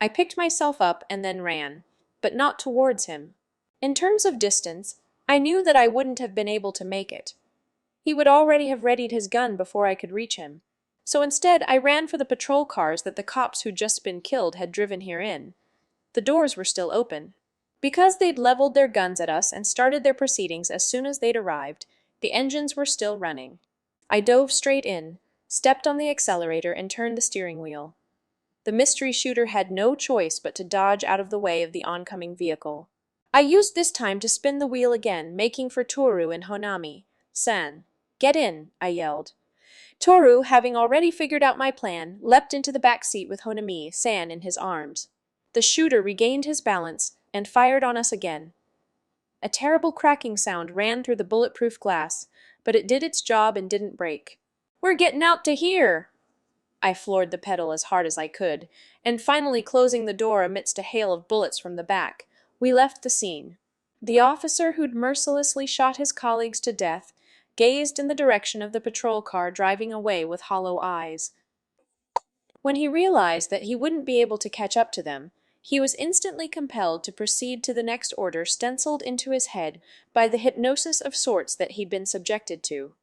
I picked myself up and then ran, but not towards him. In terms of distance, I knew that I wouldn't have been able to make it. He would already have readied his gun before I could reach him. So instead, I ran for the patrol cars that the cops who'd just been killed had driven here in. The doors were still open. Because they'd leveled their guns at us and started their proceedings as soon as they'd arrived, the engines were still running. I dove straight in, stepped on the accelerator, and turned the steering wheel. The mystery shooter had no choice but to dodge out of the way of the oncoming vehicle. I used this time to spin the wheel again, making for Toru and Honami. "San, get in," I yelled. Toru, having already figured out my plan, leapt into the back seat with Honami-san in his arms. The shooter regained his balance and fired on us again. A terrible cracking sound ran through the bulletproof glass, but it did its job and didn't break. "We're getting out to here!" I floored the pedal as hard as I could, and finally closing the door amidst a hail of bullets from the back, we left the scene. The officer who'd mercilessly shot his colleagues to death gazed in the direction of the patrol car driving away with hollow eyes. When he realized that he wouldn't be able to catch up to them, he was instantly compelled to proceed to the next order stenciled into his head by the hypnosis of sorts that he'd been subjected to.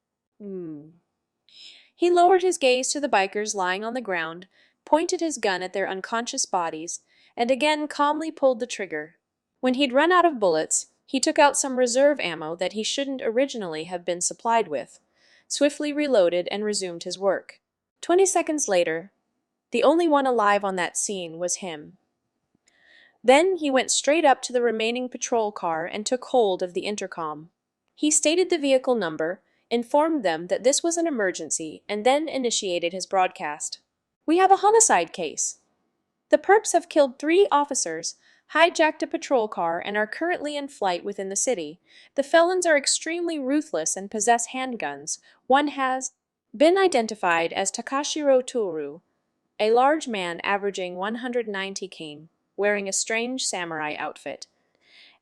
He lowered his gaze to the bikers lying on the ground, pointed his gun at their unconscious bodies, and again calmly pulled the trigger. When he'd run out of bullets, he took out some reserve ammo that he shouldn't originally have been supplied with, swiftly reloaded, and resumed his work. 20 seconds later, the only one alive on that scene was him. Then he went straight up to the remaining patrol car and took hold of the intercom. He stated the vehicle number, informed them that this was an emergency, and then initiated his broadcast. "We have a homicide case. The perps have killed 3 officers, hijacked a patrol car, and are currently in flight within the city. The felons are extremely ruthless and possess handguns. One has been identified as Takashiro Toru, a large man averaging 190 kg, wearing a strange samurai outfit."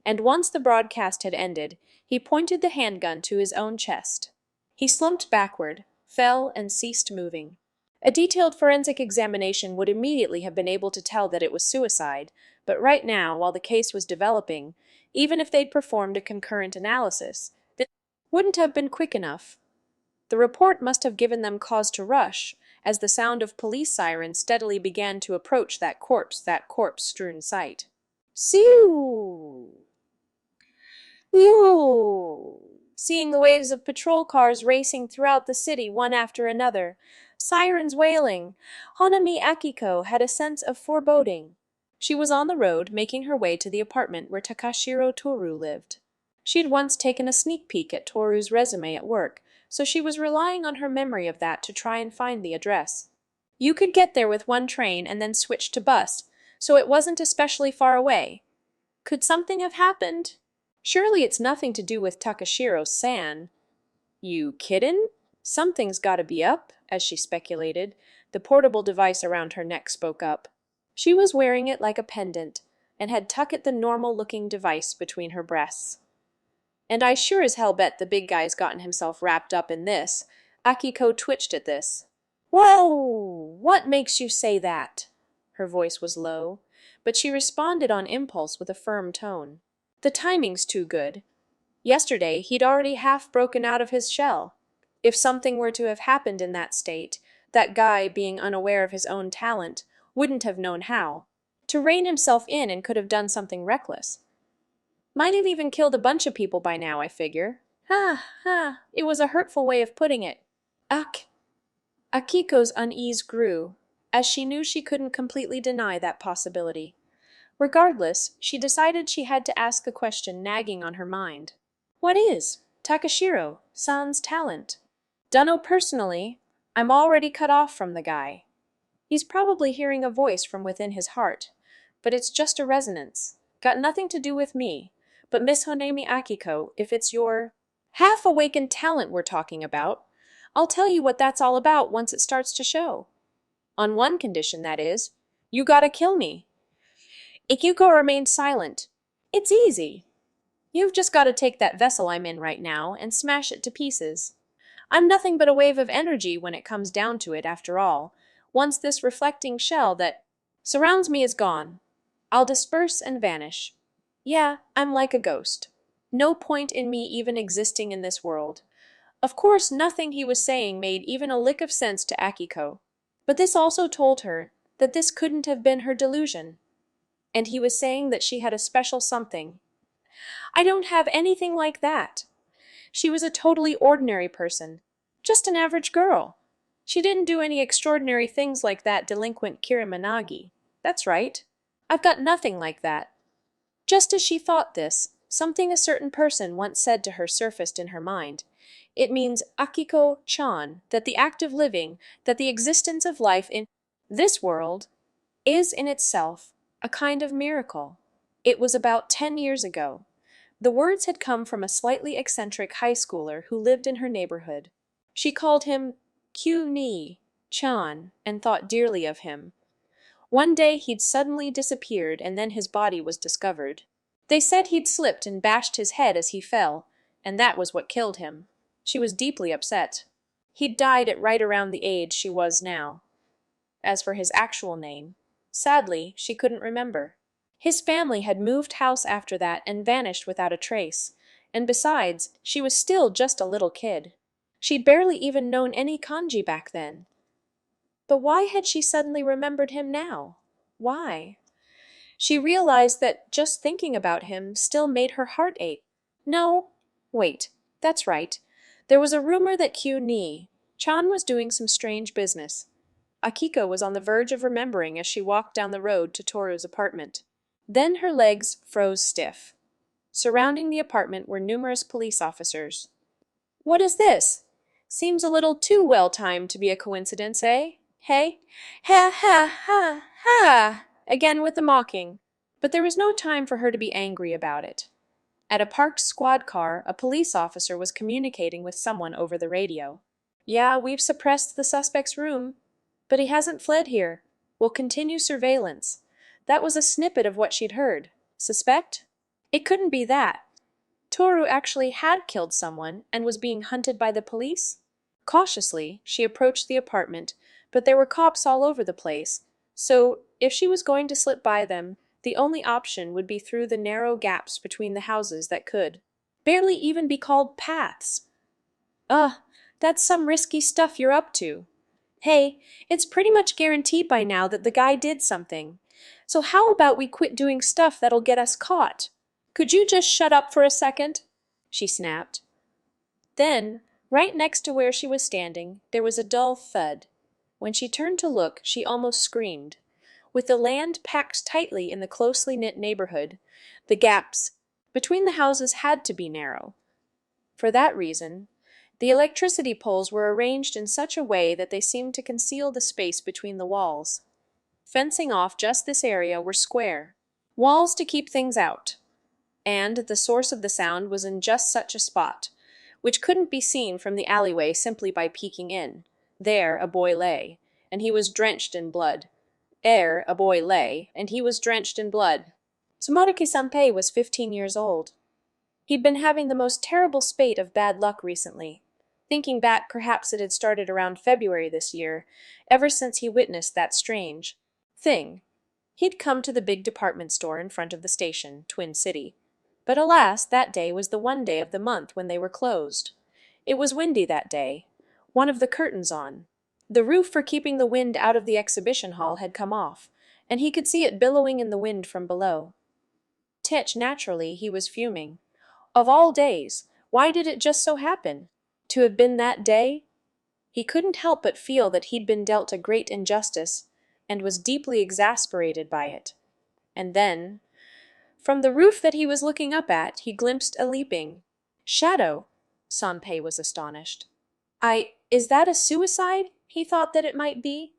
And once the broadcast had ended, he pointed the handgun to his own chest. He slumped backward, fell, and ceased moving. A detailed forensic examination would immediately have been able to tell that it was suicide, but right now, while the case was developing, even if they'd performed a concurrent analysis, it wouldn't have been quick enough. The report must have given them cause to rush, as the sound of police sirens steadily began to approach that corpse-strewn site. "Sew! Yoo!" Seeing the waves of patrol cars racing throughout the city one after another, sirens wailing, Hanami Akiko had a sense of foreboding. She was on the road, making her way to the apartment where Takashiro Toru lived. She'd once taken a sneak peek at Toru's resume at work, so she was relying on her memory of that to try and find the address. You could get there with one train and then switch to bus, so it wasn't especially far away. Could something have happened? Surely it's nothing to do with Takashiro-san. "You kiddin'? Something's gotta be up," as she speculated. The portable device around her neck spoke up. She was wearing it like a pendant, and had tucked the normal-looking device between her breasts. "And I sure as hell bet the big guy's gotten himself wrapped up in this." Akiko twitched at this. "Whoa! What makes you say that?" Her voice was low, but she responded on impulse with a firm tone. "The timing's too good. Yesterday, he'd already half broken out of his shell. If something were to have happened in that state, that guy, being unaware of his own talent, wouldn't have known how to rein himself in and could have done something reckless. Might have even killed a bunch of people by now, I figure. It was a hurtful way of putting it." Akiko's unease grew, as she knew she couldn't completely deny that possibility. Regardless, she decided she had to ask the question nagging on her mind. "What is Takashiro-san's talent?" "Dunno personally. I'm already cut off from the guy. He's probably hearing a voice from within his heart, but it's just a resonance. Got nothing to do with me. But Miss Honami Akiko, if it's your half-awakened talent we're talking about, I'll tell you what that's all about once it starts to show. On one condition, that is. You gotta kill me. Akiko remained silent. It's easy. You've just got to take that vessel I'm in right now and smash it to pieces. I'm nothing but a wave of energy when it comes down to it, after all. Once this reflecting shell that surrounds me is gone, I'll disperse and vanish. Yeah, I'm like a ghost. No point in me even existing in this world. Of course, nothing he was saying made even a lick of sense to Akiko. But this also told her that this couldn't have been her delusion. And he was saying that she had a special something. I don't have anything like that. She was a totally ordinary person. Just an average girl. She didn't do any extraordinary things like that delinquent Kira Minagi. That's right. I've got nothing like that. Just as she thought this, something a certain person once said to her surfaced in her mind. It means Akiko-chan, that the act of living, that the existence of life in this world, is in itself a kind of miracle. It was about 10 years ago. The words had come from a slightly eccentric high schooler who lived in her neighborhood. She called him Kyu-ni-chan and thought dearly of him. One day he'd suddenly disappeared and then his body was discovered. They said he'd slipped and bashed his head as he fell, and that was what killed him. She was deeply upset. He'd died at right around the age she was now. As for his actual name, sadly, she couldn't remember. His family had moved house after that and vanished without a trace, and besides, she was still just a little kid. She'd barely even known any kanji back then. But why had she suddenly remembered him now? Why? She realized that just thinking about him still made her heart ache. No, wait, that's right. There was a rumor that Kyu-ni-chan was doing some strange business. Akiko was on the verge of remembering as she walked down the road to Toru's apartment. Then her legs froze stiff. Surrounding the apartment were numerous police officers. What is this? Seems a little too well-timed to be a coincidence, eh? Hey? Ha ha ha ha! Again with the mocking. But there was no time for her to be angry about it. At a parked squad car, a police officer was communicating with someone over the radio. Yeah, we've suppressed the suspect's room, but he hasn't fled here. We'll continue surveillance. That was a snippet of what she'd heard. Suspect? It couldn't be that. Toru actually had killed someone and was being hunted by the police? Cautiously, she approached the apartment, but there were cops all over the place, so if she was going to slip by them, the only option would be through the narrow gaps between the houses that could barely even be called paths. Ugh, that's some risky stuff you're up to. Hey, it's pretty much guaranteed by now that the guy did something. So how about we quit doing stuff that'll get us caught? Could you just shut up for a second? She snapped. Then, right next to where she was standing, there was a dull thud. When she turned to look, she almost screamed. With the land packed tightly in the closely knit neighborhood, the gaps between the houses had to be narrow. For that reason, the electricity poles were arranged in such a way that they seemed to conceal the space between the walls. Fencing off just this area were square walls to keep things out, and the source of the sound was in just such a spot, which couldn't be seen from the alleyway simply by peeking in. There a boy lay, and he was drenched in blood. There a boy lay, and he was drenched in blood. Sumaruki-sanpei was 15 years old. He'd been having the most terrible spate of bad luck recently. Thinking back, perhaps it had started around February this year, ever since he witnessed that strange thing. He'd come to the big department store in front of the station, Twin City. But alas, that day was the one day of the month when they were closed. It was windy that day. One of the curtains on. The roof for keeping the wind out of the exhibition hall had come off, and he could see it billowing in the wind from below. Naturally, he was fuming. Of all days, why did it just so happen to have been that day? He couldn't help but feel that he'd been dealt a great injustice, and was deeply exasperated by it. And then, from the roof that he was looking up at, he glimpsed a leaping shadow. Sanpei was astonished. Is that a suicide? He thought that it might be.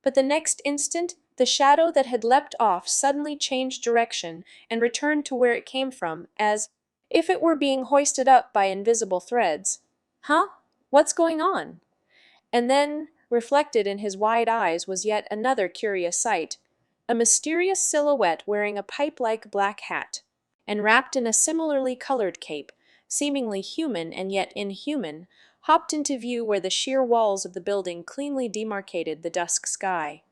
But the next instant, the shadow that had leapt off suddenly changed direction and returned to where it came from, as if it were being hoisted up by invisible threads. Huh? What's going on? And then, reflected in his wide eyes was yet another curious sight. A mysterious silhouette wearing a pipe-like black hat, and wrapped in a similarly colored cape, seemingly human and yet inhuman, popped into view where the sheer walls of the building cleanly demarcated the dusk sky.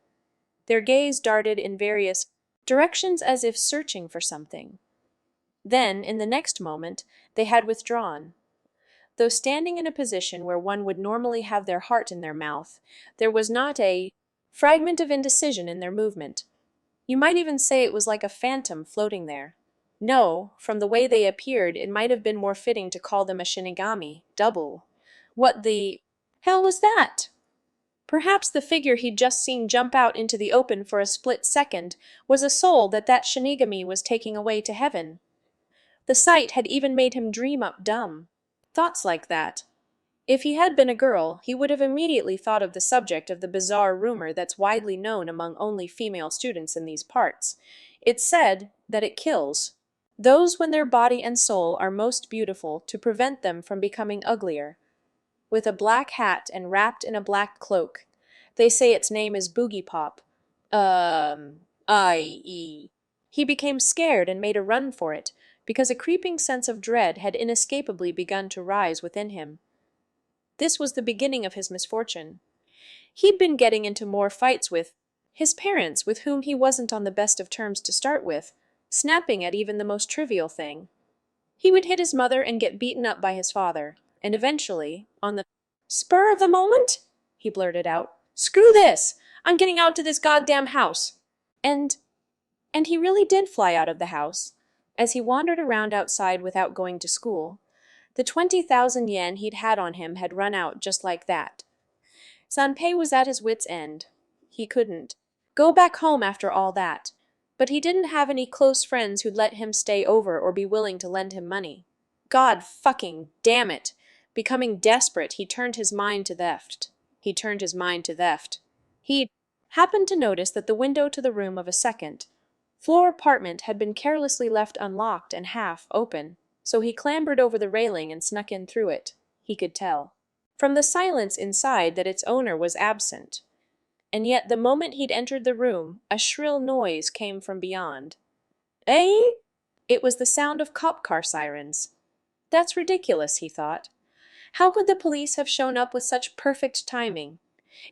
Their gaze darted in various directions as if searching for something. Then, in the next moment, they had withdrawn. Though standing in a position where one would normally have their heart in their mouth, there was not a fragment of indecision in their movement. You might even say it was like a phantom floating there. No, from the way they appeared, it might have been more fitting to call them a Shinigami, double. What the hell was that? Perhaps the figure he'd just seen jump out into the open for a split second was a soul that Shinigami was taking away to heaven. The sight had even made him dream up dumb thoughts like that. If he had been a girl, he would have immediately thought of the subject of the bizarre rumor that's widely known among only female students in these parts. It's said that it kills those when their body and soul are most beautiful to prevent them from becoming uglier. With a black hat and wrapped in a black cloak. They say its name is Boogiepop. I.e. He became scared and made a run for it, because a creeping sense of dread had inescapably begun to rise within him. This was the beginning of his misfortune. He'd been getting into more fights with his parents, with whom he wasn't on the best of terms to start with, snapping at even the most trivial thing. He would hit his mother and get beaten up by his father, and eventually, on the spur of the moment, he blurted out, "Screw this! I'm getting out to this goddamn house!" And he really did fly out of the house. As he wandered around outside without going to school, the 20,000 yen he'd had on him had run out just like that. Sanpei was at his wit's end. He couldn't go back home after all that, but he didn't have any close friends who'd let him stay over or be willing to lend him money. God fucking damn it! Becoming desperate, he turned his mind to theft. He'd happened to notice that the window to the room of a second-floor apartment had been carelessly left unlocked and half open, so he clambered over the railing and snuck in through it. He could tell from the silence inside that its owner was absent. And yet the moment he'd entered the room, a shrill noise came from beyond. Eh? It was the sound of cop car sirens. That's ridiculous, he thought. How could the police have shown up with such perfect timing?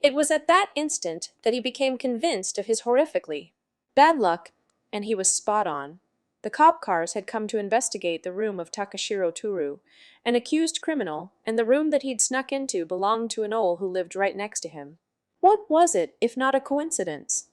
It was at that instant that he became convinced of his horrifically bad luck, and he was spot on. The cop cars had come to investigate the room of Takashiro Turu, an accused criminal, and the room that he'd snuck into belonged to an owl who lived right next to him. What was it, if not a coincidence?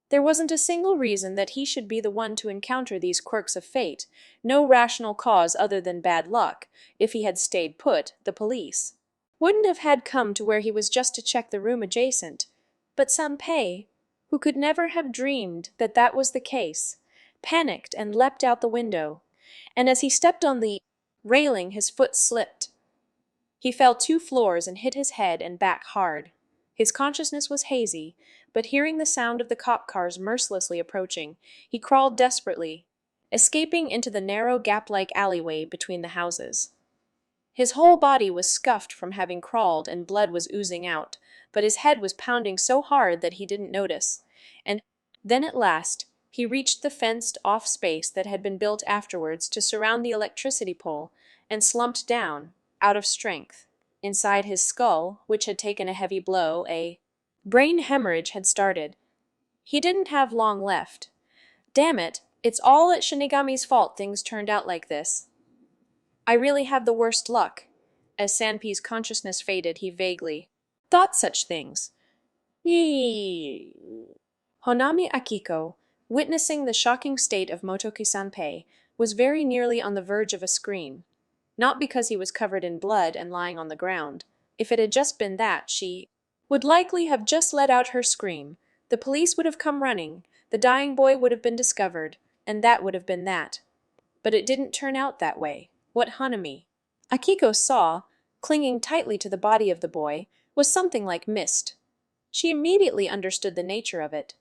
There wasn't a single reason that he should be the one to encounter these quirks of fate, no rational cause other than bad luck. If he had stayed put, the police wouldn't have had come to where he was just to check the room adjacent. But Sanpei, who could never have dreamed that that was the case, panicked and leapt out the window, and as he stepped on the railing his foot slipped. He fell 2 floors and hit his head and back hard. His consciousness was hazy, but hearing the sound of the cop cars mercilessly approaching, he crawled desperately, escaping into the narrow gap-like alleyway between the houses. His whole body was scuffed from having crawled and blood was oozing out, but his head was pounding so hard that he didn't notice. And then at last, he reached the fenced-off space that had been built afterwards to surround the electricity pole and slumped down, out of strength. Inside his skull, which had taken a heavy blow, a brain hemorrhage had started. He didn't have long left. Damn it, it's all at Shinigami's fault things turned out like this. I really have the worst luck. As Sanpei's consciousness faded, he vaguely thought such things. Yee. Honami Akiko, witnessing the shocking state of Motoki Sanpei, was very nearly on the verge of a scream. Not because he was covered in blood and lying on the ground. If it had just been that, she would likely have just let out her scream. The police would have come running, the dying boy would have been discovered, and that would have been that. But it didn't turn out that way. What Hanami Akiko saw, clinging tightly to the body of the boy, was something like mist. She immediately understood the nature of it.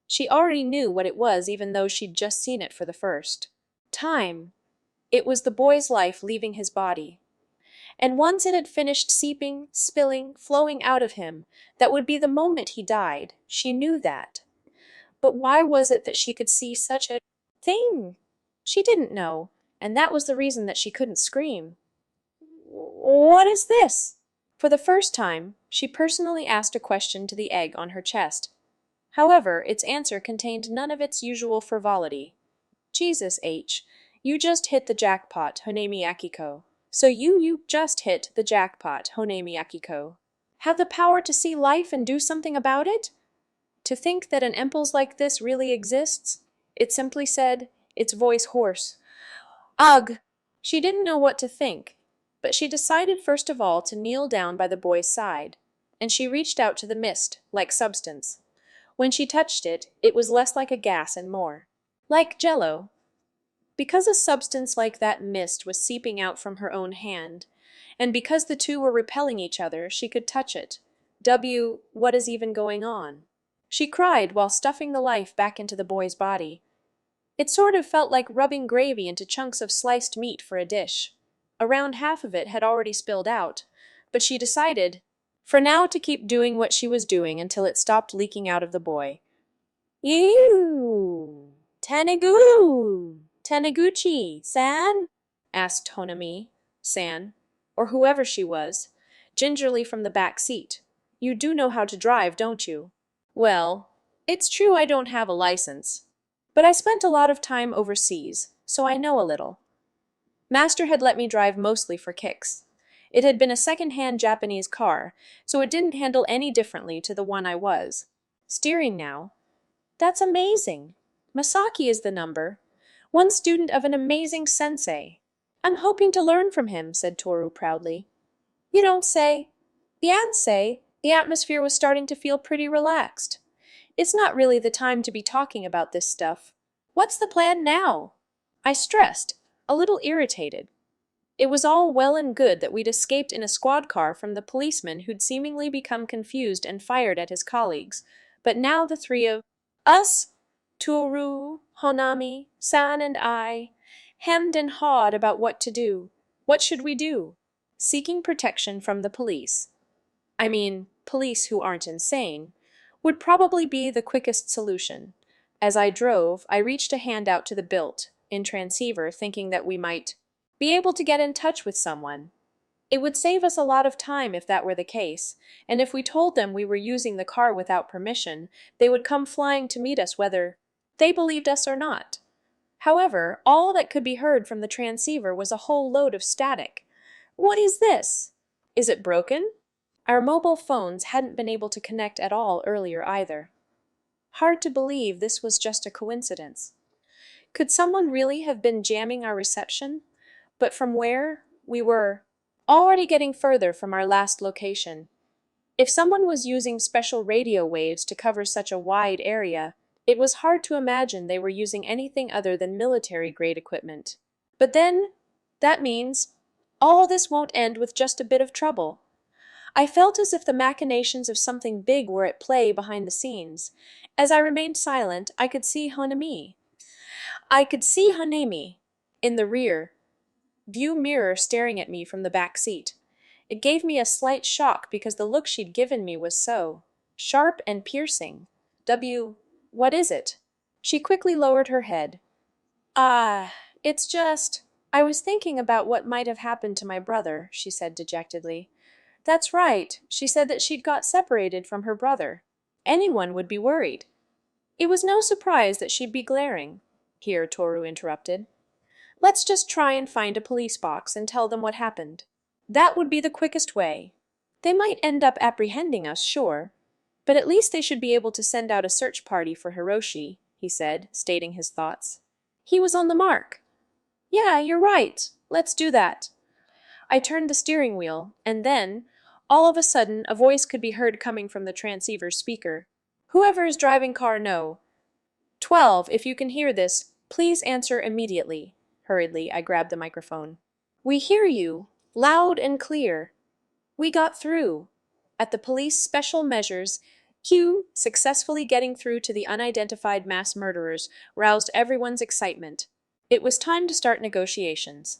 She already knew what it was even though she'd just seen it for the first time. It was the boy's life leaving his body. And once it had finished seeping, spilling, flowing out of him, that would be the moment he died. She knew that. But why was it that she could see such a thing? She didn't know, and that was the reason that she couldn't scream. What is this? For the first time, she personally asked a question to the egg on her chest. However, its answer contained none of its usual frivolity. Jesus H. You just hit the jackpot, Honemi Akiko. So you just hit the jackpot, Honemi Akiko. Have the power to see life and do something about it? To think that an impulse like this really exists? It simply said, its voice hoarse. Ugh! She didn't know what to think, but she decided first of all to kneel down by the boy's side, and she reached out to the mist, like substance. When she touched it, it was less like a gas and more like jello. Because a substance like that mist was seeping out from her own hand, and because the two were repelling each other, she could touch it. What is even going on? She cried while stuffing the life back into the boy's body. It sort of felt like rubbing gravy into chunks of sliced meat for a dish. Around half of it had already spilled out, but she decided, for now, to keep doing what she was doing until it stopped leaking out of the boy. You, Taniguchi-san? Asked Honami-san, or whoever she was, gingerly from the back seat. You do know how to drive, don't you? Well, it's true I don't have a license, but I spent a lot of time overseas, so I know a little. Master had let me drive mostly for kicks. It had been a second-hand Japanese car, so it didn't handle any differently to the one I was steering now. That's amazing. Masaki is the number. One student of an amazing sensei. I'm hoping to learn from him, said Toru proudly. You don't say. The ants say the atmosphere was starting to feel pretty relaxed. It's not really the time to be talking about this stuff. What's the plan now? I stressed, a little irritated. It was all well and good that we'd escaped in a squad car from the policeman who'd seemingly become confused and fired at his colleagues, but now the three of us, Toru, Honami, San, and I, hemmed and hawed about what to do. What should we do? Seeking protection from the police. I mean, police who aren't insane, would probably be the quickest solution. As I drove, I reached a hand out to the built-in transceiver, thinking that we might be able to get in touch with someone. It would save us a lot of time if that were the case, and if we told them we were using the car without permission, they would come flying to meet us whether they believed us or not. However, all that could be heard from the transceiver was a whole load of static. What is this? Is it broken? Our mobile phones hadn't been able to connect at all earlier either. Hard to believe this was just a coincidence. Could someone really have been jamming our reception? But from where? We were already getting further from our last location. If someone was using special radio waves to cover such a wide area, it was hard to imagine they were using anything other than military-grade equipment. But then, that means all this won't end with just a bit of trouble. I felt as if the machinations of something big were at play behind the scenes. As I remained silent, I could see Hanami in the rear view mirror staring at me from the back seat. It gave me a slight shock because the look she'd given me was so sharp and piercing. What is it? She quickly lowered her head. It's just, I was thinking about what might have happened to my brother, she said dejectedly. That's right, she said that she'd got separated from her brother. Anyone would be worried. It was no surprise that she'd be glaring. Here, Toru interrupted. Let's just try and find a police box and tell them what happened. That would be the quickest way. They might end up apprehending us, sure, but at least they should be able to send out a search party for Hiroshi, he said, stating his thoughts. He was on the mark. Yeah, you're right. Let's do that. I turned the steering wheel, and then, all of a sudden, a voice could be heard coming from the transceiver's speaker. Whoever is driving car no. 12, if you can hear this, please answer immediately. Hurriedly, I grabbed the microphone. We hear you, loud and clear. We got through. At the police special measures, Q successfully getting through to the unidentified mass murderers roused everyone's excitement. It was time to start negotiations.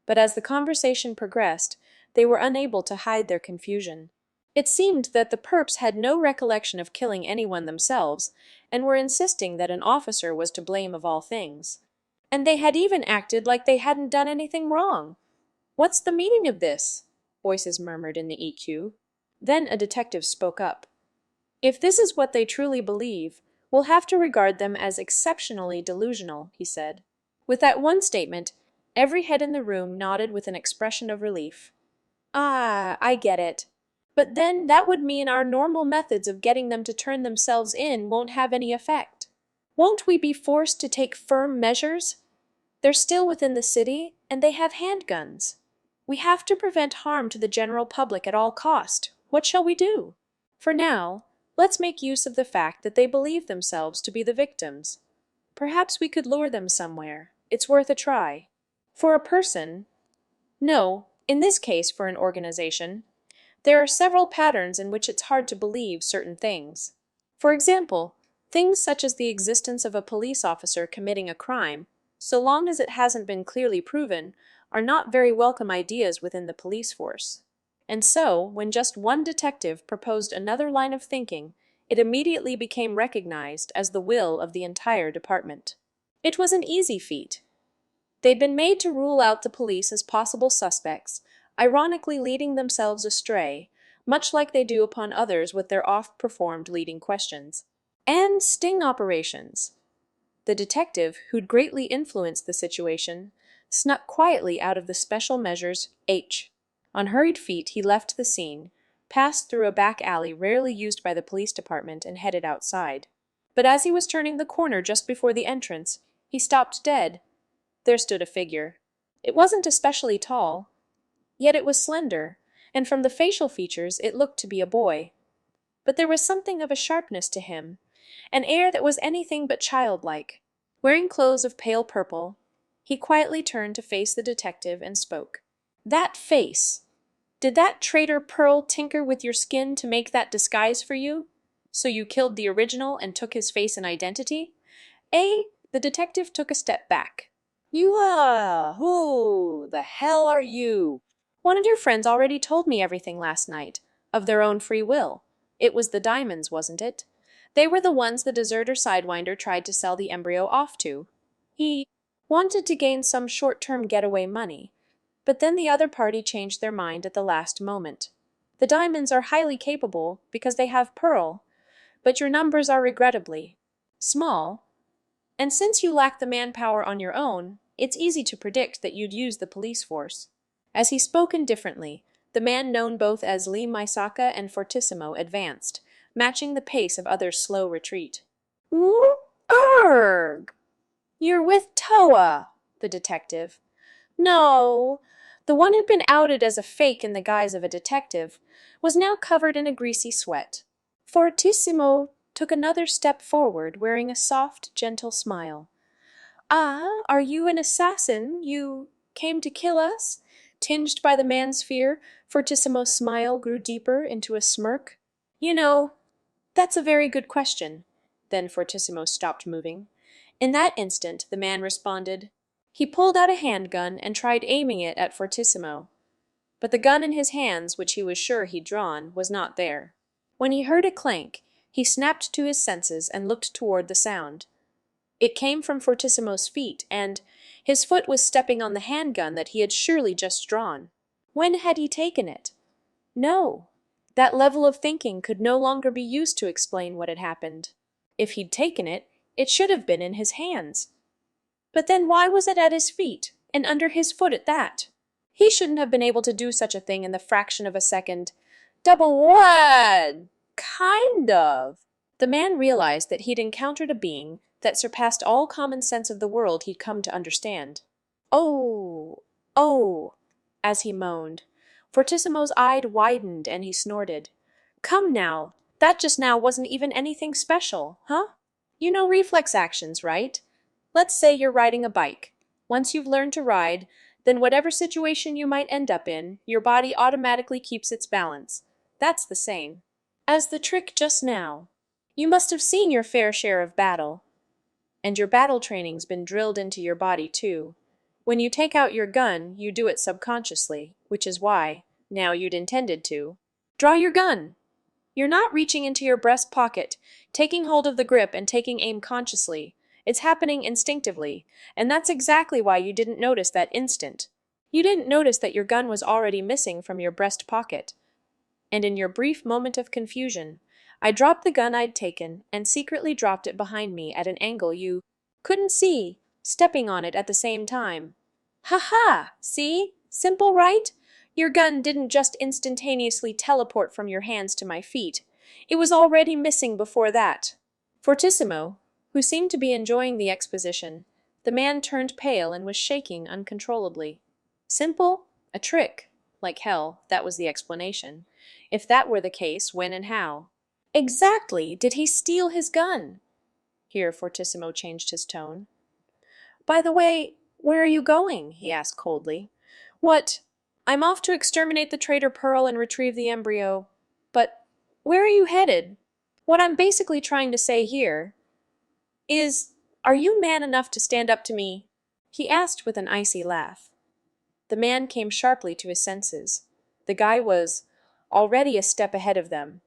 But as the conversation progressed, they were unable to hide their confusion. It seemed that the perps had no recollection of killing anyone themselves, and were insisting that an officer was to blame of all things. And they had even acted like they hadn't done anything wrong. What's the meaning of this? voices murmured in the EQ. Then a detective spoke up. If this is what they truly believe, we'll have to regard them as exceptionally delusional, he said. With that one statement, every head in the room nodded with an expression of relief. Ah, I get it. But then that would mean our normal methods of getting them to turn themselves in won't have any effect. Won't we be forced to take firm measures? They're still within the city, and they have handguns. We have to prevent harm to the general public at all cost. What shall we do? For now, let's make use of the fact that they believe themselves to be the victims. Perhaps we could lure them somewhere. It's worth a try. For a person, no, in this case for an organization, there are several patterns in which it's hard to believe certain things. For example, things such as the existence of a police officer committing a crime, so long as it hasn't been clearly proven, are not very welcome ideas within the police force. And so, when just one detective proposed another line of thinking, it immediately became recognized as the will of the entire department. It was an easy feat. They'd been made to rule out the police as possible suspects, ironically leading themselves astray, much like they do upon others with their oft-performed leading questions. And sting operations. The detective, who'd greatly influenced the situation, snuck quietly out of the special measures H. On hurried feet, he left the scene, passed through a back alley rarely used by the police department, and headed outside. But as he was turning the corner just before the entrance, he stopped dead. There stood a figure. It wasn't especially tall, yet it was slender, and from the facial features it looked to be a boy. But there was something of a sharpness to him, an air that was anything but childlike. Wearing clothes of pale purple, he quietly turned to face the detective and spoke. That face! Did that traitor Pearl tinker with your skin to make that disguise for you? So you killed the original and took his face and identity? Eh? The detective took a step back. Who the hell are you? One of your friends already told me everything last night, of their own free will. It was the diamonds, wasn't it? They were the ones the deserter Sidewinder tried to sell the embryo off to. He wanted to gain some short-term getaway money, but then the other party changed their mind at the last moment. The diamonds are highly capable because they have Pearl, but your numbers are regrettably small, and since you lack the manpower on your own, it's easy to predict that you'd use the police force. As he spoke indifferently, the man known both as Lee Misaka and Fortissimo advanced, matching the pace of others' slow retreat. Ooh, Urgh! You're with Toa, the detective. No, the one who'd been outed as a fake in the guise of a detective was now covered in a greasy sweat. Fortissimo took another step forward, wearing a soft, gentle smile. Ah, are you an assassin? You came to kill us? Tinged by the man's fear, Fortissimo's smile grew deeper into a smirk. You know, that's a very good question. Then Fortissimo stopped moving. In that instant, the man responded. He pulled out a handgun and tried aiming it at Fortissimo. But the gun in his hands, which he was sure he'd drawn, was not there. When he heard a clank, he snapped to his senses and looked toward the sound. It came from Fortissimo's feet, and his foot was stepping on the handgun that he had surely just drawn. When had he taken it? No. That level of thinking could no longer be used to explain what had happened. If he'd taken it, it should have been in his hands. But then why was it at his feet, and under his foot at that? He shouldn't have been able to do such a thing in the fraction of a second. Double what? Kind of. The man realized that he'd encountered a being that surpassed all common sense of the world he'd come to understand. Oh, oh, as he moaned. Fortissimo's eye widened and he snorted. Come now, that just now wasn't even anything special, huh? You know reflex actions, right? Let's say you're riding a bike. Once you've learned to ride, then whatever situation you might end up in, your body automatically keeps its balance. That's the same as the trick just now. You must have seen your fair share of battle. And your battle training's been drilled into your body too. When you take out your gun, you do it subconsciously, which is why, now you'd intended to, draw your gun. You're not reaching into your breast pocket, taking hold of the grip and taking aim consciously. It's happening instinctively, and that's exactly why you didn't notice that instant. You didn't notice that your gun was already missing from your breast pocket. And in your brief moment of confusion, I dropped the gun I'd taken and secretly dropped it behind me at an angle you couldn't see, stepping on it at the same time. Ha ha! See? Simple, right? Your gun didn't just instantaneously teleport from your hands to my feet. It was already missing before that. Fortissimo, who seemed to be enjoying the exposition, the man turned pale and was shaking uncontrollably. Simple? A trick. Like hell, that was the explanation. If that were the case, when and how? Exactly did he steal his gun? Here Fortissimo changed his tone. By the way, where are you going? He asked coldly. What? I'm off to exterminate the traitor Pearl and retrieve the embryo. But where are you headed? What I'm basically trying to say here is, are you man enough to stand up to me? He asked with an icy laugh. The man came sharply to his senses. The guy was already a step ahead of them.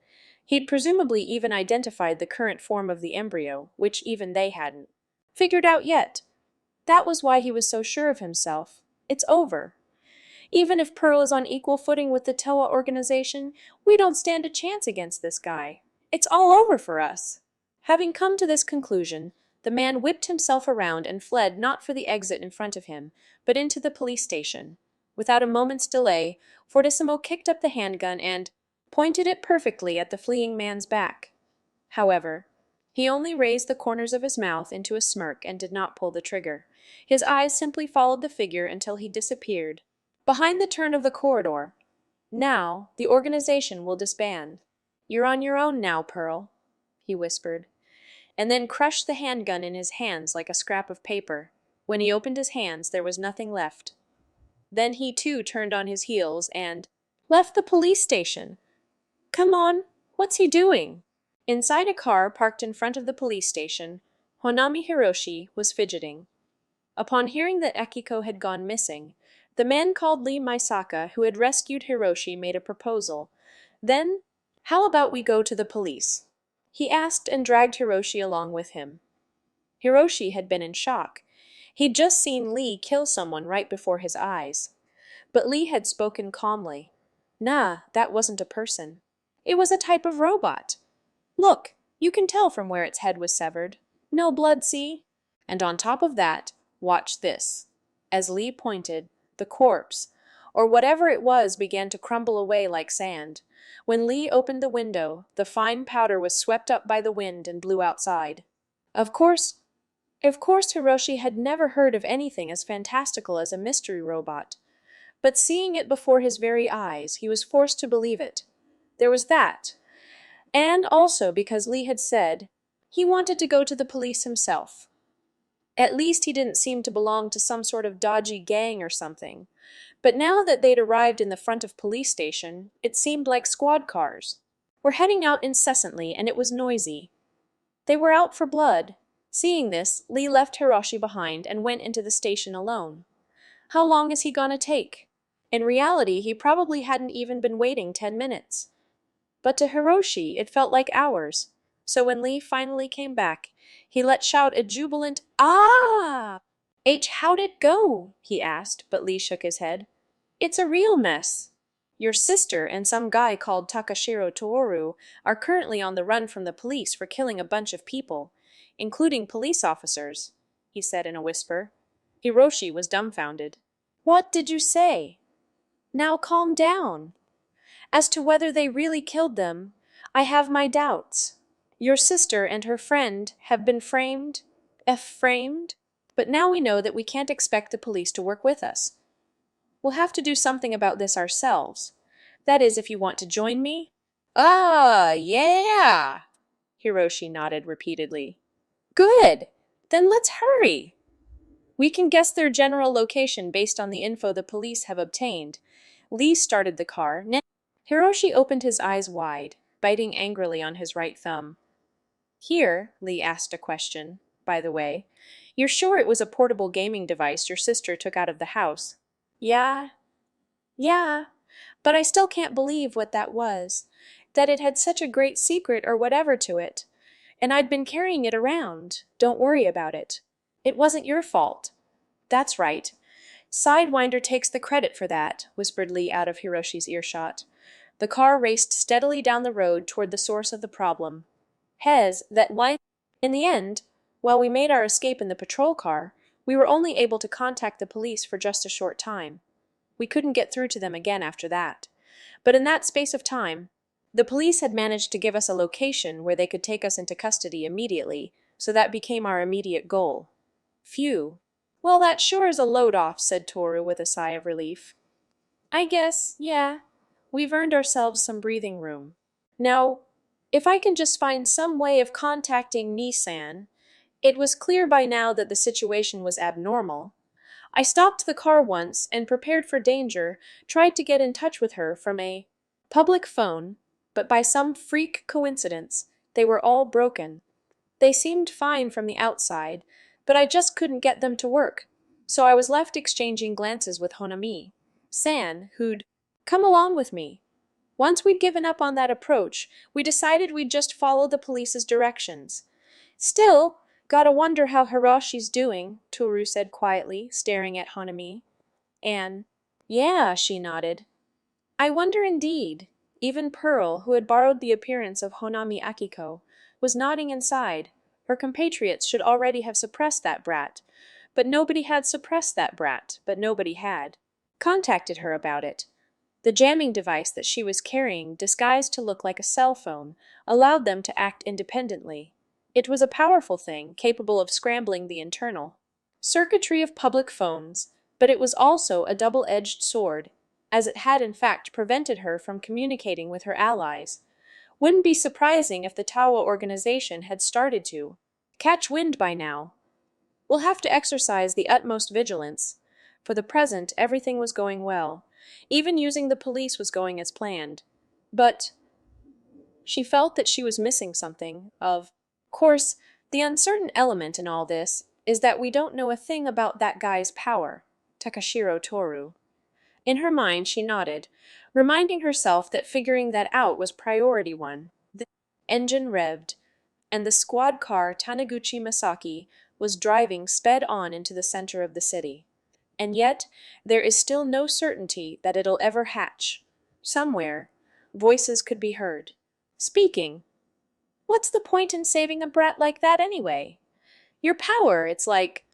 He'd presumably even identified the current form of the embryo, which even they hadn't figured out yet. That was why he was so sure of himself. It's over. Even if Pearl is on equal footing with the Toa organization, we don't stand a chance against this guy. It's all over for us. Having come to this conclusion, the man whipped himself around and fled not for the exit in front of him, but into the police station. Without a moment's delay, Fortissimo kicked up the handgun and pointed it perfectly at the fleeing man's back. However, he only raised the corners of his mouth into a smirk and did not pull the trigger. His eyes simply followed the figure until he disappeared behind the turn of the corridor. Now, the organization will disband. You're on your own now, Pearl, he whispered, and then crushed the handgun in his hands like a scrap of paper. When he opened his hands, there was nothing left. Then he too turned on his heels and left the police station. Come on, what's he doing? Inside a car parked in front of the police station, Honami Hiroshi was fidgeting. Upon hearing that Akiko had gone missing, the man called Lee Maisaka, who had rescued Hiroshi, made a proposal. Then, how about we go to the police? He asked and dragged Hiroshi along with him. Hiroshi had been in shock. He'd just seen Lee kill someone right before his eyes. But Lee had spoken calmly. Nah, that wasn't a person. It was a type of robot. Look, you can tell from where its head was severed. No blood, see? And on top of that, watch this. As Lee pointed, the corpse, or whatever it was, began to crumble away like sand. When Lee opened the window, the fine powder was swept up by the wind and blew outside. Of course, Hiroshi had never heard of anything as fantastical as a mystery robot. But seeing it before his very eyes, he was forced to believe it. There was that. And also because Lee had said he wanted to go to the police himself. At least he didn't seem to belong to some sort of dodgy gang or something. But now that they'd arrived in the front of police station, it seemed like squad cars were heading out incessantly, and it was noisy. They were out for blood. Seeing this, Lee left Hiroshi behind and went into the station alone. How long is he gonna take? In reality, he probably hadn't even been waiting 10 minutes. But to Hiroshi, it felt like hours. So when Lee finally came back, he let shout a jubilant, "Ah!" How'd it go? He asked, but Lee shook his head. It's a real mess. Your sister and some guy called Takashiro Tooru are currently on the run from the police for killing a bunch of people, including police officers, he said in a whisper. Hiroshi was dumbfounded. What did you say? Now calm down. As to whether they really killed them, I have my doubts. Your sister and her friend have been framed? But now we know that we can't expect the police to work with us. We'll have to do something about this ourselves. That is, if you want to join me? Ah, yeah! Hiroshi nodded repeatedly. Good! Then let's hurry! We can guess their general location based on the info the police have obtained. Lee started the car. Hiroshi opened his eyes wide, biting angrily on his right thumb. Here, Lee asked a question, by the way. You're sure it was a portable gaming device your sister took out of the house? Yeah, but I still can't believe what that was. That it had such a great secret or whatever to it. And I'd been carrying it around. Don't worry about it. It wasn't your fault. That's right. Sidewinder takes the credit for that, whispered Lee out of Hiroshi's earshot. The car raced steadily down the road toward the source of the problem. In the end, while we made our escape in the patrol car, we were only able to contact the police for just a short time. We couldn't get through to them again after that. But in that space of time, the police had managed to give us a location where they could take us into custody immediately, so that became our immediate goal. Phew. Well, that sure is a load off, said Toru with a sigh of relief. I guess, yeah, we've earned ourselves some breathing room. Now, if I can just find some way of contacting Nissan, it was clear by now that the situation was abnormal. I stopped the car once and, prepared for danger, tried to get in touch with her from a public phone, but by some freak coincidence, they were all broken. They seemed fine from the outside, but I just couldn't get them to work, so I was left exchanging glances with Honami-san, who'd come along with me. Once we'd given up on that approach, we decided we'd just follow the police's directions. Still, gotta wonder how Hiroshi's doing, Toru said quietly, staring at Hanami. Yeah, she nodded. I wonder indeed. Even Pearl, who had borrowed the appearance of Honami Akiko, was nodding inside. Her compatriots should already have suppressed that brat. But nobody had contacted her about it. The jamming device that she was carrying, disguised to look like a cell phone, allowed them to act independently. It was a powerful thing, capable of scrambling the internal circuitry of public phones, but it was also a double-edged sword, as it had in fact prevented her from communicating with her allies. Wouldn't be surprising if the Tawa organization had started to catch wind by now. We'll have to exercise the utmost vigilance. For the present, everything was going well. Even using the police was going as planned. But she felt that she was missing something. Of course, the uncertain element in all this is that we don't know a thing about that guy's power, Takashiro Toru. In her mind, she nodded, reminding herself that figuring that out was priority one. The engine revved, and the squad car Taniguchi Masaki was driving sped on into the center of the city. And yet, there is still no certainty that it'll ever hatch. Somewhere, voices could be heard. Speaking. What's the point in saving a brat like that anyway? Your power, it's like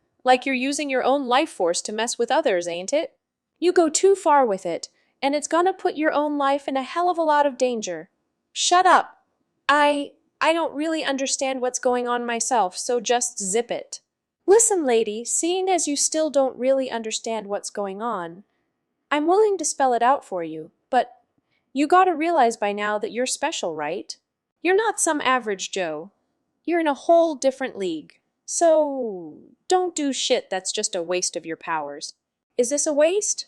you're using your own life force to mess with others, ain't it? You go too far with it, and it's gonna put your own life in a hell of a lot of danger. Shut up. I don't really understand what's going on myself, so just zip it. Listen, lady, seeing as you still don't really understand what's going on, I'm willing to spell it out for you, but you gotta realize by now that you're special, right? You're not some average Joe. You're in a whole different league. So, don't do shit that's just a waste of your powers. Is this a waste?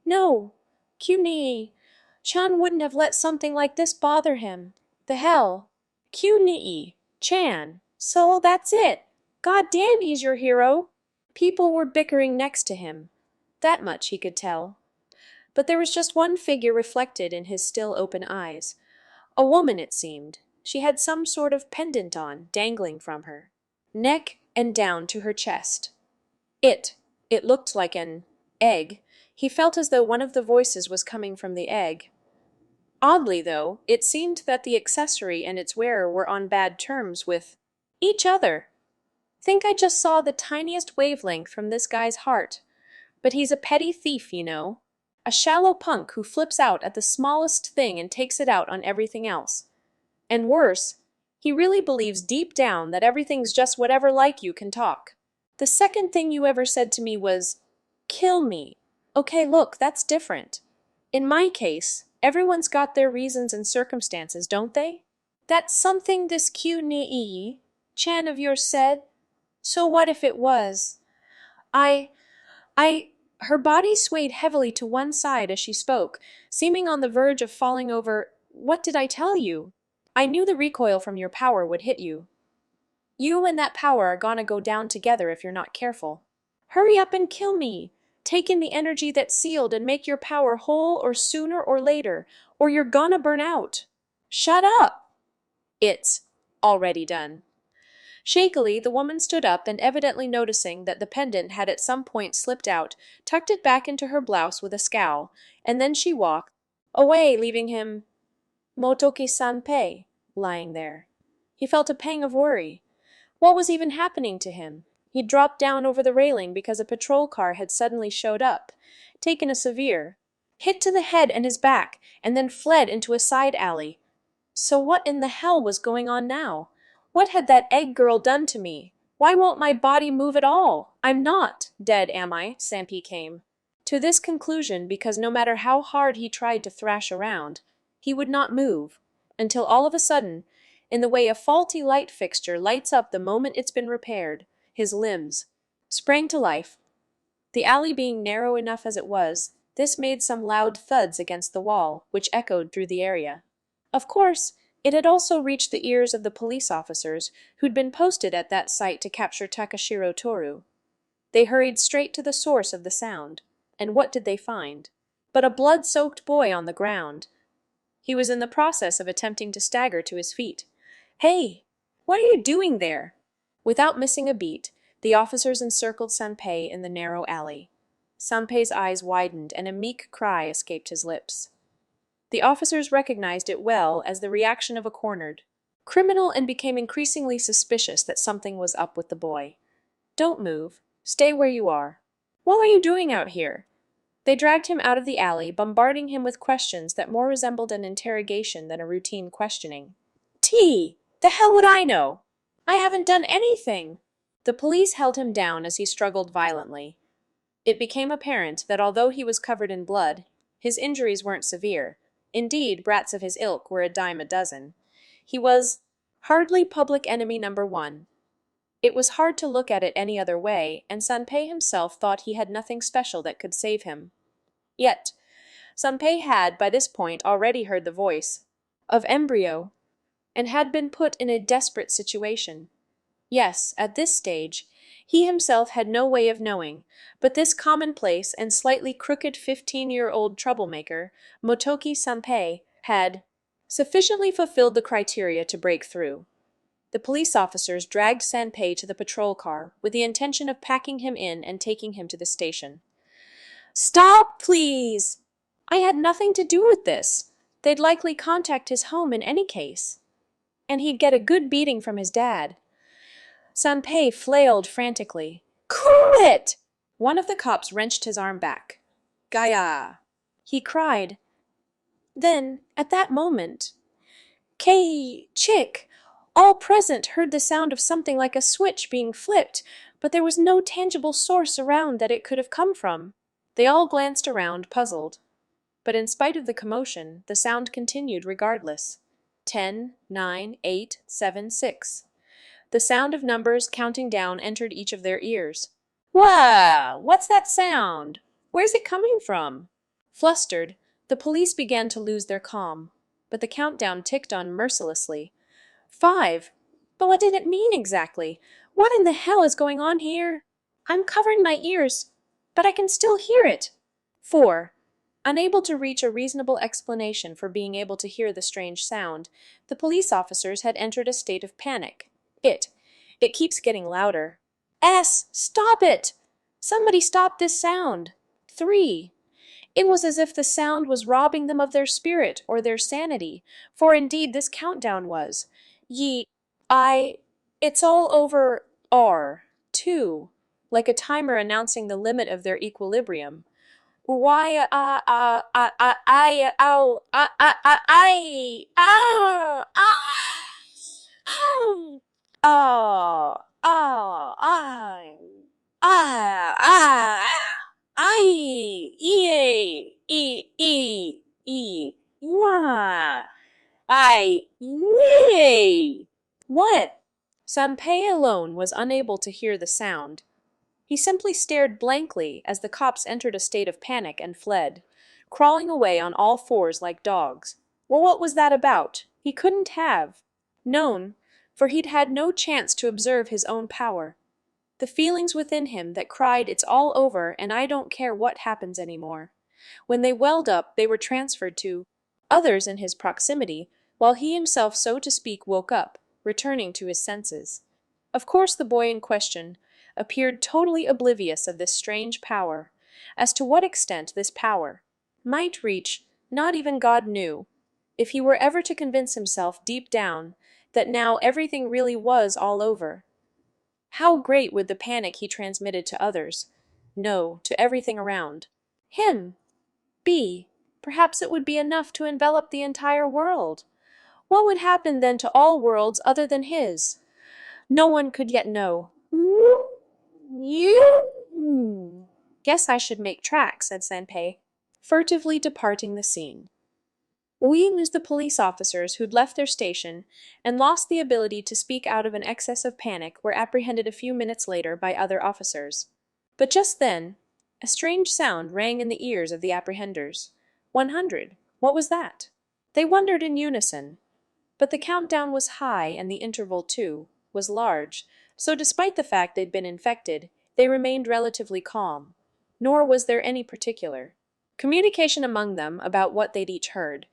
No. Chan wouldn't have let something like this bother him. The hell. Chan. So that's it. God damn, he's your hero. People were bickering next to him. That much he could tell. But there was just one figure reflected in his still open eyes. A woman, it seemed. She had some sort of pendant on, dangling from her neck and down to her chest. It looked like an egg. He felt as though one of the voices was coming from the egg. Oddly, though, it seemed that the accessory and its wearer were on bad terms with each other. Think I just saw the tiniest wavelength from this guy's heart. But he's a petty thief, you know. A shallow punk who flips out at the smallest thing and takes it out on everything else. And worse, he really believes deep down that everything's just whatever like you can talk. The second thing you ever said to me was, "Kill me." Okay, look, that's different. In my case, everyone's got their reasons and circumstances, don't they? That's something this Chan of yours said. So what if it was? Her body swayed heavily to one side as she spoke, seeming on the verge of falling over. What did I tell you? I knew the recoil from your power would hit you. You and that power are gonna go down together if you're not careful. Hurry up and kill me. Take in the energy that's sealed and make your power whole, or sooner or later, or you're gonna burn out. Shut up! It's already done. Shakily, the woman stood up and, evidently noticing that the pendant had at some point slipped out, tucked it back into her blouse with a scowl, and then she walked away, leaving him, Motoki-sanpei, lying there. He felt a pang of worry. What was even happening to him? He'd dropped down over the railing because a patrol car had suddenly showed up, taken a severe hit to the head and his back, and then fled into a side alley. So what in the hell was going on now? What had that egg girl done to me? Why won't my body move at all? I'm not dead, am I? Sanpei came to this conclusion because no matter how hard he tried to thrash around, he would not move, until all of a sudden, in the way a faulty light fixture lights up the moment it's been repaired, his limbs sprang to life. The alley being narrow enough as it was, this made some loud thuds against the wall, which echoed through the area. Of course, it had also reached the ears of the police officers who'd been posted at that site to capture Takashiro Toru. They hurried straight to the source of the sound, and what did they find? But a blood-soaked boy on the ground. He was in the process of attempting to stagger to his feet. "Hey, what are you doing there?" Without missing a beat, the officers encircled Sanpei in the narrow alley. Sanpei's eyes widened and a meek cry escaped his lips. The officers recognized it well as the reaction of a cornered criminal and became increasingly suspicious that something was up with the boy. "Don't move. Stay where you are." "What are you doing out here?" They dragged him out of the alley, bombarding him with questions that more resembled an interrogation than a routine questioning. The hell would I know? I haven't done anything." The police held him down as he struggled violently. It became apparent that although he was covered in blood, his injuries weren't severe. Indeed, brats of his ilk were a dime a dozen. He was hardly public enemy number one. It was hard to look at it any other way, and Sanpei himself thought he had nothing special that could save him. Yet, Sanpei had, by this point, already heard the voice of Embryo, and had been put in a desperate situation. Yes, at this stage, he himself had no way of knowing, but this commonplace and slightly crooked 15-year-old troublemaker, Motoki Sanpei, had sufficiently fulfilled the criteria to break through. The police officers dragged Sanpei to the patrol car with the intention of packing him in and taking him to the station. "Stop, please! I had nothing to do with this. They'd likely contact his home in any case. And he'd get a good beating from his dad." Sanpei flailed frantically. "Quit!" One of the cops wrenched his arm back. "Gaia!" he cried. Then, at that moment, Chick! All present heard the sound of something like a switch being flipped, but there was no tangible source around that it could have come from. They all glanced around, puzzled. But in spite of the commotion, the sound continued regardless. 10, 9, 8, 7, 6. The sound of numbers counting down entered each of their ears. "Wow! What's that sound? Where's it coming from?" Flustered, the police began to lose their calm, but the countdown ticked on mercilessly. 5. But what did it mean exactly? What in the hell is going on here? I'm covering my ears, but I can still hear it. 4. Unable to reach a reasonable explanation for being able to hear the strange sound, the police officers had entered a state of panic. It keeps getting louder. Stop it! Somebody stop this sound. 3. It was as if the sound was robbing them of their spirit or their sanity, for indeed this countdown was. It's all over. 2. Like a timer announcing the limit of their equilibrium. Why, oh, oh, What? Sanpei alone was unable to hear the sound. He simply stared blankly as the cops entered a state of panic and fled, crawling away on all fours like dogs. Well, what was that about? He couldn't have known, for he'd had no chance to observe his own power. The feelings within him that cried, "It's all over, and I don't care what happens anymore." When they welled up, they were transferred to others in his proximity, while he himself, so to speak, woke up, returning to his senses. Of course, the boy in question appeared totally oblivious of this strange power. As to what extent this power might reach, not even God knew. If he were ever to convince himself deep down that now everything really was all over, how great would the panic he transmitted to others, no, to everything around him, be? Perhaps it would be enough to envelop the entire world. What would happen then to all worlds other than his? No one could yet know. Guess I should make tracks, said Sanpei, furtively departing the scene. We was the police officers who'd left their station and lost the ability to speak out of an excess of panic were apprehended a few minutes later by other officers. But just then, a strange sound rang in the ears of the apprehenders. 100. What was that? They wondered in unison. But the countdown was high and the interval, too, was large, so despite the fact they'd been infected, they remained relatively calm. Nor was there any particular communication among them about what they'd each heard.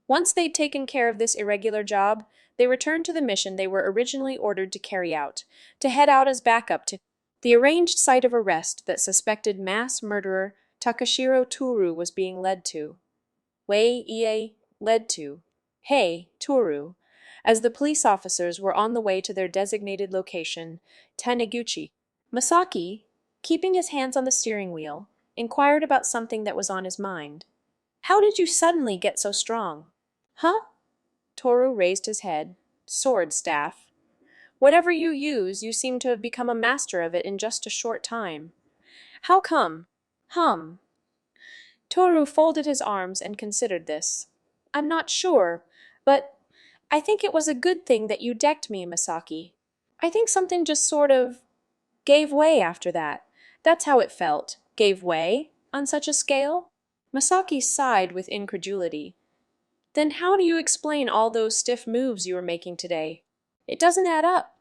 Once they'd taken care of this irregular job, they returned to the mission they were originally ordered to carry out, to head out as backup to the arranged site of arrest that suspected mass murderer Takashiro Toru was being led to. Led to. Hey, Toru, as the police officers were on the way to their designated location, Taniguchi. Masaki, keeping his hands on the steering wheel, inquired about something that was on his mind. How did you suddenly get so strong? Huh? Toru raised his head. Sword staff. Whatever you use, you seem to have become a master of it in just a short time. How come? Toru folded his arms and considered this. I'm not sure, but I think it was a good thing that you decked me, Masaki. I think something just sort of gave way after that. That's how it felt. Gave way? On such a scale? Masaki sighed with incredulity. Then how do you explain all those stiff moves you were making today? It doesn't add up.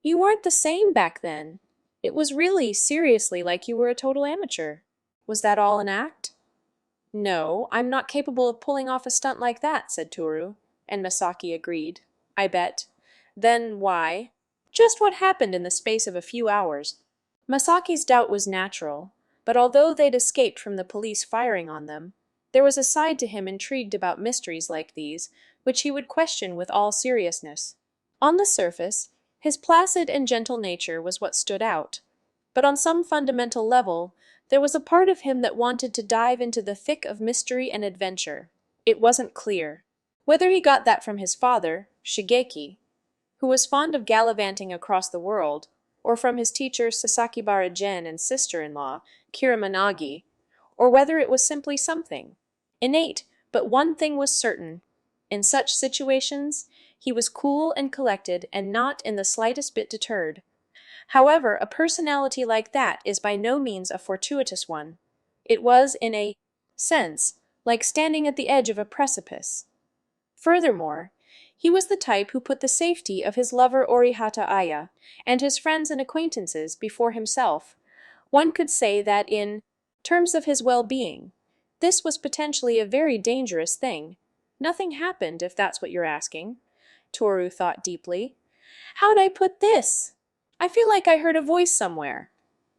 You weren't the same back then. It was really, seriously, like you were a total amateur. Was that all an act? No, I'm not capable of pulling off a stunt like that, said Toru, and Masaki agreed. I bet. Then why? Just what happened in the space of a few hours. Masaki's doubt was natural, but although they'd escaped from the police firing on them, there was a side to him intrigued about mysteries like these, which he would question with all seriousness. On the surface, his placid and gentle nature was what stood out, but on some fundamental level, there was a part of him that wanted to dive into the thick of mystery and adventure. It wasn't clear whether he got that from his father, Shigeki, who was fond of gallivanting across the world, or from his teachers Sasakibara Gen and sister-in-law, Kiramanagi, or whether it was simply something innate. But one thing was certain. In such situations, he was cool and collected and not in the slightest bit deterred. However, a personality like that is by no means a fortuitous one. It was, in a sense, like standing at the edge of a precipice. Furthermore, he was the type who put the safety of his lover Orihata Aya and his friends and acquaintances before himself. One could say that in terms of his well-being, this was potentially a very dangerous thing. Nothing happened, if that's what you're asking. Toru thought deeply. How'd I put this? I feel like I heard a voice somewhere.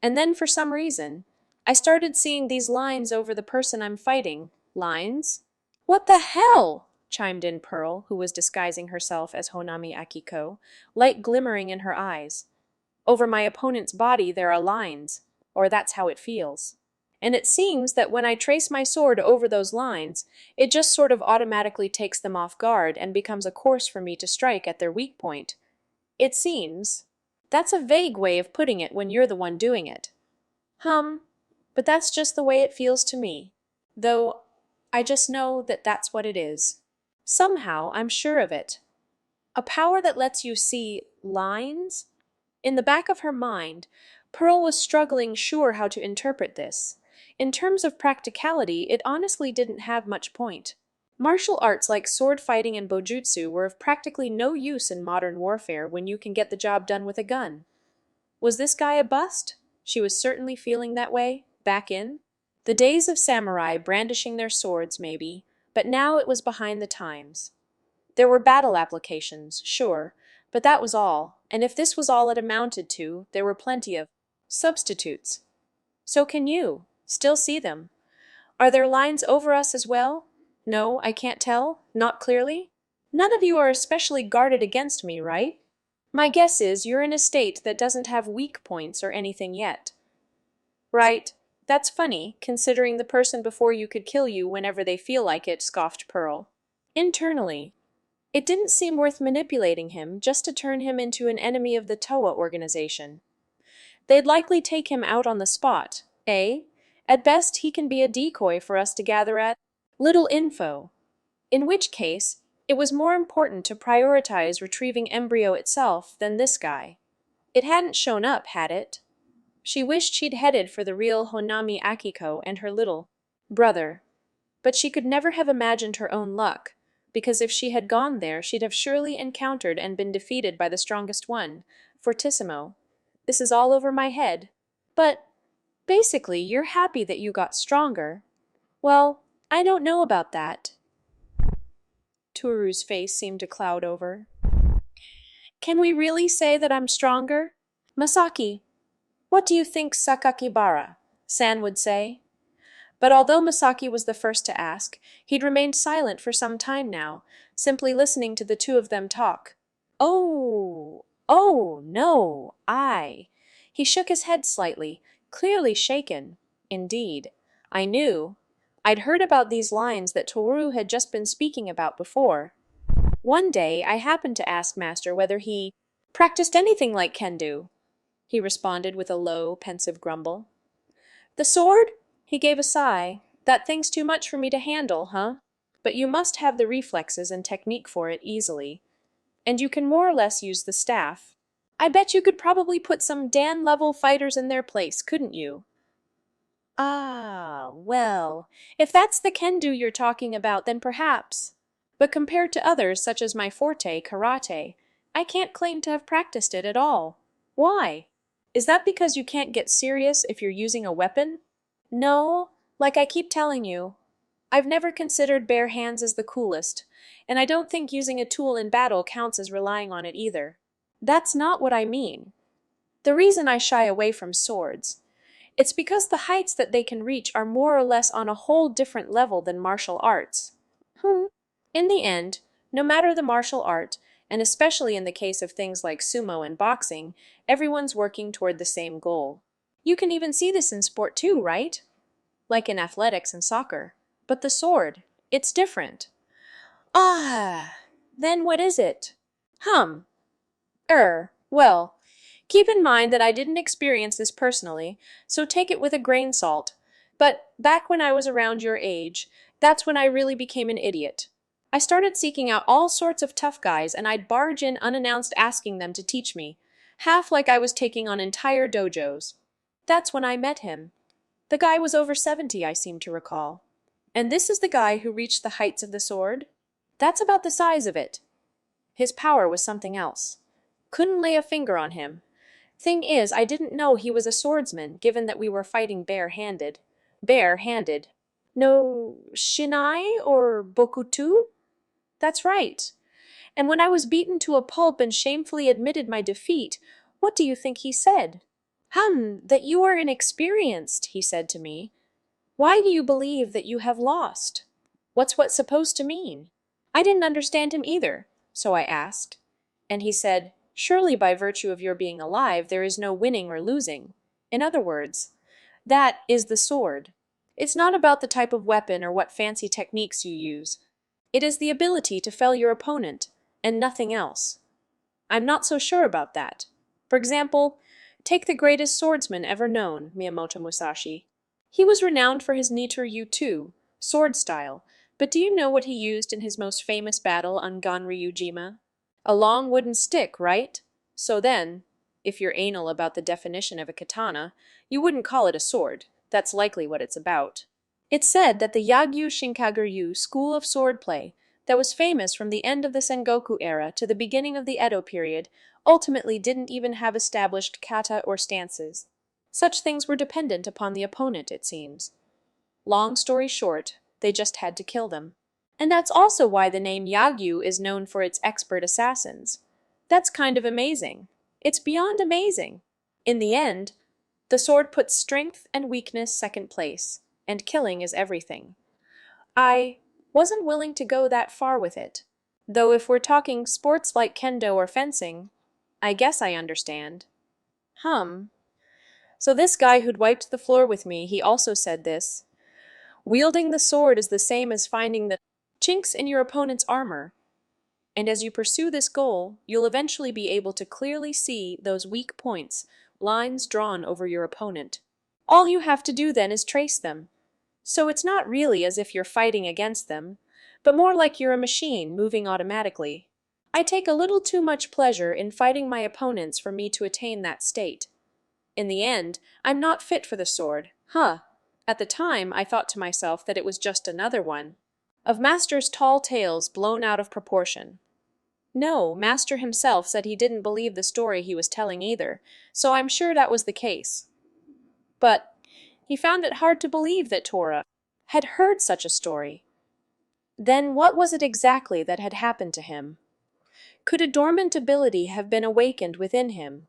And then, for some reason, I started seeing these lines over the person I'm fighting. Lines? What the hell? Chimed in Pearl, who was disguising herself as Honami Akiko, light glimmering in her eyes. Over my opponent's body there are lines, or that's how it feels. And it seems that when I trace my sword over those lines, it just sort of automatically takes them off guard and becomes a course for me to strike at their weak point. It seems. That's a vague way of putting it when you're the one doing it. But that's just the way it feels to me. Though, I just know that that's what it is. Somehow, I'm sure of it. A power that lets you see lines? In the back of her mind, Pearl was struggling sure how to interpret this. In terms of practicality, it honestly didn't have much point. Martial arts like sword fighting and bojutsu were of practically no use in modern warfare when you can get the job done with a gun. Was this guy a bust? She was certainly feeling that way, back in the days of samurai brandishing their swords, maybe, but now it was behind the times. There were battle applications, sure, But that was all, and if this was all it amounted to, there were plenty of substitutes. So can you still see them? Are there lines over us as well? No, I can't tell, not clearly. None of you are especially guarded against me, right? My guess is you're in a state that doesn't have weak points or anything yet. Right. That's funny, considering the person before you could kill you whenever they feel like it, scoffed Pearl. Internally, it didn't seem worth manipulating him just to turn him into an enemy of the Toa organization. They'd likely take him out on the spot, eh? At best, he can be a decoy for us to gather at little info. In which case, it was more important to prioritize retrieving Embryo itself than this guy. It hadn't shown up, had it? She wished she'd headed for the real Honami Akiko and her little brother. But she could never have imagined her own luck, because if she had gone there, she'd have surely encountered and been defeated by the strongest one, Fortissimo. This is all over my head. But, basically, you're happy that you got stronger. Well, I don't know about that. Toru's face seemed to cloud over. Can we really say that I'm stronger? Masaki, what do you think Sakakibara? San would say. But although Masaki was the first to ask, he'd remained silent for some time now, simply listening to the two of them talk. Oh, no, I. He shook his head slightly, clearly shaken. Indeed, I knew. I'd heard about these lines that Toru had just been speaking about before. One day, I happened to ask Master whether he practiced anything like kendo. He responded with a low, pensive grumble. The sword? He gave a sigh. That thing's too much for me to handle, huh? But you must have the reflexes and technique for it easily. And you can more or less use the staff. I bet you could probably put some Dan-level fighters in their place, couldn't you? Ah, well, if that's the kendo you're talking about, then perhaps. But compared to others, such as my forte, karate, I can't claim to have practiced it at all. Why? Is that because you can't get serious if you're using a weapon? No, like I keep telling you, I've never considered bare hands as the coolest, and I don't think using a tool in battle counts as relying on it either. That's not what I mean. The reason I shy away from swords, it's because the heights that they can reach are more or less on a whole different level than martial arts. In the end, no matter the martial art, and especially in the case of things like sumo and boxing, everyone's working toward the same goal. You can even see this in sport too, right? Like in athletics and soccer. But the sword, it's different. Ah, then what is it? Well, keep in mind that I didn't experience this personally, so take it with a grain of salt. But back when I was around your age, that's when I really became an idiot. I started seeking out all sorts of tough guys, and I'd barge in unannounced asking them to teach me, half like I was taking on entire dojos. That's when I met him. The guy was over 70, I seem to recall. And this is the guy who reached the heights of the sword? That's about the size of it. His power was something else. Couldn't lay a finger on him. Thing is, I didn't know he was a swordsman, given that we were fighting bare-handed. Bare-handed. No shinai or bokutu? That's right. And when I was beaten to a pulp and shamefully admitted my defeat, what do you think he said? That you are inexperienced, he said to me. Why do you believe that you have lost? What's what supposed to mean? I didn't understand him either, so I asked. And he said, surely by virtue of your being alive, there is no winning or losing. In other words, that is the sword. It's not about the type of weapon or what fancy techniques you use. It is the ability to fell your opponent, and nothing else. I'm not so sure about that. For example, take the greatest swordsman ever known, Miyamoto Musashi. He was renowned for his Nitoryu-2, sword style, but do you know what he used in his most famous battle on Ganryujima? A long wooden stick, right? So then, if you're anal about the definition of a katana, you wouldn't call it a sword. That's likely what it's about. It's said that the Yagyu Shinkaguryu school of swordplay, that was famous from the end of the Sengoku era to the beginning of the Edo period, ultimately didn't even have established kata or stances. Such things were dependent upon the opponent, it seems. Long story short, they just had to kill them. And that's also why the name Yagyu is known for its expert assassins. That's kind of amazing. It's beyond amazing. In the end, the sword puts strength and weakness second place, and killing is everything. I wasn't willing to go that far with it. Though if we're talking sports like kendo or fencing, I guess I understand. Hum. So this guy who'd wiped the floor with me, he also said this. Wielding the sword is the same as finding the chinks in your opponent's armor. And as you pursue this goal, you'll eventually be able to clearly see those weak points, lines drawn over your opponent. All you have to do then is trace them. So it's not really as if you're fighting against them, but more like you're a machine moving automatically. I take a little too much pleasure in fighting my opponents for me to attain that state. In the end, I'm not fit for the sword. Huh. At the time, I thought to myself that it was just another one of Master's tall tales blown out of proportion. No, Master himself said he didn't believe the story he was telling either, so I'm sure that was the case. But he found it hard to believe that Tora had heard such a story. Then what was it exactly that had happened to him? Could a dormant ability have been awakened within him?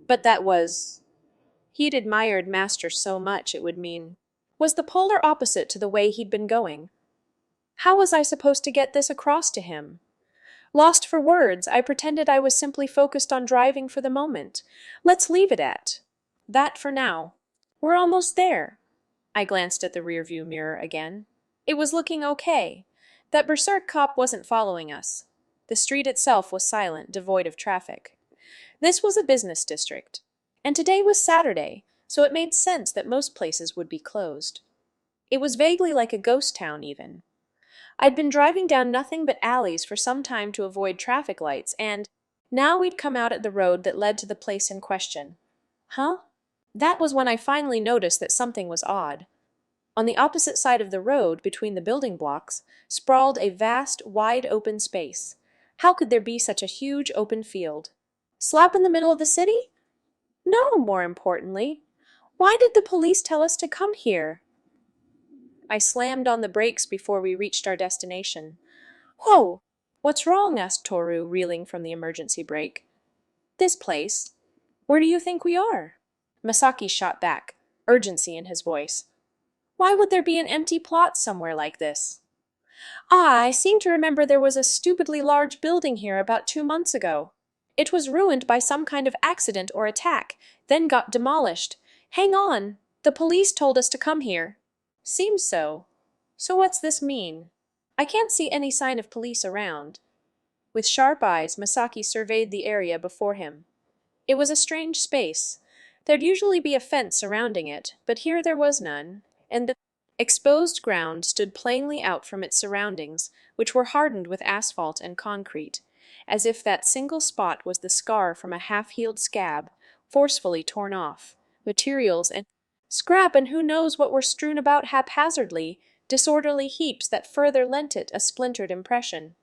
But that was... He'd admired Master so much, it would mean... Was the polar opposite to the way he'd been going. How was I supposed to get this across to him? Lost for words, I pretended I was simply focused on driving for the moment. Let's leave it at that for now. We're almost there. I glanced at the rearview mirror again. It was looking okay. That berserk cop wasn't following us. The street itself was silent, devoid of traffic. This was a business district. And today was Saturday, so it made sense that most places would be closed. It was vaguely like a ghost town, even. I'd been driving down nothing but alleys for some time to avoid traffic lights, and now we'd come out at the road that led to the place in question. Huh? That was when I finally noticed that something was odd. On the opposite side of the road, between the building blocks, sprawled a vast, wide-open space. How could there be such a huge open field? Slap in the middle of the city? No, more importantly. Why did the police tell us to come here? I slammed on the brakes before we reached our destination. Whoa! What's wrong? Asked Toru, reeling from the emergency brake. This place. Where do you think we are? Masaki shot back, urgency in his voice. Why would there be an empty plot somewhere like this? I seem to remember there was a stupidly large building here about 2 months ago. It was ruined by some kind of accident or attack, then got demolished. Hang on! The police told us to come here. Seems so. So what's this mean? I can't see any sign of police around. With sharp eyes, Masaki surveyed the area before him. It was a strange space. There'd usually be a fence surrounding it, but here there was none, and the exposed ground stood plainly out from its surroundings, which were hardened with asphalt and concrete, as if that single spot was the scar from a half-healed scab, forcefully torn off. Materials and scrap and who knows what were strewn about haphazardly, disorderly heaps that further lent it a splintered impression.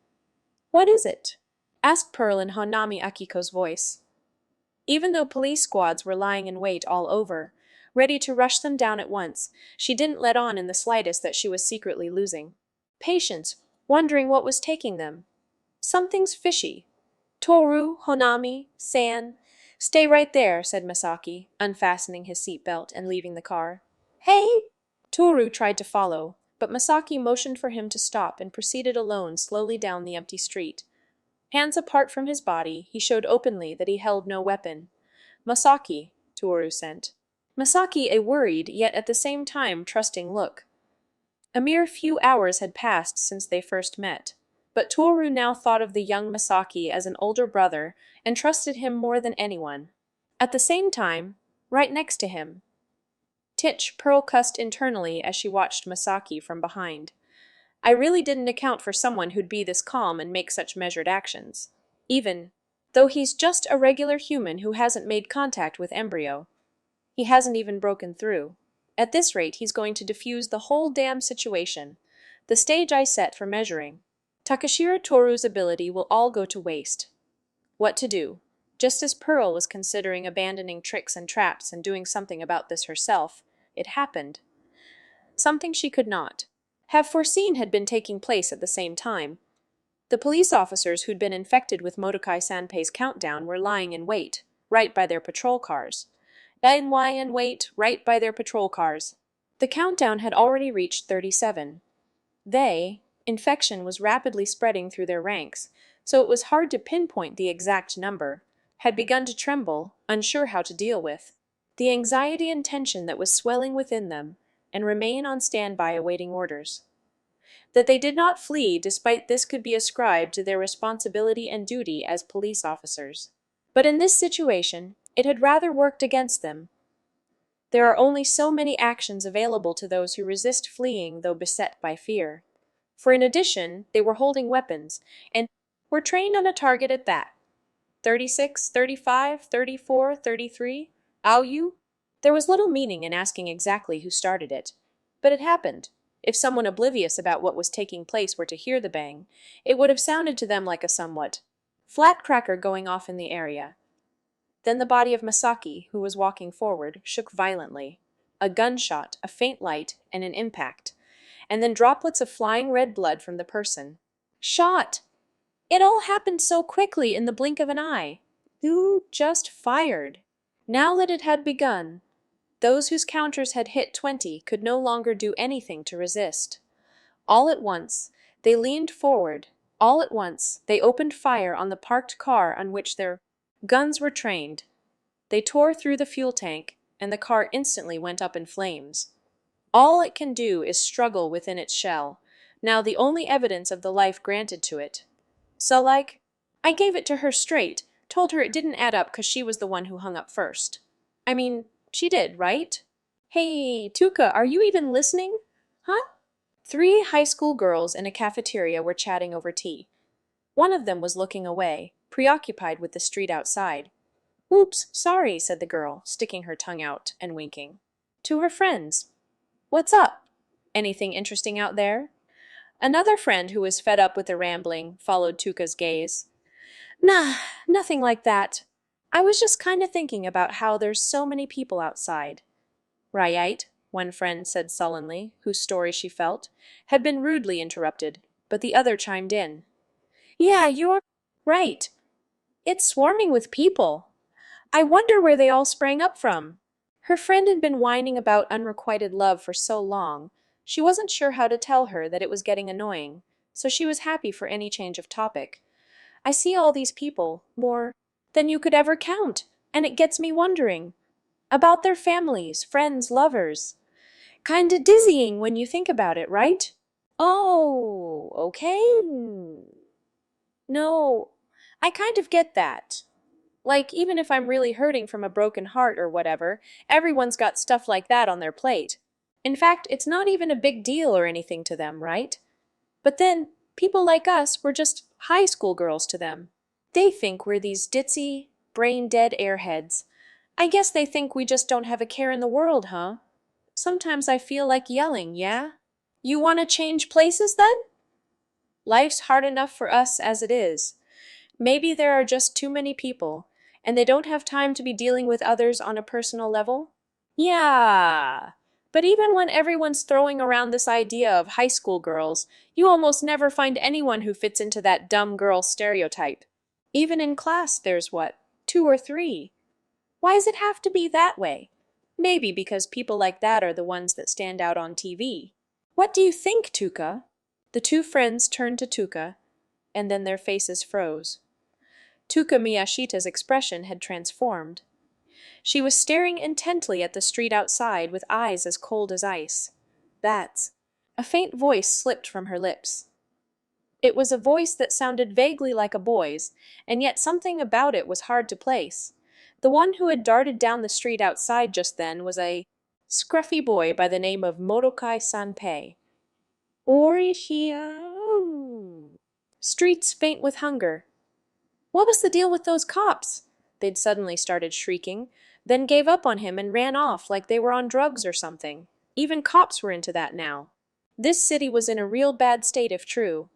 What is it? Asked Pearl in Hanami Akiko's voice. Even though police squads were lying in wait all over, ready to rush them down at once, she didn't let on in the slightest that she was secretly losing patience, wondering what was taking them. Something's fishy. Toru, Honami, San. Stay right there, said Masaki, unfastening his seatbelt and leaving the car. Hey! Toru tried to follow, but Masaki motioned for him to stop and proceeded alone slowly down the empty street. Hands apart from his body, he showed openly that he held no weapon. Masaki, Toru sent. Masaki a worried, yet at the same time trusting look. A mere few hours had passed since they first met, but Toru now thought of the young Masaki as an older brother and trusted him more than anyone. At the same time, right next to him. Titch, Pearl cussed internally as she watched Masaki from behind. I really didn't account for someone who'd be this calm and make such measured actions. Even though he's just a regular human who hasn't made contact with Embryo. He hasn't even broken through. At this rate, he's going to defuse the whole damn situation. The stage I set for measuring Takashira Toru's ability will all go to waste. What to do? Just as Pearl was considering abandoning tricks and traps and doing something about this herself, it happened. Something she could not have foreseen had been taking place at the same time. The police officers who'd been infected with Mordecai Sanpei's countdown were lying in wait, right by their patrol cars. Lying in wait, right by their patrol cars. The countdown had already reached 37. Infection was rapidly spreading through their ranks, so it was hard to pinpoint the exact number, had begun to tremble, unsure how to deal with the anxiety and tension that was swelling within them, and remain on standby awaiting orders. That they did not flee despite this could be ascribed to their responsibility and duty as police officers. But in this situation, it had rather worked against them. There are only so many actions available to those who resist fleeing though beset by fear. For in addition, they were holding weapons, and were trained on a target at that. 36, 35, 34, 33? Ow you? There was little meaning in asking exactly who started it. But it happened. If someone oblivious about what was taking place were to hear the bang, it would have sounded to them like a somewhat flat cracker going off in the area. Then the body of Masaki, who was walking forward, shook violently. A gunshot, a faint light, and an impact. And then droplets of flying red blood from the person. Shot! It all happened so quickly in the blink of an eye. Who just fired? Now that it had begun, those whose counters had hit 20 could no longer do anything to resist. All at once, they leaned forward. All at once, they opened fire on the parked car on which their guns were trained. They tore through the fuel tank, and the car instantly went up in flames. All it can do is struggle within its shell, now the only evidence of the life granted to it. So I gave it to her straight, told her it didn't add up 'cause she was the one who hung up first. I mean, she did, right? Hey, Tuka, are you even listening? Huh? 3 high school girls in a cafeteria were chatting over tea. One of them was looking away, preoccupied with the street outside. Oops, sorry, said the girl, sticking her tongue out and winking. To her friends. What's up? Anything interesting out there? Another friend who was fed up with the rambling followed Tuka's gaze. Nah, nothing like that. I was just kind of thinking about how there's so many people outside. Right, one friend said sullenly, whose story she felt had been rudely interrupted, but the other chimed in. Yeah, you're right. It's swarming with people. I wonder where they all sprang up from. Her friend had been whining about unrequited love for so long, she wasn't sure how to tell her that it was getting annoying, so she was happy for any change of topic. I see all these people, more than you could ever count, and it gets me wondering. About their families, friends, lovers. Kinda dizzying when you think about it, right? Oh, okay. No, I kind of get that. Like, even if I'm really hurting from a broken heart or whatever, everyone's got stuff like that on their plate. In fact, it's not even a big deal or anything to them, right? But then, people like us were just high school girls to them. They think we're these ditzy, brain-dead airheads. I guess they think we just don't have a care in the world, huh? Sometimes I feel like yelling, yeah? You want to change places then? Life's hard enough for us as it is. Maybe there are just too many people, and they don't have time to be dealing with others on a personal level? Yeah. But even when everyone's throwing around this idea of high school girls, you almost never find anyone who fits into that dumb girl stereotype. Even in class, there's what, 2 or 3? Why does it have to be that way? Maybe because people like that are the ones that stand out on TV. What do you think, Tuka? The 2 friends turned to Tuka, and then their faces froze. Tuka Miyashita's expression had transformed. She was staring intently at the street outside with eyes as cold as ice. That's... A faint voice slipped from her lips. It was a voice that sounded vaguely like a boy's, and yet something about it was hard to place. The one who had darted down the street outside just then was a scruffy boy by the name of Mordecai Sanpei. Orishia. Streets faint with hunger. What was the deal with those cops? They'd suddenly started shrieking, then gave up on him and ran off like they were on drugs or something. Even cops were into that now. This city was in a real bad state if true.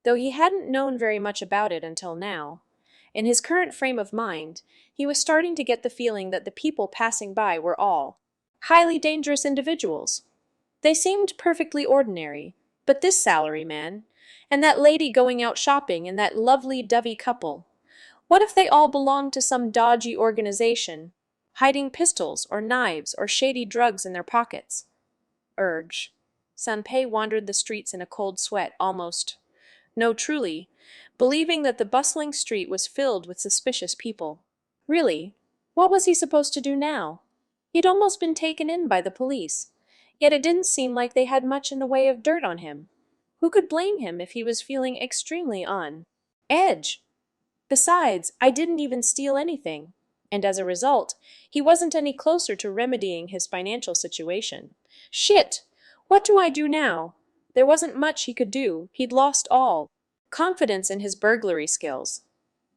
Though he hadn't known very much about it until now. In his current frame of mind, he was starting to get the feeling that the people passing by were all highly dangerous individuals. They seemed perfectly ordinary, But this salary man, and that lady going out shopping, and that lovely dovey couple, what if they all belonged to some dodgy organization, hiding pistols or knives or shady drugs in their pockets? Urge. Sanpei wandered the streets in a cold sweat, almost, no, truly, believing that the bustling street was filled with suspicious people. Really, what was he supposed to do now? He'd almost been taken in by the police, yet it didn't seem like they had much in the way of dirt on him. Who could blame him if he was feeling extremely on edge? Besides, I didn't even steal anything, and as a result, he wasn't any closer to remedying his financial situation. Shit! What do I do now? There wasn't much he could do. He'd lost all confidence in his burglary skills.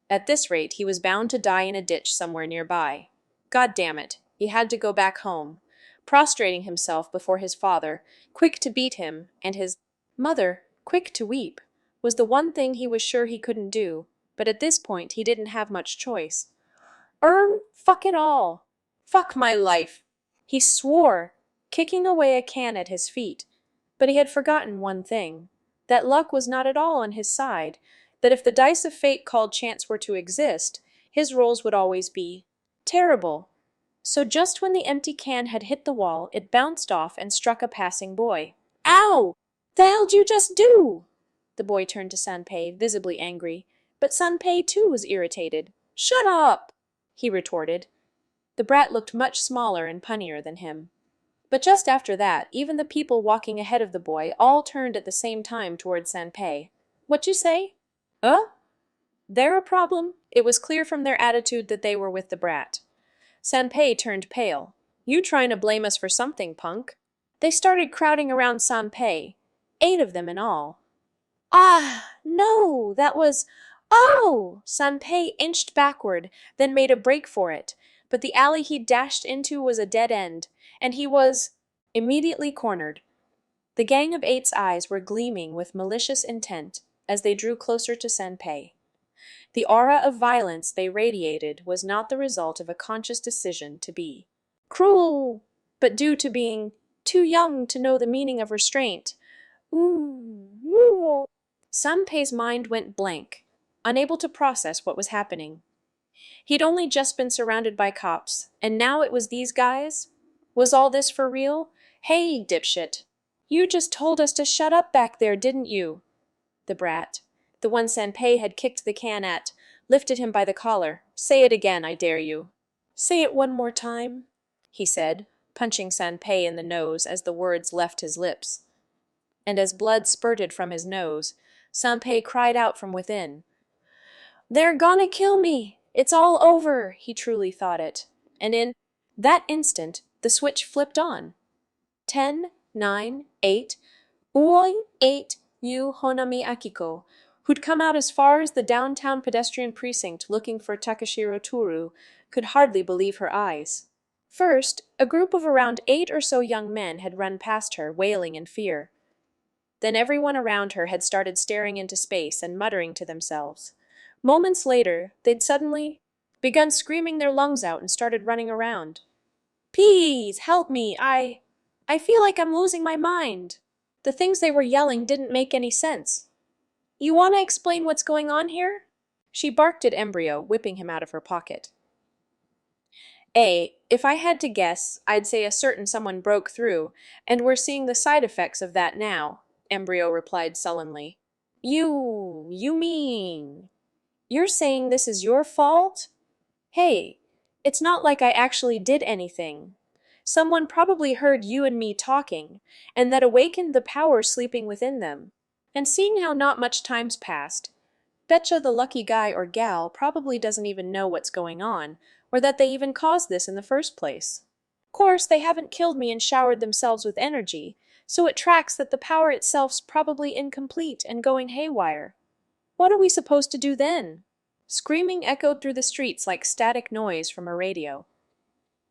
At this rate, he was bound to die in a ditch somewhere nearby. God damn it, he had to go back home, prostrating himself before his father, quick to beat him, and his mother, quick to weep, was the one thing he was sure he couldn't do, but at this point he didn't have much choice. Fuck it all. Fuck my life. He swore, kicking away a can at his feet. But he had forgotten one thing, that luck was not at all on his side, that if the dice of fate called chance were to exist, his rolls would always be terrible. So just when the empty can had hit the wall, it bounced off and struck a passing boy. Ow! The hell'd you just do? The boy turned to Sanpei, visibly angry, but Sanpei too was irritated. Shut up! He retorted. The brat looked much smaller and punnier than him. But just after that, even the people walking ahead of the boy all turned at the same time toward Sanpei. What you say? They're a problem? It was clear from their attitude that they were with the brat. Sanpei turned pale. You trying to blame us for something, punk? They started crowding around Sanpei, 8 of them in all. Ah, no, that was… Oh! Sanpei inched backward, then made a break for it, but the alley he dashed into was a dead end, and he was immediately cornered. The gang of 8's eyes were gleaming with malicious intent as they drew closer to Sanpei. The aura of violence they radiated was not the result of a conscious decision to be cruel, but due to being too young to know the meaning of restraint. Sanpei's mind went blank, unable to process what was happening. He'd only just been surrounded by cops, and now it was these guys? Was all this for real? Hey, dipshit! You just told us to shut up back there, didn't you? The brat, the one Sanpei had kicked the can at, lifted him by the collar. Say it again, I dare you. Say it one more time, he said, punching Sanpei in the nose as the words left his lips. And as blood spurted from his nose, Sanpei cried out from within. They're gonna kill me! It's all over! He truly thought it. And in that instant, the switch flipped on. 10, 9, 8, Uoi 8 Yu Honami Akiko, who'd come out as far as the downtown pedestrian precinct looking for Takashiro Toru, could hardly believe her eyes. First, a group of around 8 or so young men had run past her, wailing in fear. Then everyone around her had started staring into space and muttering to themselves. Moments later, they'd suddenly begun screaming their lungs out and started running around. Please, help me, I feel like I'm losing my mind. The things they were yelling didn't make any sense. You want to explain what's going on here? She barked at Embryo, whipping him out of her pocket. If I had to guess, I'd say a certain someone broke through, and we're seeing the side effects of that now, Embryo replied sullenly. You mean… You're saying this is your fault? Hey, it's not like I actually did anything. Someone probably heard you and me talking, and that awakened the power sleeping within them. And seeing how not much time's passed, betcha the lucky guy or gal probably doesn't even know what's going on, or that they even caused this in the first place. Course, they haven't killed me and showered themselves with energy, so it tracks that the power itself's probably incomplete and going haywire. What are we supposed to do then? Screaming echoed through the streets like static noise from a radio.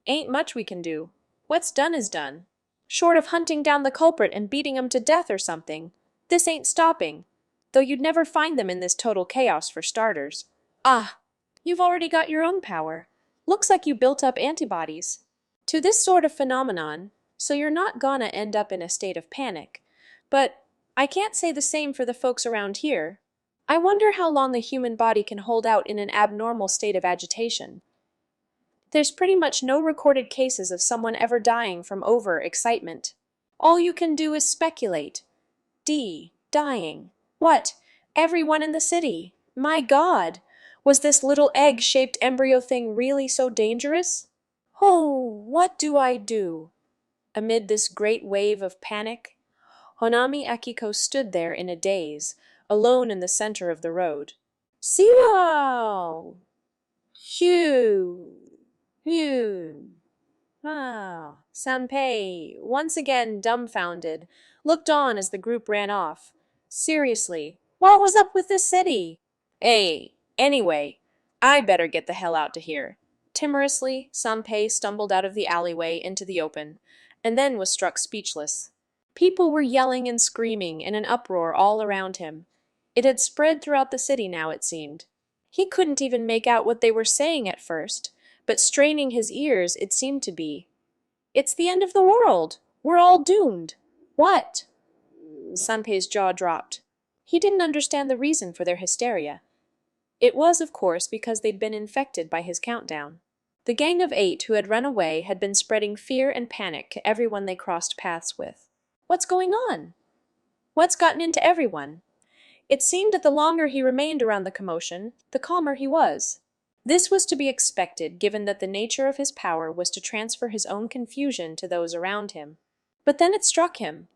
Ain't much we can do. What's done is done. Short of hunting down the culprit and beating 'em to death or something. This ain't stopping. Though you'd never find them in this total chaos for starters. Ah, you've already got your own power. Looks like you built up antibodies to this sort of phenomenon, so you're not gonna end up in a state of panic. But I can't say the same for the folks around here. I wonder how long the human body can hold out in an abnormal state of agitation. There's pretty much no recorded cases of someone ever dying from over-excitement. All you can do is speculate. Dying. What? Everyone in the city. My God! Was this little egg-shaped embryo thing really so dangerous? Oh, what do I do? Amid this great wave of panic, Honami Akiko stood there in a daze, alone in the center of the road. Siwa! Phew! Phew! Ah, Sanpei, once again dumbfounded, looked on as the group ran off. Seriously, what was up with this city? Anyway, I better get the hell out to here. Timorously, Sanpei stumbled out of the alleyway into the open, and then was struck speechless. People were yelling and screaming in an uproar all around him. It had spread throughout the city now, it seemed. He couldn't even make out what they were saying at first, but straining his ears, it seemed to be. It's the end of the world! We're all doomed! What? Sanpei's jaw dropped. He didn't understand the reason for their hysteria. It was, of course, because they'd been infected by his countdown. The gang of 8 who had run away had been spreading fear and panic to everyone they crossed paths with. What's going on? What's gotten into everyone? It seemed that the longer he remained around the commotion, the calmer he was. This was to be expected, given that the nature of his power was to transfer his own confusion to those around him. But then it struck him.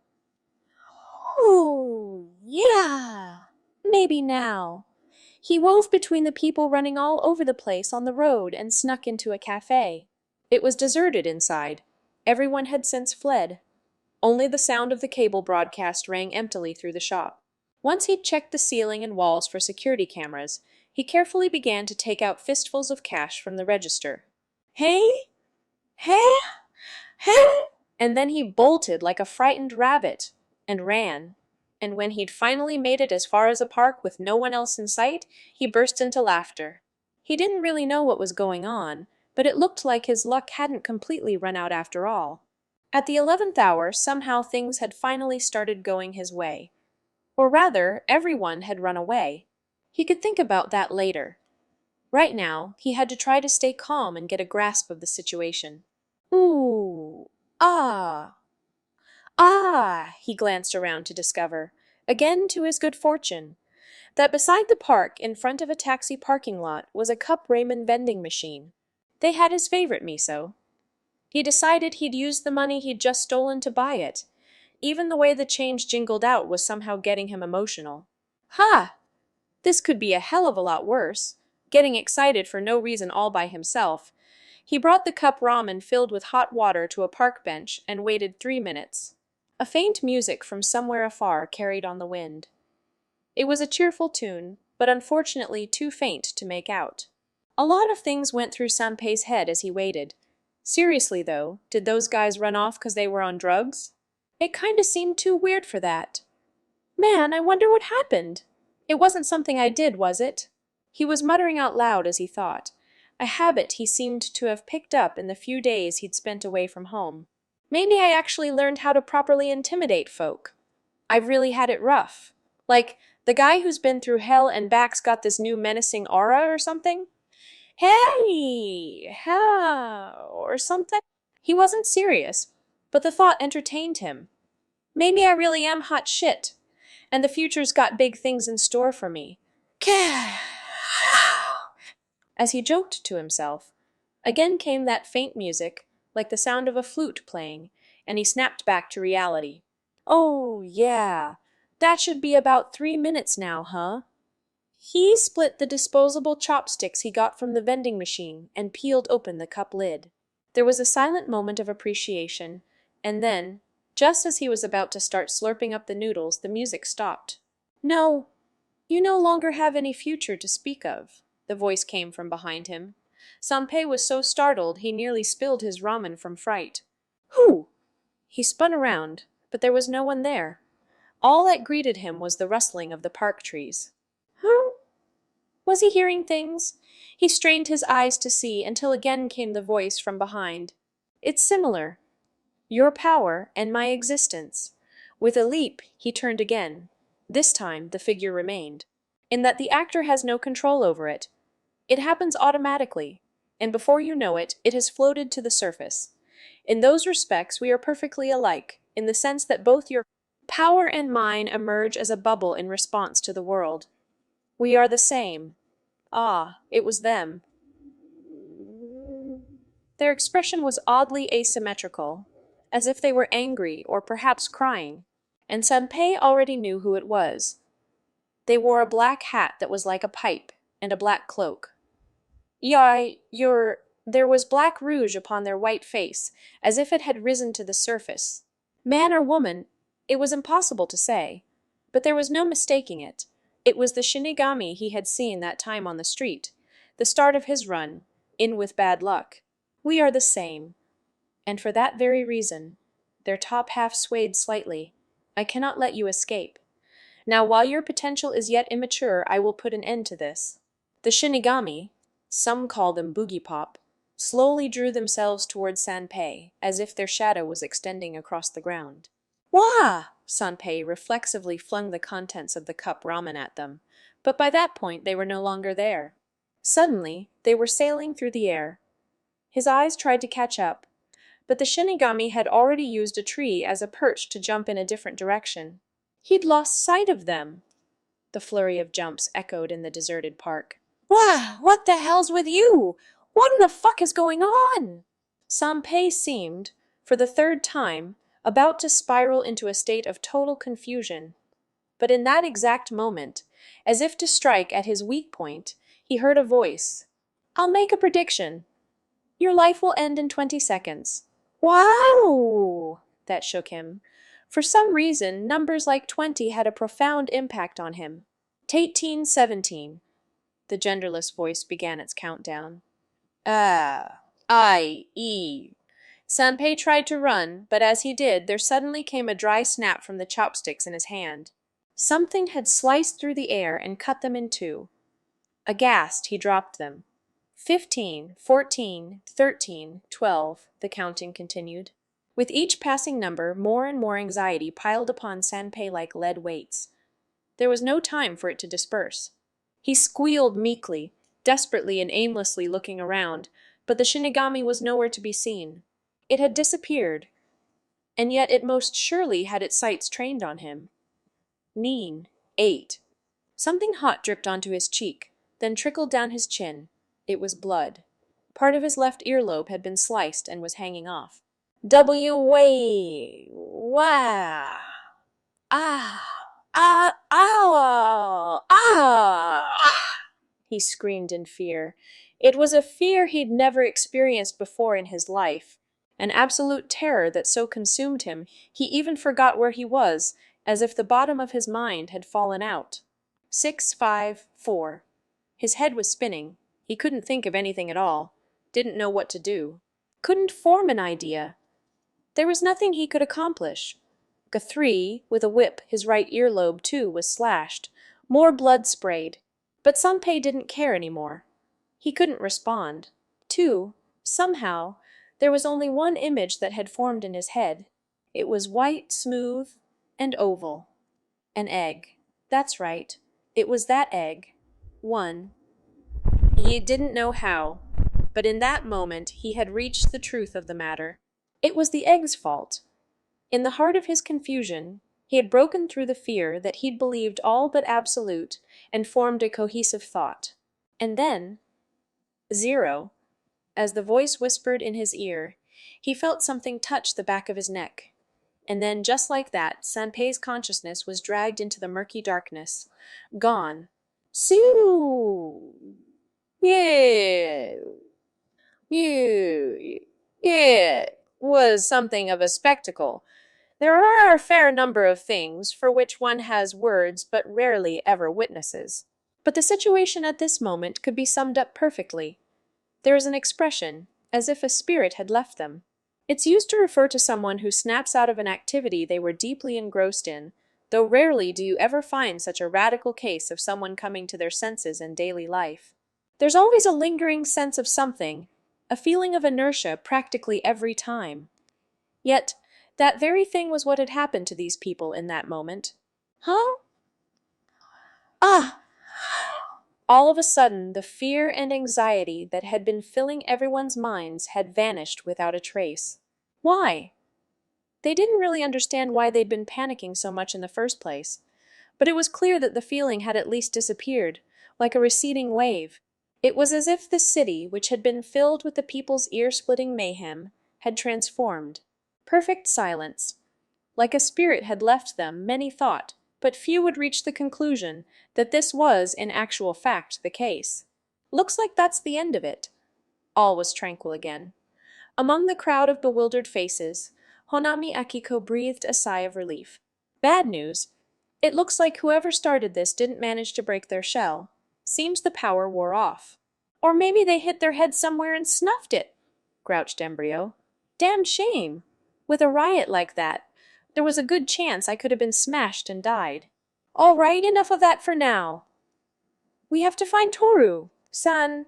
Oh, yeah! Maybe now. He wove between the people running all over the place on the road and snuck into a cafe. It was deserted inside. Everyone had since fled. Only the sound of the cable broadcast rang emptily through the shop. Once he'd checked the ceiling and walls for security cameras, he carefully began to take out fistfuls of cash from the register. Hey? Hey? Hey? And then he bolted like a frightened rabbit and ran. And when he'd finally made it as far as a park with no one else in sight, he burst into laughter. He didn't really know what was going on, but it looked like his luck hadn't completely run out after all. At the 11th hour, somehow things had finally started going his way. Or rather, everyone had run away. He could think about that later. Right now, he had to try to stay calm and get a grasp of the situation. Ooh, ah, he glanced around to discover, again to his good fortune, that beside the park, in front of a taxi parking lot, was a cup ramen vending machine. They had his favorite miso. He decided he'd use the money he'd just stolen to buy it. Even the way the change jingled out was somehow getting him emotional. Ha! This could be a hell of a lot worse. Getting excited for no reason all by himself, he brought the cup ramen filled with hot water to a park bench and waited 3 minutes. A faint music from somewhere afar carried on the wind. It was a cheerful tune, but unfortunately too faint to make out. A lot of things went through Sanpei's head as he waited. Seriously, though, did those guys run off because they were on drugs? It kinda seemed too weird for that. Man, I wonder what happened. It wasn't something I did, was it? He was muttering out loud as he thought, a habit he seemed to have picked up in the few days he'd spent away from home. Maybe I actually learned how to properly intimidate folk. I've really had it rough. Like, the guy who's been through hell and back's got this new menacing aura or something? Hey! Ha! Or something? He wasn't serious, but the thought entertained him. Maybe I really am hot shit, and the future's got big things in store for me. As he joked to himself, again came that faint music, like the sound of a flute playing, and he snapped back to reality. Oh, yeah, that should be about 3 minutes now, huh? He split the disposable chopsticks he got from the vending machine and peeled open the cup lid. There was a silent moment of appreciation, and then, just as he was about to start slurping up the noodles, the music stopped. No, you no longer have any future to speak of, the voice came from behind him. Sanpei was so startled he nearly spilled his ramen from fright. Who? He spun around, but there was no one there. All that greeted him was the rustling of the park trees. Huh? Was he hearing things? He strained his eyes to see until again came the voice from behind. It's similar. Your power and my existence. With a leap, he turned again. This time, the figure remained. In that the actor has no control over it. It happens automatically, and before you know it, it has floated to the surface. In those respects, we are perfectly alike, in the sense that both your power and mine emerge as a bubble in response to the world. We are the same. Ah, it was them. Their expression was oddly asymmetrical, as if they were angry or perhaps crying, and Sanpei already knew who it was. They wore a black hat that was like a pipe, and a black cloak. There was black rouge upon their white face, as if it had risen to the surface. Man or woman, it was impossible to say, but there was no mistaking it. It was the Shinigami he had seen that time on the street, the start of his run, in with bad luck. We are the same. And for that very reason, their top half swayed slightly. I cannot let you escape. Now, while your potential is yet immature, I will put an end to this. The Shinigami, some call them Boogiepop, slowly drew themselves toward Sanpei, as if their shadow was extending across the ground. Wah! Sanpei reflexively flung the contents of the cup ramen at them, but by that point they were no longer there. Suddenly, they were sailing through the air. His eyes tried to catch up, but the Shinigami had already used a tree as a perch to jump in a different direction. He'd lost sight of them. The flurry of jumps echoed in the deserted park. Wah! What the hell's with you? What in the fuck is going on? Sanpei seemed, for the third time, about to spiral into a state of total confusion. But in that exact moment, as if to strike at his weak point, he heard a voice. I'll make a prediction. Your life will end in 20 seconds. Wow! That shook him. For some reason, numbers like 20 had a profound impact on him. 1817. The genderless voice began its countdown. I-E. Sanpei tried to run, but as he did, there suddenly came a dry snap from the chopsticks in his hand. Something had sliced through the air and cut them in two. Aghast, he dropped them. 15, 14, 13, 12, the counting continued. With each passing number, more and more anxiety piled upon Sanpei like lead weights. There was no time for it to disperse. He squealed meekly, desperately and aimlessly looking around, but the Shinigami was nowhere to be seen. It had disappeared, and yet it most surely had its sights trained on him. 9, 8. Something hot dripped onto his cheek, then trickled down his chin. It was blood. Part of his left earlobe had been sliced and was hanging off. W-way! Wah! Ah! Ah! Ah! Ah! He screamed in fear. It was a fear he'd never experienced before in his life, an absolute terror that so consumed him he even forgot where he was, as if the bottom of his mind had fallen out. 6, 5, 4. His head was spinning. He couldn't think of anything at all. Didn't know what to do. Couldn't form an idea. There was nothing he could accomplish. A 3, with a whip, his right earlobe, too, was slashed. More blood sprayed. But Sanpei didn't care anymore. He couldn't respond. 2, somehow, there was only one image that had formed in his head. It was white, smooth, and oval. An egg. That's right. It was that egg. 1. He didn't know how, but in that moment he had reached the truth of the matter. It was the egg's fault. In the heart of his confusion, he had broken through the fear that he'd believed all but absolute and formed a cohesive thought. And then, 0, as the voice whispered in his ear, he felt something touch the back of his neck. And then, just like that, Sanpei's consciousness was dragged into the murky darkness. Gone. Sue! Yeah. It was something of a spectacle. There are a fair number of things for which one has words but rarely ever witnesses. But the situation at this moment could be summed up perfectly. There is an expression, as if a spirit had left them. It's used to refer to someone who snaps out of an activity they were deeply engrossed in, though rarely do you ever find such a radical case of someone coming to their senses in daily life. There's always a lingering sense of something, a feeling of inertia practically every time. Yet, That very thing was what had happened to these people in that moment. Huh? Ah! All of a sudden, the fear and anxiety that had been filling everyone's minds had vanished without a trace. Why? They didn't really understand why they'd been panicking so much in the first place, but it was clear that the feeling had at least disappeared, like a receding wave. It was as if the city, which had been filled with the people's ear-splitting mayhem, had transformed. Perfect silence. Like a spirit had left them, many thought, but few would reach the conclusion that this was, in actual fact, the case. Looks like that's the end of it. All was tranquil again. Among the crowd of bewildered faces, Honami Akiko breathed a sigh of relief. Bad news. It looks like whoever started this didn't manage to break their shell. Seems the power wore off. Or maybe they hit their head somewhere and snuffed it, grouched Embryo. Damned shame. With a riot like that, there was a good chance I could have been smashed and died. All right, enough of that for now. We have to find Toru-san.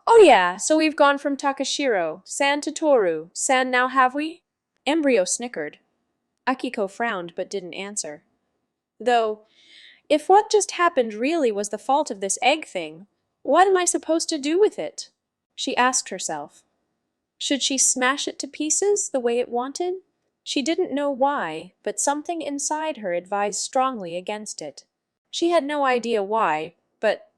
Oh yeah, so we've gone from Takashiro-san to Toru-san now, have we? Embryo snickered. Akiko frowned but didn't answer. Though, if what just happened really was the fault of this egg thing, what am I supposed to do with it? She asked herself. Should she smash it to pieces the way it wanted? She didn't know why, but something inside her advised strongly against it. She had no idea why, but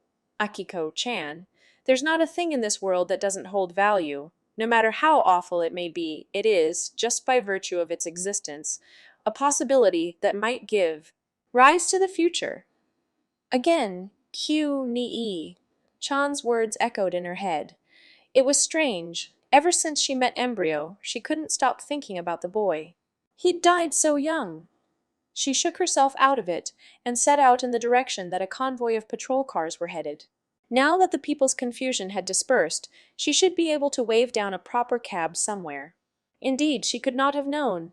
Akiko-chan, there's not a thing in this world that doesn't hold value. No matter how awful it may be, it is, just by virtue of its existence, a possibility that might give rise to the future. Again, Q-ni-e. Chan's words echoed in her head. It was strange. Ever since she met Embryo, she couldn't stop thinking about the boy. He'd died so young. She shook herself out of it and set out in the direction that a convoy of patrol cars were headed. Now that the people's confusion had dispersed, she should be able to wave down a proper cab somewhere. Indeed, she could not have known,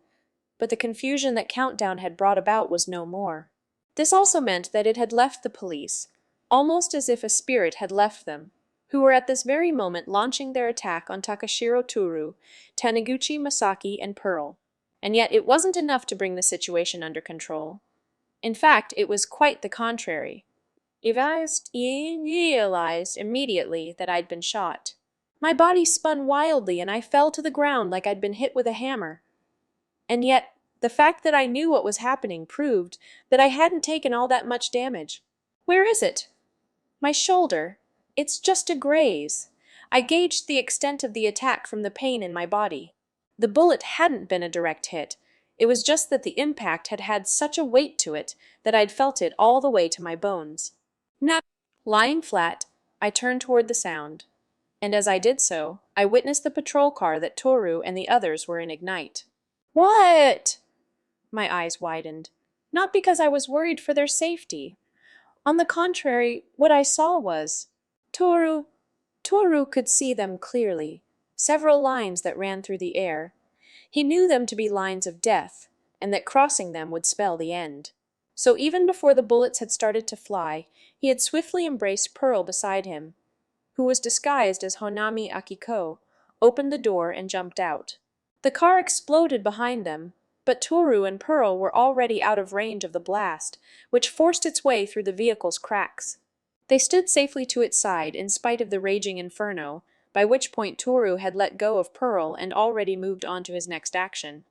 but the confusion that Countdown had brought about was no more. This also meant that it had left the police, almost as if a spirit had left them, who were at this very moment launching their attack on Takashiro Toru, Taniguchi Masaki, and Pearl. And yet it wasn't enough to bring the situation under control. In fact, it was quite the contrary. I realized immediately that I'd been shot. My body spun wildly and I fell to the ground like I'd been hit with a hammer. And yet, the fact that I knew what was happening proved that I hadn't taken all that much damage. Where is it? My shoulder. It's just a graze. I gauged the extent of the attack from the pain in my body. The bullet hadn't been a direct hit. It was just that the impact had had such a weight to it that I'd felt it all the way to my bones. Now, lying flat, I turned toward the sound. And as I did so, I witnessed the patrol car that Toru and the others were in ignite. What? My eyes widened. Not because I was worried for their safety. On the contrary, what I saw was Toru could see them clearly, several lines that ran through the air. He knew them to be lines of death, and that crossing them would spell the end. So even before the bullets had started to fly, he had swiftly embraced Pearl beside him, who was disguised as Honami Akiko, opened the door and jumped out. The car exploded behind them, but Toru and Pearl were already out of range of the blast, which forced its way through the vehicle's cracks. They stood safely to its side in spite of the raging inferno, by which point Toru had let go of Pearl and already moved on to his next action.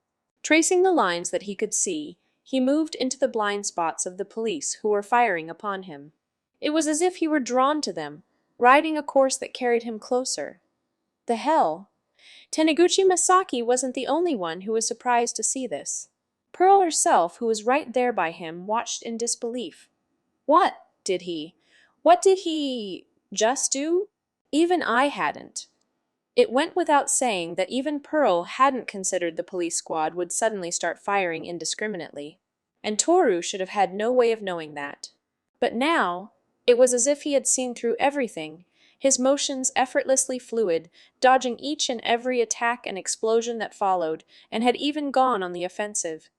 Tracing the lines that he could see, he moved into the blind spots of the police who were firing upon him. It was as if he were drawn to them, riding a course that carried him closer. The hell! Taniguchi Masaki wasn't the only one who was surprised to see this. Pearl herself, who was right there by him, watched in disbelief. What did he just do? Even I hadn't. It went without saying that even Pearl hadn't considered the police squad would suddenly start firing indiscriminately, and Toru should have had no way of knowing that. But now, it was as if he had seen through everything, his motions effortlessly fluid, dodging each and every attack and explosion that followed, and had even gone on the offensive.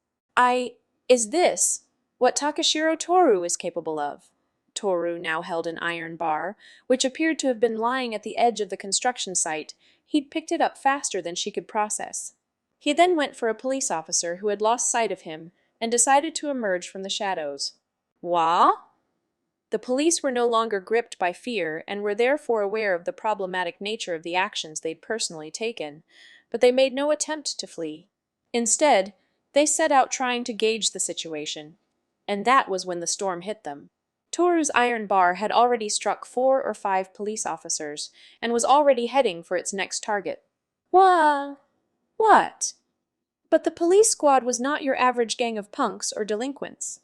Is this what Takashiro Toru is capable of? Toru now held an iron bar, which appeared to have been lying at the edge of the construction site. He'd picked it up faster than she could process. He then went for a police officer who had lost sight of him and decided to emerge from the shadows. Wah? The police were no longer gripped by fear and were therefore aware of the problematic nature of the actions they'd personally taken, but they made no attempt to flee. Instead, they set out trying to gauge the situation, and that was when the storm hit them. Toru's iron bar had already struck 4 or 5 police officers and was already heading for its next target. What? But the police squad was not your average gang of punks or delinquents.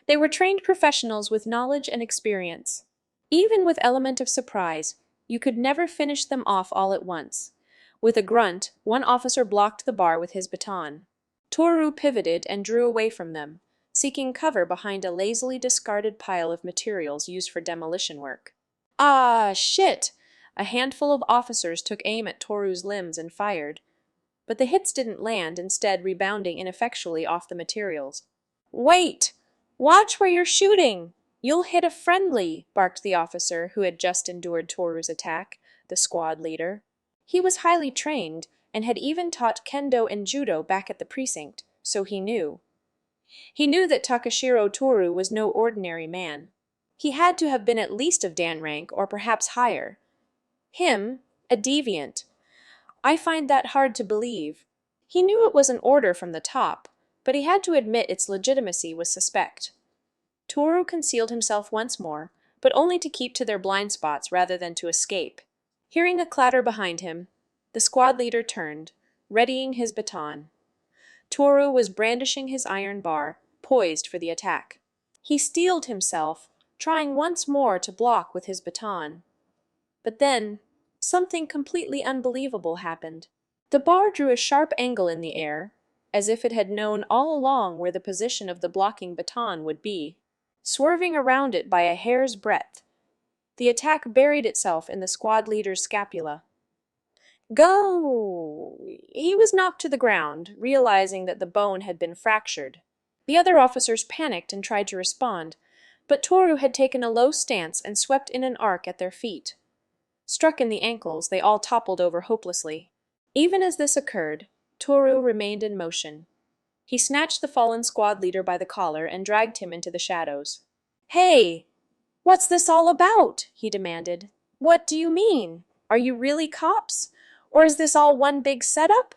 They were trained professionals with knowledge and experience. Even with element of surprise, you could never finish them off all at once. With a grunt, one officer blocked the bar with his baton. Toru pivoted and drew away from them, seeking cover behind a lazily discarded pile of materials used for demolition work. Ah, shit! A handful of officers took aim at Toru's limbs and fired, but the hits didn't land, instead rebounding ineffectually off the materials. Wait! Watch where you're shooting! You'll hit a friendly, barked the officer who had just endured Toru's attack, the squad leader. He was highly trained and had even taught kendo and judo back at the precinct, so he knew. He knew that Takashiro Toru was no ordinary man. He had to have been at least of Dan rank or perhaps higher. Him, a deviant. I find that hard to believe. He knew it was an order from the top, but he had to admit its legitimacy was suspect. Toru concealed himself once more, but only to keep to their blind spots rather than to escape. Hearing a clatter behind him, the squad leader turned, readying his baton. Toru was brandishing his iron bar, poised for the attack. He steeled himself, trying once more to block with his baton. But then, something completely unbelievable happened. The bar drew a sharp angle in the air, as if it had known all along where the position of the blocking baton would be. Swerving around it by a hair's breadth, the attack buried itself in the squad leader's scapula. Go! He was knocked to the ground, realizing that the bone had been fractured. The other officers panicked and tried to respond, but Toru had taken a low stance and swept in an arc at their feet. Struck in the ankles, they all toppled over hopelessly. Even as this occurred, Toru remained in motion. He snatched the fallen squad leader by the collar and dragged him into the shadows. Hey! What's this all about? He demanded. What do you mean? Are you really cops? Or is this all one big setup?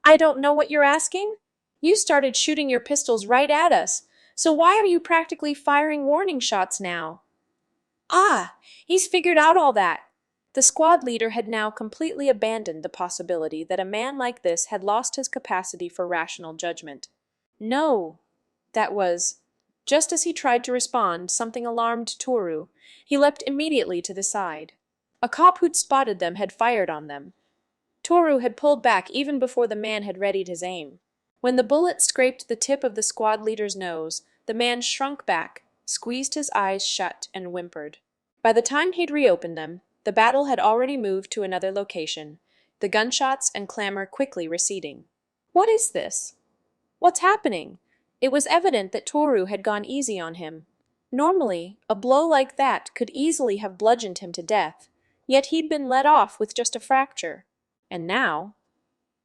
I don't know what you're asking. You started shooting your pistols right at us, so why are you practically firing warning shots now? Ah, he's figured out all that. The squad leader had now completely abandoned the possibility that a man like this had lost his capacity for rational judgment. No, that was... Just as he tried to respond, something alarmed Toru. He leapt immediately to the side. A cop who'd spotted them had fired on them. Toru had pulled back even before the man had readied his aim. When the bullet scraped the tip of the squad leader's nose, the man shrunk back, squeezed his eyes shut, and whimpered. By the time he'd reopened them, the battle had already moved to another location, the gunshots and clamor quickly receding. What is this? What's happening? It was evident that Toru had gone easy on him. Normally, a blow like that could easily have bludgeoned him to death, yet he'd been let off with just a fracture. And now,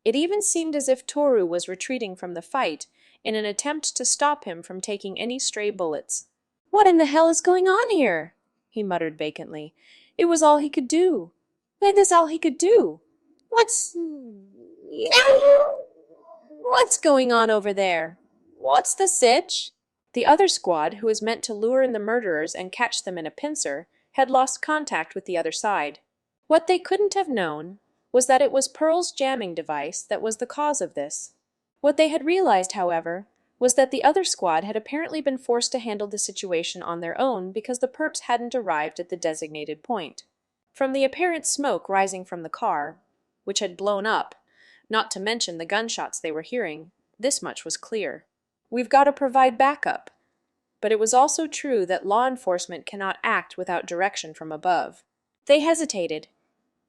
it even seemed as if Toru was retreating from the fight in an attempt to stop him from taking any stray bullets. What in the hell is going on here? He muttered vacantly. It was all he could do. It is all he could do. What's going on over there? What's the sitch? The other squad, who was meant to lure in the murderers and catch them in a pincer, had lost contact with the other side. What they couldn't have known was that it was Pearl's jamming device that was the cause of this. What they had realized, however, was that the other squad had apparently been forced to handle the situation on their own because the perps hadn't arrived at the designated point. From the apparent smoke rising from the car, which had blown up, not to mention the gunshots they were hearing, this much was clear. We've got to provide backup. But it was also true that law enforcement cannot act without direction from above. They hesitated.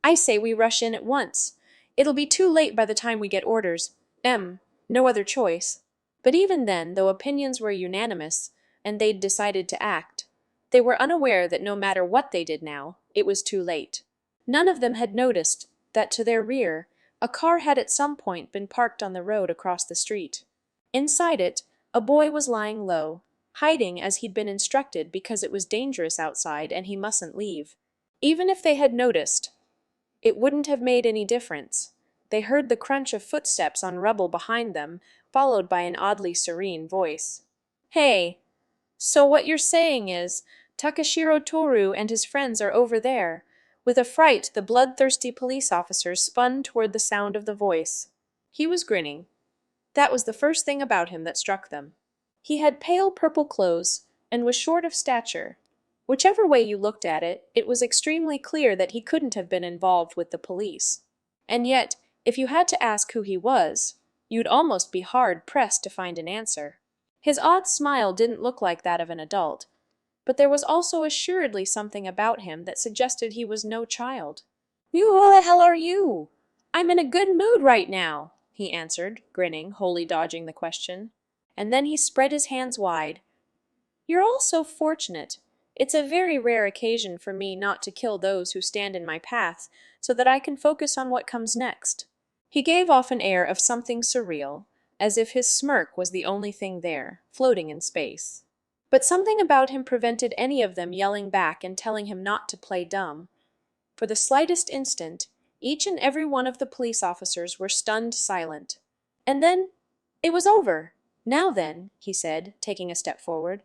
I say we rush in at once. It'll be too late by the time we get orders. No other choice. But even then, though opinions were unanimous, and they'd decided to act, they were unaware that no matter what they did now, it was too late. None of them had noticed that to their rear, A car had at some point been parked on the road across the street. Inside it, a boy was lying low, hiding as he'd been instructed because it was dangerous outside and he mustn't leave. Even if they had noticed, it wouldn't have made any difference. They heard the crunch of footsteps on rubble behind them, followed by an oddly serene voice. "Hey, so what you're saying is, Takashiro Toru and his friends are over there." With a fright, the bloodthirsty police officers spun toward the sound of the voice. He was grinning. That was the first thing about him that struck them. He had pale purple clothes and was short of stature. Whichever way you looked at it, it was extremely clear that he couldn't have been involved with the police. And yet, if you had to ask who he was, you'd almost be hard-pressed to find an answer. His odd smile didn't look like that of an adult, but there was also assuredly something about him that suggested he was no child. "Who the hell are you? I'm in a good mood right now," he answered, grinning, wholly dodging the question. And then he spread his hands wide. "You're all so fortunate. It's a very rare occasion for me not to kill those who stand in my path, so that I can focus on what comes next." He gave off an air of something surreal, as if his smirk was the only thing there, floating in space. But something about him prevented any of them yelling back and telling him not to play dumb. For the slightest instant, each and every one of the police officers were stunned silent. And then it was over. "Now then," he said, taking a step forward.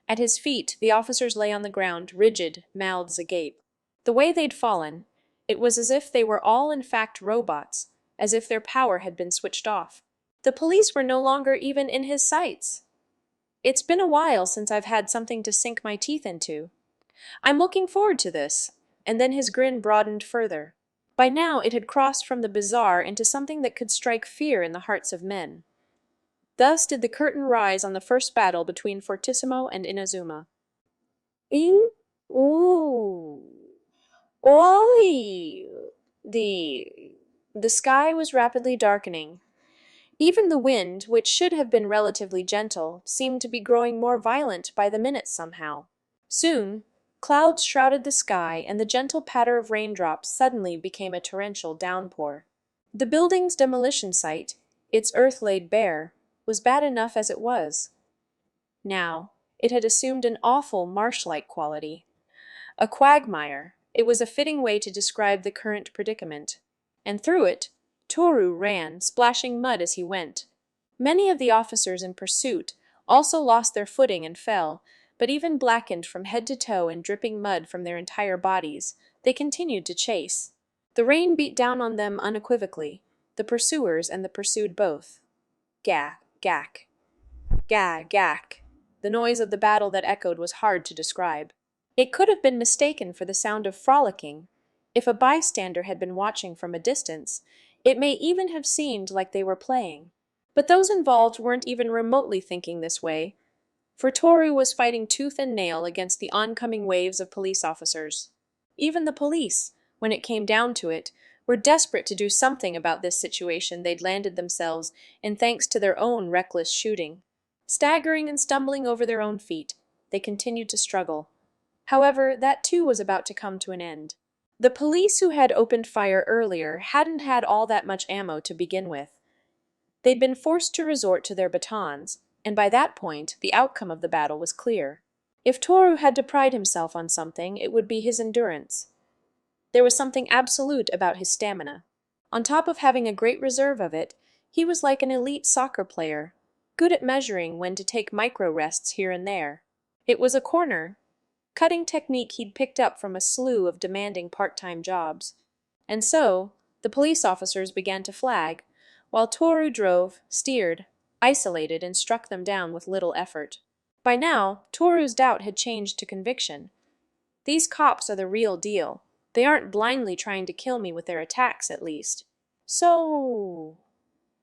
At his feet, the officers lay on the ground, rigid, mouths agape. The way they'd fallen, it was as if they were all in fact robots, as if their power had been switched off. The police were no longer even in his sights. "It's been a while since I've had something to sink my teeth into. I'm looking forward to this." And then his grin broadened further. By now it had crossed from the bizarre into something that could strike fear in the hearts of men. Thus did the curtain rise on the first battle between Fortissimo and Inazuma. Ooh. Oi! The sky was rapidly darkening. Even the wind, which should have been relatively gentle, seemed to be growing more violent by the minute somehow. Soon, clouds shrouded the sky, and the gentle patter of raindrops suddenly became a torrential downpour. The building's demolition site, its earth laid bare, was bad enough as it was. Now, it had assumed an awful marsh-like quality. A quagmire, it was a fitting way to describe the current predicament. And through it, Toru ran, splashing mud as he went. Many of the officers in pursuit also lost their footing and fell, but even blackened from head to toe and dripping mud from their entire bodies, they continued to chase. The rain beat down on them unequivocally, the pursuers and the pursued both. Gah, gack. Gah, gack. The noise of the battle that echoed was hard to describe. It could have been mistaken for the sound of frolicking. If a bystander had been watching from a distance, it may even have seemed like they were playing. But those involved weren't even remotely thinking this way, for Toru was fighting tooth and nail against the oncoming waves of police officers. Even the police, when it came down to it, were desperate to do something about this situation they'd landed themselves in thanks to their own reckless shooting. Staggering and stumbling over their own feet, they continued to struggle. However, that too was about to come to an end. The police who had opened fire earlier hadn't had all that much ammo to begin with. They'd been forced to resort to their batons, and by that point, the outcome of the battle was clear. If Toru had to pride himself on something, it would be his endurance. There was something absolute about his stamina. On top of having a great reserve of it, he was like an elite soccer player, good at measuring when to take micro-rests here and there. It was a cutting technique he'd picked up from a slew of demanding part-time jobs. And so, the police officers began to flag, while Toru drove, steered, isolated, and struck them down with little effort. By now, Toru's doubt had changed to conviction. These cops are the real deal. They aren't blindly trying to kill me with their attacks, at least. So,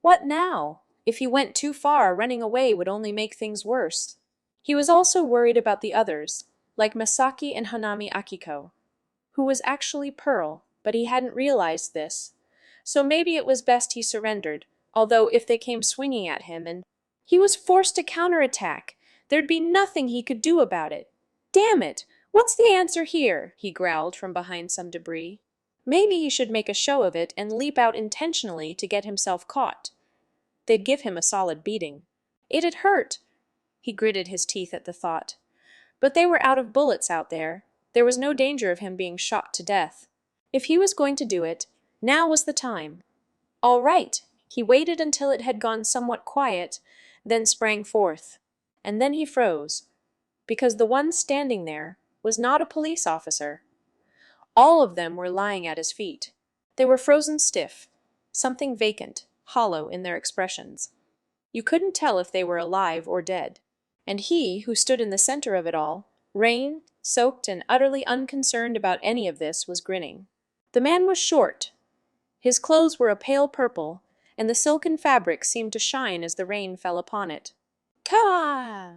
what now? If he went too far, running away would only make things worse. He was also worried about the others, like Masaki and Hanami Akiko, who was actually Pearl, but he hadn't realized this. So maybe it was best he surrendered, although if they came swinging at him and he was forced to counterattack, there'd be nothing he could do about it. Damn it! What's the answer here? He growled from behind some debris. Maybe he should make a show of it and leap out intentionally to get himself caught. They'd give him a solid beating. It'd hurt. He gritted his teeth at the thought. But they were out of bullets out there. There was no danger of him being shot to death. If he was going to do it, now was the time. All right. He waited until it had gone somewhat quiet, then sprang forth. And then he froze, because the one standing there was not a police officer. All of them were lying at his feet. They were frozen stiff, something vacant, hollow in their expressions. You couldn't tell if they were alive or dead. And he, who stood in the center of it all, rain, soaked and utterly unconcerned about any of this, was grinning. The man was short. His clothes were a pale purple, and the silken fabric seemed to shine as the rain fell upon it. Ka!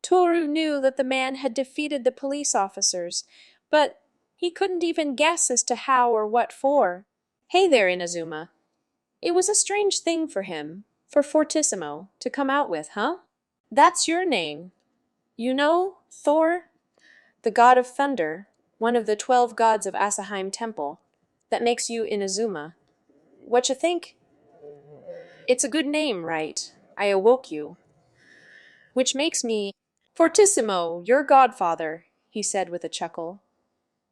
Toru knew that the man had defeated the police officers, but he couldn't even guess as to how or what for. Hey there, Inazuma. It was a strange thing for him, for Fortissimo, to come out with, huh? That's your name. You know, Thor? The god of thunder, one of the 12 gods of Asaheim Temple. That makes you Inazuma. Whatcha think? It's a good name, right? I awoke you. Which makes me Fortissimo, your godfather, he said with a chuckle.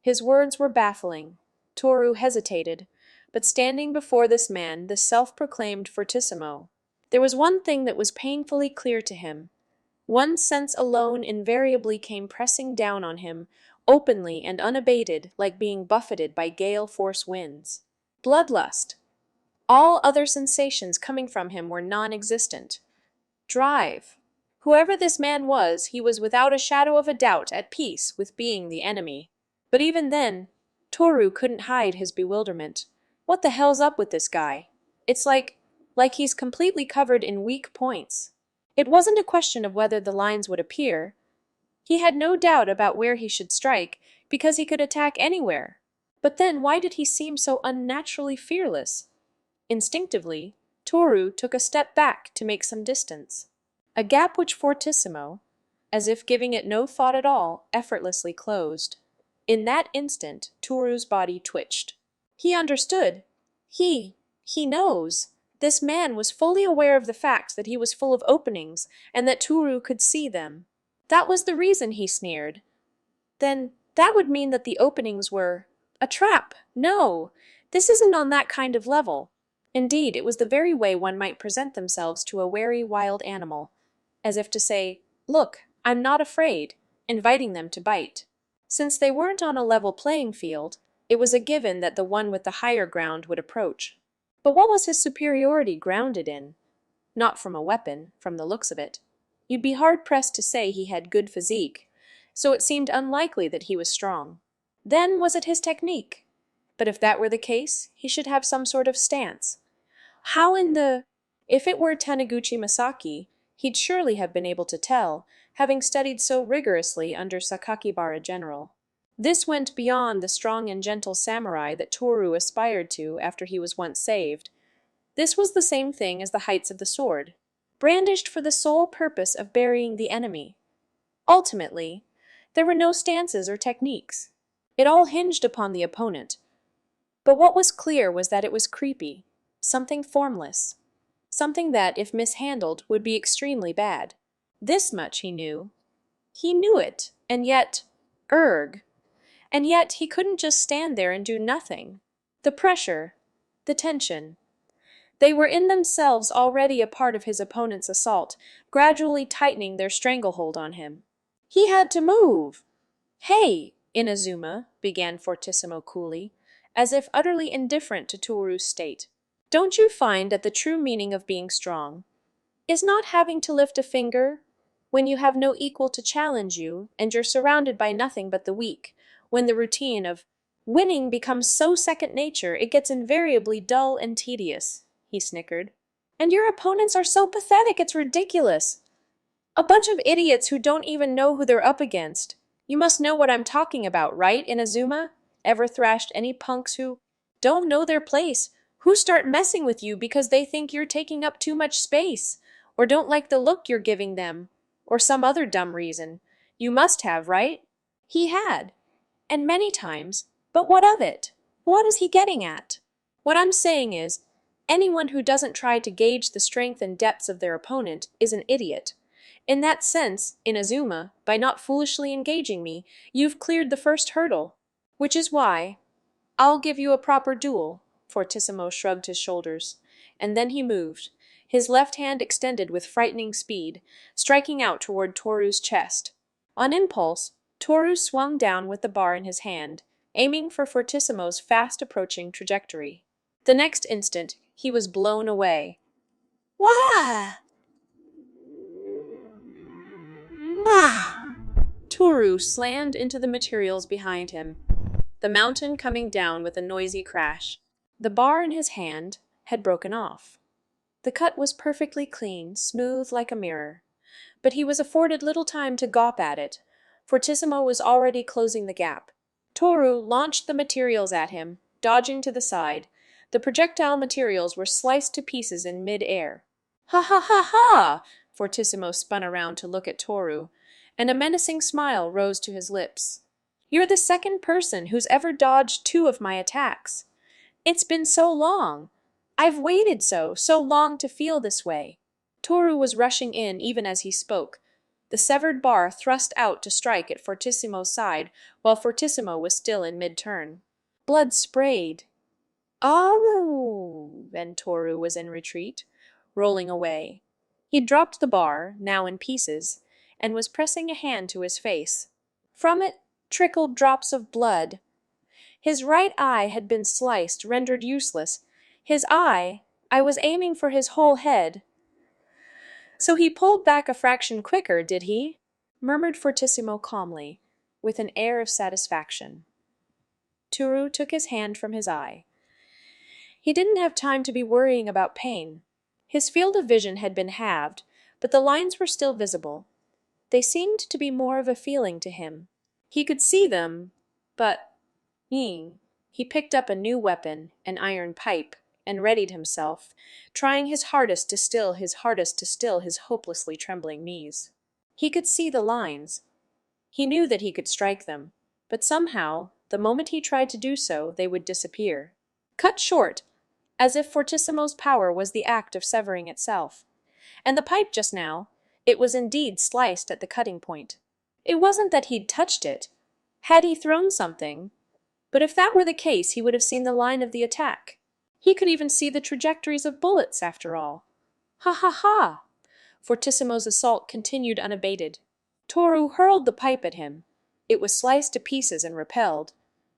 His words were baffling. Toru hesitated, but standing before this man, the self-proclaimed Fortissimo, there was one thing that was painfully clear to him. One sense alone invariably came pressing down on him, openly and unabated, like being buffeted by gale-force winds. Bloodlust. All other sensations coming from him were non-existent. Drive. Whoever this man was, he was without a shadow of a doubt at peace with being the enemy. But even then, Toru couldn't hide his bewilderment. What the hell's up with this guy? It's like he's completely covered in weak points. It wasn't a question of whether the lines would appear. He had no doubt about where he should strike, because he could attack anywhere. But then why did he seem so unnaturally fearless? Instinctively, Toru took a step back to make some distance. A gap which Fortissimo, as if giving it no thought at all, effortlessly closed. In that instant, Toru's body twitched. He understood. He knows. This man was fully aware of the fact that he was full of openings, and that Toru could see them. That was the reason he sneered. Then that would mean that the openings were a trap. No, this isn't on that kind of level. Indeed, it was the very way one might present themselves to a wary wild animal, as if to say, "Look, I'm not afraid," inviting them to bite. Since they weren't on a level playing field, it was a given that the one with the higher ground would approach. But what was his superiority grounded in? Not from a weapon, from the looks of it. You'd be hard-pressed to say he had good physique, so it seemed unlikely that he was strong. Then was it his technique? But if that were the case, he should have some sort of stance. How in the... If it were Taniguchi Masaki, he'd surely have been able to tell, having studied so rigorously under Sakakibara General. This went beyond the strong and gentle samurai that Toru aspired to after he was once saved. This was the same thing as the heights of the sword, brandished for the sole purpose of burying the enemy. Ultimately, there were no stances or techniques. It all hinged upon the opponent. But what was clear was that it was creepy, something formless, something that, if mishandled, would be extremely bad. This much he knew. He knew it, and yet, erg. And yet he couldn't just stand there and do nothing. The pressure, the tension, they were in themselves already a part of his opponent's assault, gradually tightening their stranglehold on him. He had to move. "Hey, Inazuma," began Fortissimo coolly, as if utterly indifferent to Toru's state. "Don't you find that the true meaning of being strong is not having to lift a finger when you have no equal to challenge you and you're surrounded by nothing but the weak, when the routine of winning becomes so second nature it gets invariably dull and tedious?" he snickered. "And your opponents are so pathetic it's ridiculous. A bunch of idiots who don't even know who they're up against. You must know what I'm talking about, right, Inazuma? Ever thrashed any punks who don't know their place, who start messing with you because they think you're taking up too much space, or don't like the look you're giving them, or some other dumb reason. You must have, right?" He had. And many times. But what of it? What is he getting at? What I'm saying is, anyone who doesn't try to gauge the strength and depths of their opponent is an idiot. In that sense, Inazuma, by not foolishly engaging me, you've cleared the first hurdle. Which is why I'll give you a proper duel. Fortissimo shrugged his shoulders, and then he moved, his left hand extended with frightening speed, striking out toward Toru's chest. On impulse, Toru swung down with the bar in his hand, aiming for Fortissimo's fast-approaching trajectory. The next instant, he was blown away. Wah! Toru slammed into the materials behind him, the mountain coming down with a noisy crash. The bar in his hand had broken off. The cut was perfectly clean, smooth like a mirror. But he was afforded little time to gawp at it. Fortissimo was already closing the gap. Toru launched the materials at him, dodging to the side. The projectile materials were sliced to pieces in mid-air. Ha ha ha ha! Fortissimo spun around to look at Toru, and a menacing smile rose to his lips. You're the second person who's ever dodged 2 of my attacks. It's been so long. I've waited so long to feel this way. Toru was rushing in even as he spoke. The severed bar thrust out to strike at Fortissimo's side, while Fortissimo was still in mid-turn. Blood sprayed. Oh! Then Toru was in retreat, rolling away. He dropped the bar, now in pieces, and was pressing a hand to his face. From it trickled drops of blood. His right eye had been sliced, rendered useless. His eye, I was aiming for his whole head. So he pulled back a fraction quicker, did he? Murmured Fortissimo calmly, with an air of satisfaction. Toru took his hand from his eye. He didn't have time to be worrying about pain. His field of vision had been halved, but the lines were still visible. They seemed to be more of a feeling to him. He could see them, but... He picked up a new weapon, an iron pipe, and readied himself, trying his hardest to still his hopelessly trembling knees. He could see the lines. He knew that he could strike them, but somehow, the moment he tried to do so, they would disappear. Cut short, as if Fortissimo's power was the act of severing itself. And the pipe just now, it was indeed sliced at the cutting point. It wasn't that he'd touched it. Had he thrown something? But if that were the case, he would have seen the line of the attack. He could even see the trajectories of bullets, after all. Ha ha ha! Fortissimo's assault continued unabated. Toru hurled the pipe at him. It was sliced to pieces and repelled.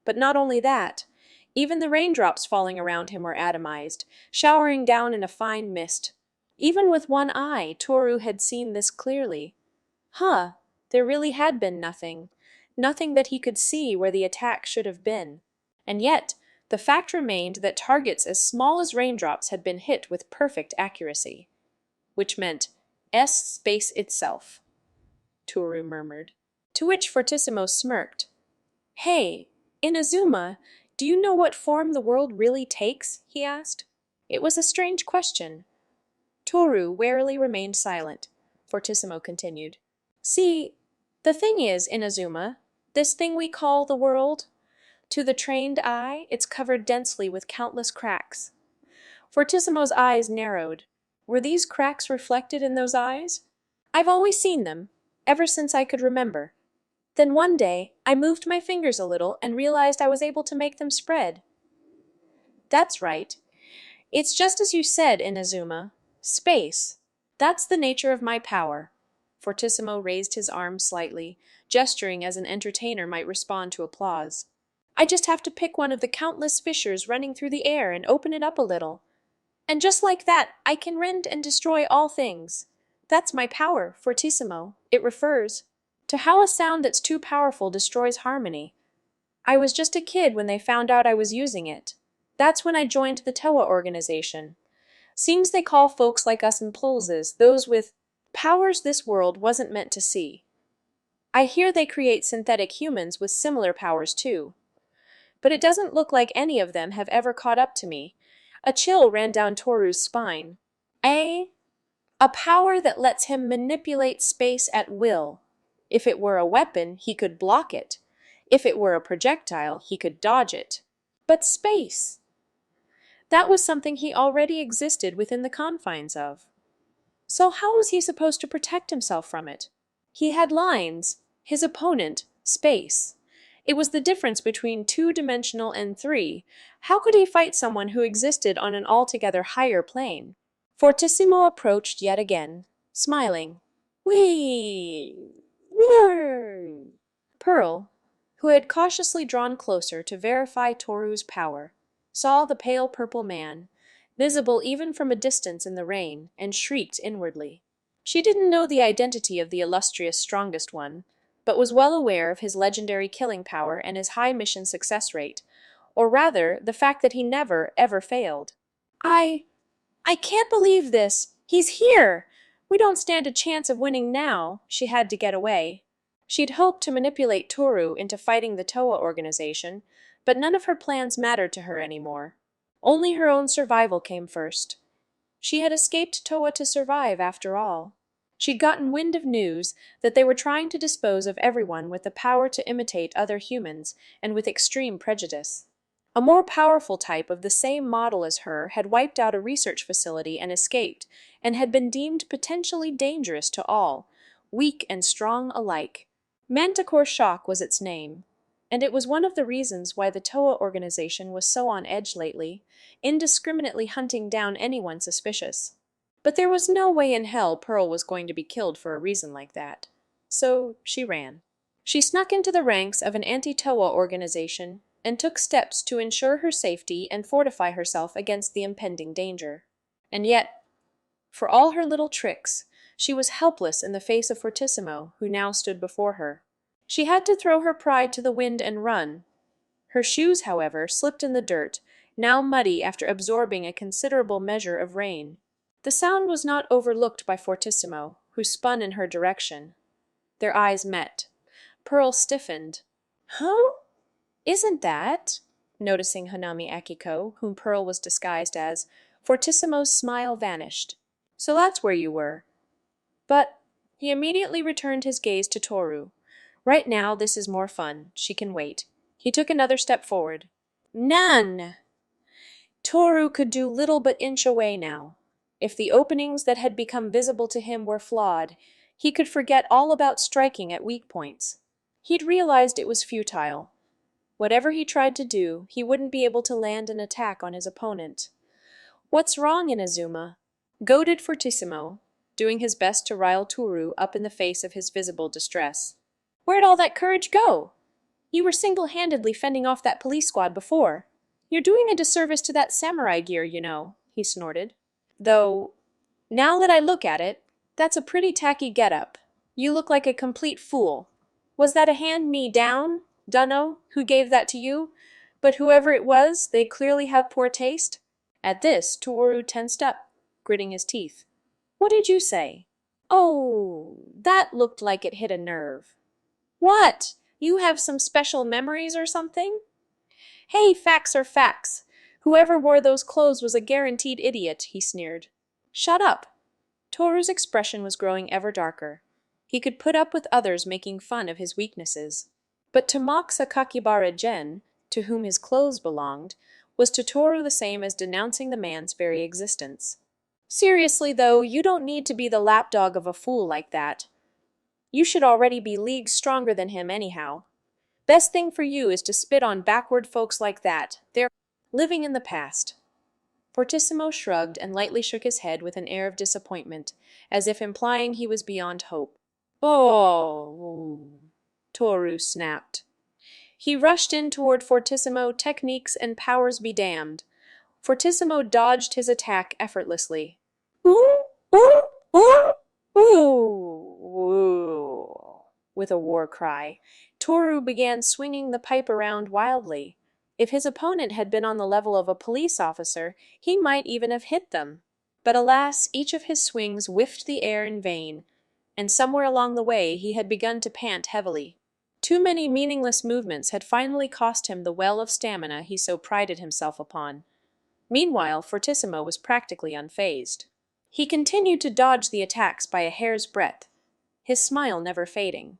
But not only that, even the raindrops falling around him were atomized, showering down in a fine mist. Even with one eye, Toru had seen this clearly. There really had been nothing. Nothing that he could see where the attack should have been. And yet, the fact remained that targets as small as raindrops had been hit with perfect accuracy. Which meant space itself, Toru murmured. To which Fortissimo smirked. Hey, Inazuma, do you know what form the world really takes? He asked. It was a strange question. Toru warily remained silent. Fortissimo continued. See, the thing is, Inazuma, this thing we call the world, to the trained eye, it's covered densely with countless cracks. Fortissimo's eyes narrowed. Were these cracks reflected in those eyes? I've always seen them, ever since I could remember. Then one day, I moved my fingers a little and realized I was able to make them spread. That's right. It's just as you said, Inazuma. Space. That's the nature of my power. Fortissimo raised his arm slightly, gesturing as an entertainer might respond to applause. I just have to pick one of the countless fissures running through the air and open it up a little. And just like that, I can rend and destroy all things. That's my power, Fortissimo. It refers to how a sound that's too powerful destroys harmony. I was just a kid when they found out I was using it. That's when I joined the Tewa organization. Seems they call folks like us impulses, those with powers this world wasn't meant to see. I hear they create synthetic humans with similar powers too. But it doesn't look like any of them have ever caught up to me. A chill ran down Toru's spine. A power that lets him manipulate space at will. If it were a weapon, he could block it. If it were a projectile, he could dodge it. But space! That was something he already existed within the confines of. So how was he supposed to protect himself from it? He had lines, his opponent, space. It was the difference between two-dimensional and three. How could he fight someone who existed on an altogether higher plane? Fortissimo approached yet again, smiling. Whee! Whirr! Pearl, who had cautiously drawn closer to verify Toru's power, saw the pale purple man, visible even from a distance in the rain, and shrieked inwardly. She didn't know the identity of the illustrious strongest one, but was well aware of his legendary killing power and his high mission success rate, or rather, the fact that he never, ever failed. I can't believe this! He's here! We don't stand a chance of winning now. She had to get away. She'd hoped to manipulate Toru into fighting the Toa organization, but none of her plans mattered to her anymore. Only her own survival came first. She had escaped Toa to survive, after all. She'd gotten wind of news that they were trying to dispose of everyone with the power to imitate other humans and with extreme prejudice. A more powerful type of the same model as her had wiped out a research facility and escaped, and had been deemed potentially dangerous to all, weak and strong alike. Manticore Shock was its name, and it was one of the reasons why the Toa organization was so on edge lately, indiscriminately hunting down anyone suspicious. But there was no way in hell Pearl was going to be killed for a reason like that. So she ran. She snuck into the ranks of an anti-Toa organization and took steps to ensure her safety and fortify herself against the impending danger. And yet, for all her little tricks, she was helpless in the face of Fortissimo, who now stood before her. She had to throw her pride to the wind and run. Her shoes, however, slipped in the dirt, now muddy after absorbing a considerable measure of rain. The sound was not overlooked by Fortissimo, who spun in her direction. Their eyes met. Pearl stiffened. Huh? Isn't that? Noticing Hanami Akiko, whom Pearl was disguised as, Fortissimo's smile vanished. So that's where you were. But he immediately returned his gaze to Toru. Right now, this is more fun. She can wait. He took another step forward. None! Toru could do little but inch away now. If the openings that had become visible to him were flawed, he could forget all about striking at weak points. He'd realized it was futile. Whatever he tried to do, he wouldn't be able to land an attack on his opponent. What's wrong, Inazuma? Goaded Fortissimo, doing his best to rile Toru up in the face of his visible distress. Where'd all that courage go? You were single-handedly fending off that police squad before. You're doing a disservice to that samurai gear, you know, he snorted. Though, now that I look at it, that's a pretty tacky getup. You look like a complete fool. Was that a hand-me-down? Dunno who gave that to you, but whoever it was, they clearly have poor taste. At this, Toru tensed up, gritting his teeth. What did you say? Oh, that looked like it hit a nerve. What? You have some special memories or something? Hey, facts are facts. Whoever wore those clothes was a guaranteed idiot, he sneered. Shut up. Toru's expression was growing ever darker. He could put up with others making fun of his weaknesses. But to mock Sakakibara Gen, to whom his clothes belonged, was to Toru the same as denouncing the man's very existence. Seriously, though, you don't need to be the lapdog of a fool like that. You should already be leagues stronger than him anyhow. Best thing for you is to spit on backward folks like that. They're living in the past. Fortissimo shrugged and lightly shook his head with an air of disappointment, as if implying he was beyond hope. Oh, Toru snapped. He rushed in toward Fortissimo, techniques and powers be damned. Fortissimo dodged his attack effortlessly. Ooh, ooh, ooh, ooh, with a war cry. Toru began swinging the pipe around wildly. If his opponent had been on the level of a police officer, he might even have hit them. But alas, each of his swings whiffed the air in vain, and somewhere along the way he had begun to pant heavily. Too many meaningless movements had finally cost him the well of stamina he so prided himself upon. Meanwhile, Fortissimo was practically unfazed. He continued to dodge the attacks by a hair's breadth, his smile never fading.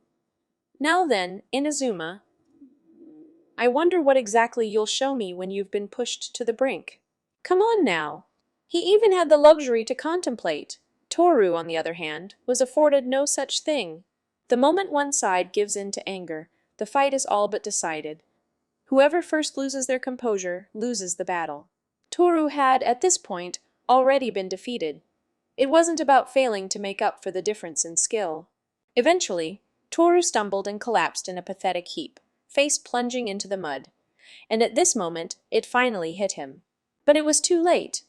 Now then, Inazuma. I wonder what exactly you'll show me when you've been pushed to the brink. Come on now. He even had the luxury to contemplate. Toru, on the other hand, was afforded no such thing. The moment one side gives in to anger, the fight is all but decided. Whoever first loses their composure loses the battle. Toru had, at this point, already been defeated. It wasn't about failing to make up for the difference in skill. Eventually, Toru stumbled and collapsed in a pathetic heap, face plunging into the mud. And at this moment, it finally hit him. But it was too late.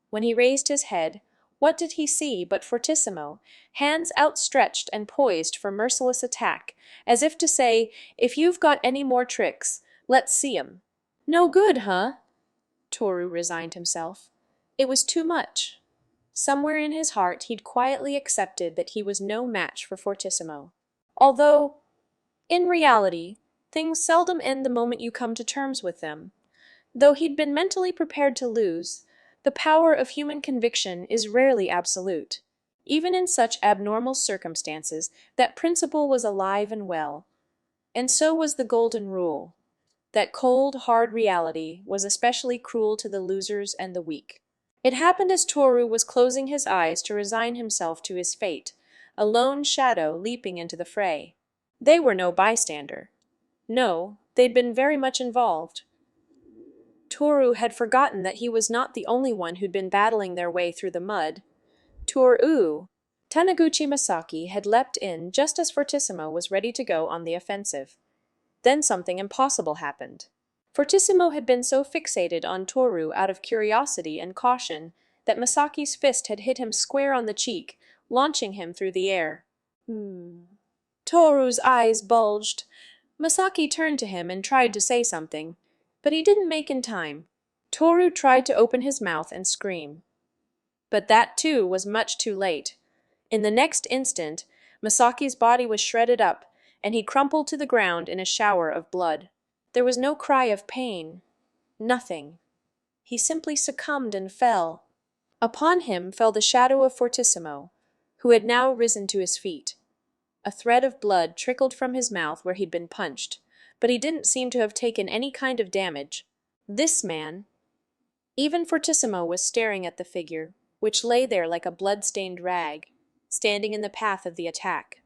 When he raised his head, what did he see but Fortissimo, hands outstretched and poised for merciless attack, as if to say, if you've got any more tricks, let's see 'em. No good, huh? Toru resigned himself. It was too much. Somewhere in his heart he'd quietly accepted that he was no match for Fortissimo. Although, in reality, things seldom end the moment you come to terms with them. Though he'd been mentally prepared to lose, the power of human conviction is rarely absolute. Even in such abnormal circumstances, that principle was alive and well. And so was the golden rule. That cold, hard reality was especially cruel to the losers and the weak. It happened as Toru was closing his eyes to resign himself to his fate, a lone shadow leaping into the fray. They were no bystander. No, they'd been very much involved. Toru had forgotten that he was not the only one who'd been battling their way through the mud. Toru, Taniguchi Masaki, had leapt in just as Fortissimo was ready to go on the offensive. Then something impossible happened. Fortissimo had been so fixated on Toru out of curiosity and caution that Masaki's fist had hit him square on the cheek, launching him through the air. Toru's eyes bulged. Masaki turned to him and tried to say something, but he didn't make in time. Toru tried to open his mouth and scream. But that, too, was much too late. In the next instant, Masaki's body was shredded up, and he crumpled to the ground in a shower of blood. There was no cry of pain. Nothing. He simply succumbed and fell. Upon him fell the shadow of Fortissimo, who had now risen to his feet. A thread of blood trickled from his mouth where he'd been punched, but he didn't seem to have taken any kind of damage. This man... Even Fortissimo was staring at the figure, which lay there like a blood-stained rag, standing in the path of the attack.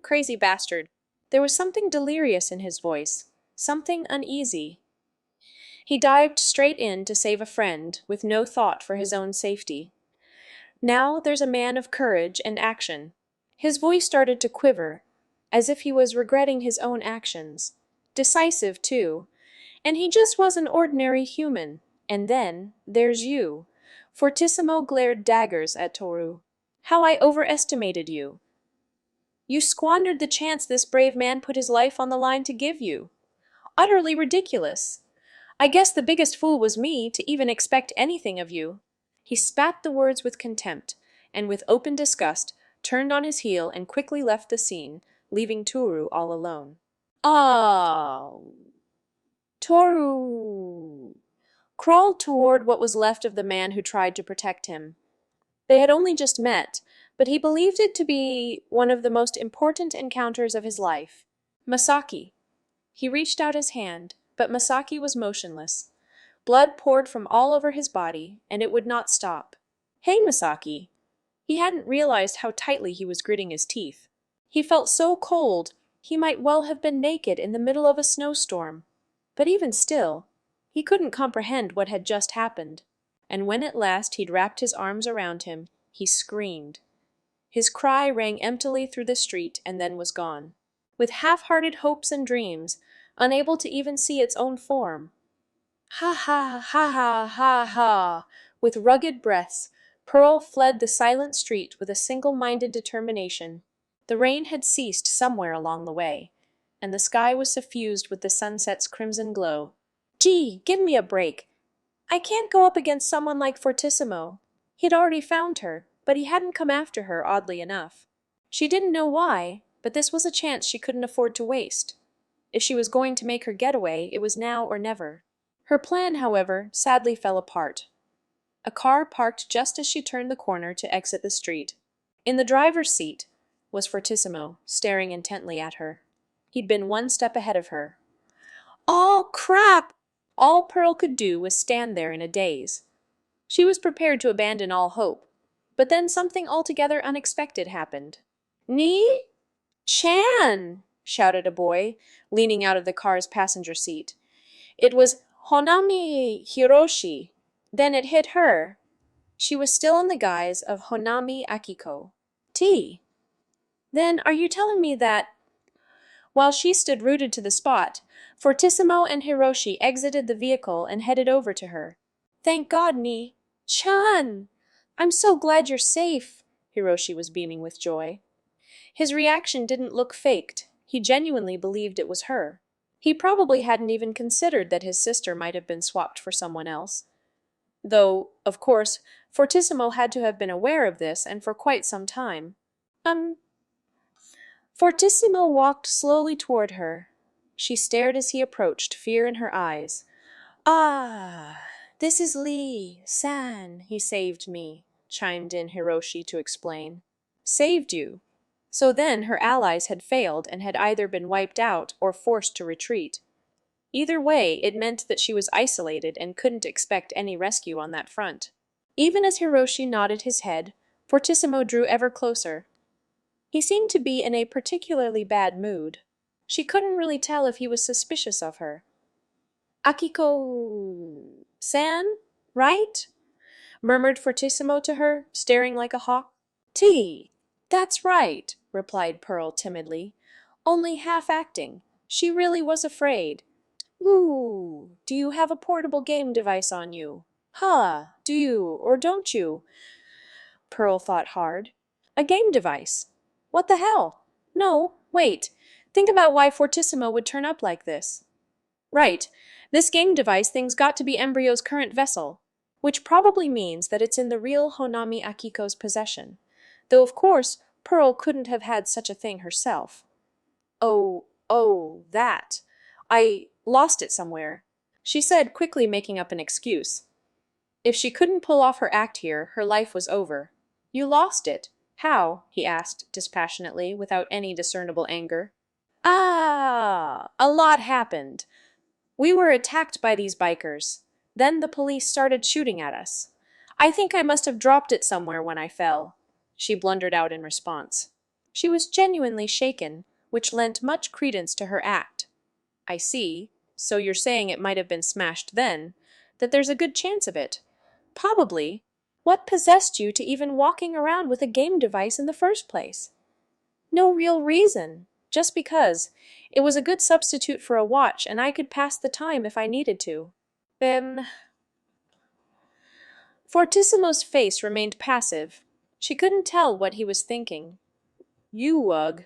Crazy bastard. There was something delirious in his voice, something uneasy. He dived straight in to save a friend, with no thought for his own safety. Now there's a man of courage and action. His voice started to quiver, as if he was regretting his own actions. Decisive, too. And he just was an ordinary human. And then, there's you. Fortissimo glared daggers at Toru. How I overestimated you. You squandered the chance this brave man put his life on the line to give you. Utterly ridiculous. I guess the biggest fool was me to even expect anything of you. He spat the words with contempt, and with open disgust, turned on his heel and quickly left the scene, leaving Toru all alone. Oh. Toru crawled toward what was left of the man who tried to protect him. They had only just met, but he believed it to be one of the most important encounters of his life. Masaki. He reached out his hand, but Masaki was motionless. Blood poured from all over his body, and it would not stop. Hey, Masaki. He hadn't realized how tightly he was gritting his teeth. He felt so cold, he might well have been naked in the middle of a snowstorm. But even still, he couldn't comprehend what had just happened. And when at last he'd wrapped his arms around him, he screamed. His cry rang emptily through the street and then was gone. With half-hearted hopes and dreams, unable to even see its own form. Ha ha ha ha ha ha! With rugged breaths, Pearl fled the silent street with a single-minded determination. The rain had ceased somewhere along the way, and the sky was suffused with the sunset's crimson glow. Gee, give me a break! I can't go up against someone like Fortissimo. He'd already found her, but he hadn't come after her, oddly enough. She didn't know why, but this was a chance she couldn't afford to waste. If she was going to make her getaway, it was now or never. Her plan, however, sadly fell apart. A car parked just as she turned the corner to exit the street. In the driver's seat was Fortissimo, staring intently at her. He'd been one step ahead of her. Oh, crap! All Pearl could do was stand there in a daze. She was prepared to abandon all hope, but then something altogether unexpected happened. Ni? Chan! Shouted a boy, leaning out of the car's passenger seat. It was Honami Hiroshi. Then it hit her. She was still in the guise of Honami Akiko. T. Then are you telling me that, while she stood rooted to the spot, Fortissimo and Hiroshi exited the vehicle and headed over to her? Thank God, Ni. Chan! I'm so glad you're safe. Hiroshi was beaming with joy. His reaction didn't look faked. He genuinely believed it was her. He probably hadn't even considered that his sister might have been swapped for someone else. Though, of course, Fortissimo had to have been aware of this, and for quite some time. Fortissimo walked slowly toward her. She stared as he approached, fear in her eyes. Ah, this is Lee-san. He saved me, chimed in Hiroshi to explain. Saved you? So then her allies had failed and had either been wiped out or forced to retreat. Either way, it meant that she was isolated and couldn't expect any rescue on that front. Even as Hiroshi nodded his head, Fortissimo drew ever closer. He seemed to be in a particularly bad mood. She couldn't really tell if he was suspicious of her. Akiko-san, right? Murmured Fortissimo to her, staring like a hawk. T. That's right, replied Pearl timidly. Only half acting. She really was afraid. Ooh, do you have a portable game device on you? Huh, do you or don't you? Pearl thought hard. A game device? What the hell? No, wait. Think about why Fortissimo would turn up like this. Right. This game device thing's got to be Embryo's current vessel, which probably means that it's in the real Honami Akiko's possession. Though, of course, Pearl couldn't have had such a thing herself. Oh, that. I lost it somewhere, she said, quickly making up an excuse. If she couldn't pull off her act here, her life was over. You lost it? How? He asked, dispassionately, without any discernible anger. Ah, a lot happened. We were attacked by these bikers. Then the police started shooting at us. I think I must have dropped it somewhere when I fell, she blundered out in response. She was genuinely shaken, which lent much credence to her act. I see. So you're saying it might have been smashed then, that there's a good chance of it. Probably. What possessed you to even walking around with a game device in the first place? No real reason. Just because. It was a good substitute for a watch, and I could pass the time if I needed to. Fortissimo's face remained passive. She couldn't tell what he was thinking. You ugh.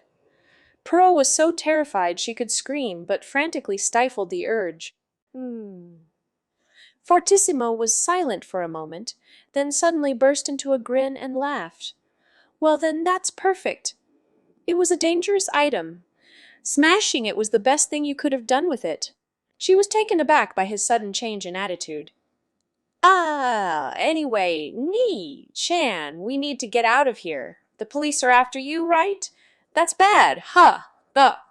Pearl was so terrified she could scream, but frantically stifled the urge. Fortissimo was silent for a moment, then suddenly burst into a grin and laughed. Well then, that's perfect. It was a dangerous item. Smashing it was the best thing you could have done with it. She was taken aback by his sudden change in attitude. Anyway, Chan, we need to get out of here. The police are after you, right? That's bad,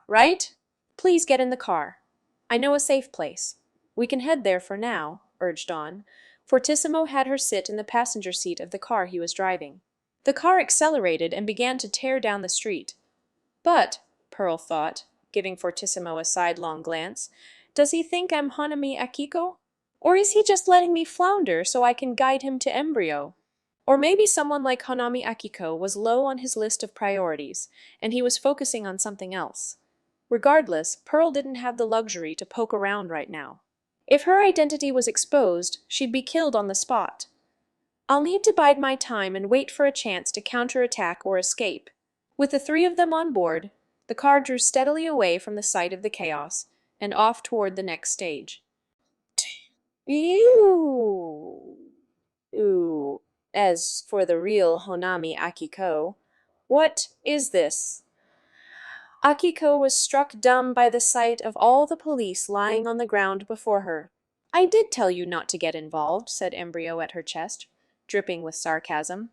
right? Please get in the car. I know a safe place. We can head there for now, urged on. Fortissimo had her sit in the passenger seat of the car he was driving. The car accelerated and began to tear down the street. But, Pearl thought, giving Fortissimo a sidelong glance, does he think I'm Hanami Akiko? Or is he just letting me flounder so I can guide him to Embryo? Or maybe someone like Hanami Akiko was low on his list of priorities, and he was focusing on something else. Regardless, Pearl didn't have the luxury to poke around right now. If her identity was exposed, she'd be killed on the spot. I'll need to bide my time and wait for a chance to counterattack or escape. With the three of them on board, the car drew steadily away from the site of the chaos and off toward the next stage. Ew. As for the real Honami Akiko, what is this? Akiko was struck dumb by the sight of all the police lying on the ground before her. I did tell you not to get involved, said Embryo at her chest, dripping with sarcasm.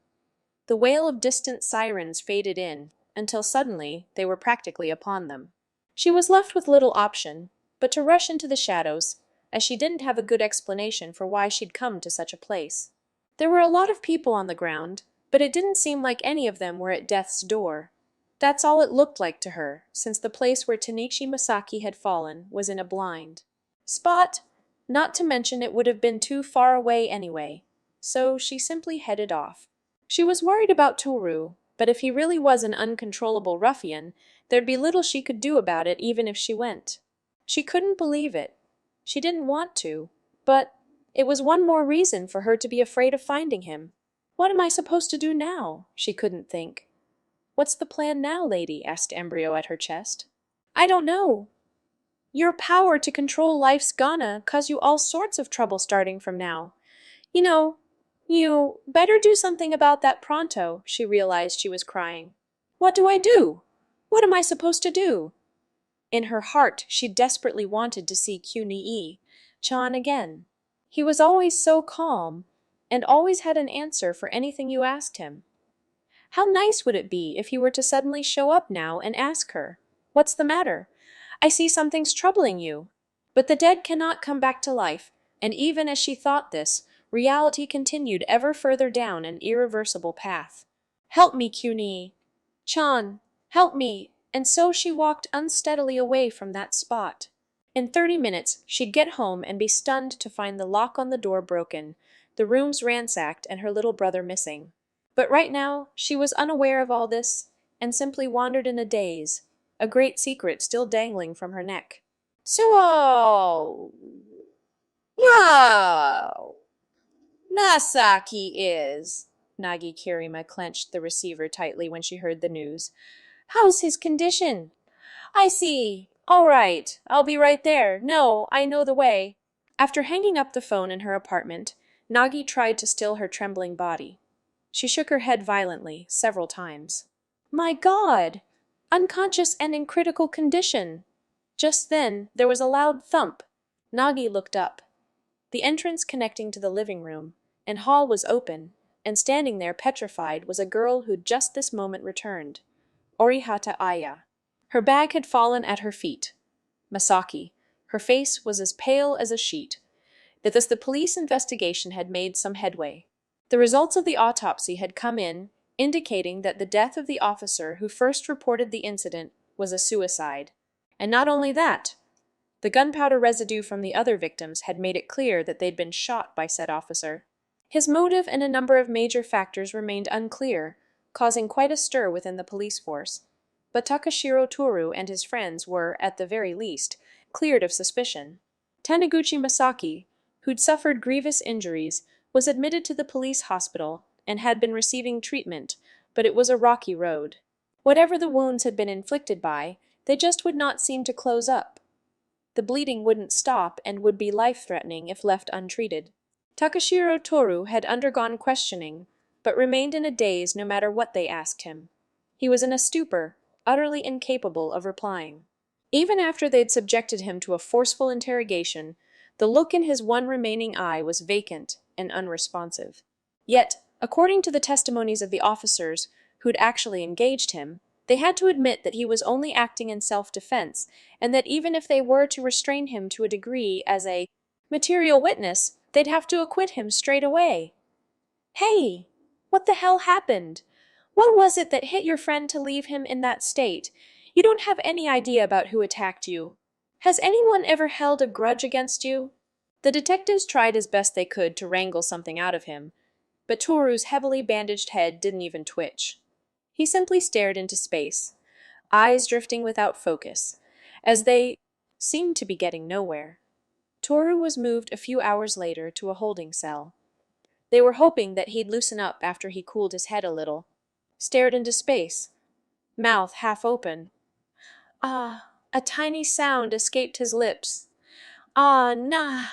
The wail of distant sirens faded in, until suddenly they were practically upon them. She was left with little option. but to rush into the shadows, as she didn't have a good explanation for why she'd come to such a place. There were a lot of people on the ground, but it didn't seem like any of them were at death's door. That's all it looked like to her, since the place where Tanichi Masaki had fallen was in a blind spot, not to mention it would have been too far away anyway, so she simply headed off. She was worried about Toru, but if he really was an uncontrollable ruffian, there'd be little she could do about it even if she went. She couldn't believe it. She didn't want to, but it was one more reason for her to be afraid of finding him. What am I supposed to do now? She couldn't think. What's the plan now, lady? Asked Embryo at her chest. I don't know. Your power to control life's gonna cause you all sorts of trouble starting from now. You better do something about that pronto, she realized she was crying. What do I do? What am I supposed to do? In her heart, she desperately wanted to see Kunii-chan again. He was always so calm, and always had an answer for anything you asked him. How nice would it be if he were to suddenly show up now and ask her, "What's the matter? I see something's troubling you." But the dead cannot come back to life, and even as she thought this, reality continued ever further down an irreversible path. Help me, Kunii-chan, help me! And so she walked unsteadily away from that spot. In 30 minutes, she'd get home and be stunned to find the lock on the door broken, the rooms ransacked, and her little brother missing. But right now, she was unaware of all this, and simply wandered in a daze, a great secret still dangling from her neck. So, wow, Nasaki is. Nagi Kirima clenched the receiver tightly when she heard the news. How's his condition? I see. All right, I'll be right there. No, I know the way. After hanging up the phone in her apartment, Nagi tried to still her trembling body. She shook her head violently, several times. My God! Unconscious and in critical condition! Just then, there was a loud thump. Nagi looked up. The entrance connecting to the living room and hall was open, and standing there petrified was a girl who'd just this moment returned. Orihata Aya. Her bag had fallen at her feet. Masaki. Her face was as pale as a sheet. Thus the police investigation had made some headway. The results of the autopsy had come in, indicating that the death of the officer who first reported the incident was a suicide. And not only that, the gunpowder residue from the other victims had made it clear that they'd been shot by said officer. His motive and a number of major factors remained unclear, causing quite a stir within the police force. But Takashiro Toru and his friends were, at the very least, cleared of suspicion. Taniguchi Masaki, who'd suffered grievous injuries, was admitted to the police hospital and had been receiving treatment, but it was a rocky road. Whatever the wounds had been inflicted by, they just would not seem to close up. The bleeding wouldn't stop and would be life-threatening if left untreated. Takashiro Toru had undergone questioning, but remained in a daze no matter what they asked him. He was in a stupor, utterly incapable of replying. Even after they'd subjected him to a forceful interrogation, the look in his one remaining eye was vacant and unresponsive. Yet, according to the testimonies of the officers who'd actually engaged him, they had to admit that he was only acting in self-defense, and that even if they were to restrain him to a degree as a material witness, they'd have to acquit him straight away. Hey! What the hell happened? What was it that hit your friend to leave him in that state? You don't have any idea about who attacked you. Has anyone ever held a grudge against you? The detectives tried as best they could to wrangle something out of him, but Toru's heavily bandaged head didn't even twitch. He simply stared into space, eyes drifting without focus, as they seemed to be getting nowhere. Toru was moved a few hours later to a holding cell. They were hoping that he'd loosen up after he cooled his head a little. Stared into space, mouth half open. Ah, a tiny sound escaped his lips. Ah, nah.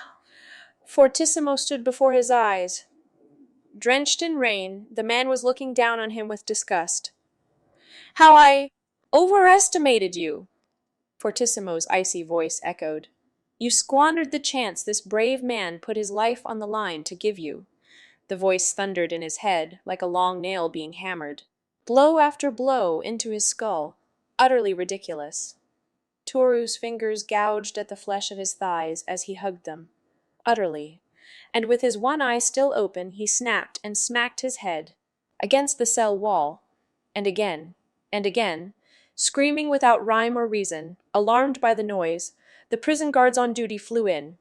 Fortissimo stood before his eyes. Drenched in rain, the man was looking down on him with disgust. How I overestimated you, Fortissimo's icy voice echoed. You squandered the chance this brave man put his life on the line to give you. The voice thundered in his head like a long nail being hammered. Blow after blow into his skull, utterly ridiculous. Toru's fingers gouged at the flesh of his thighs as he hugged them, utterly, and with his one eye still open he snapped and smacked his head against the cell wall, and again, screaming without rhyme or reason. Alarmed by the noise, the prison guards on duty flew in.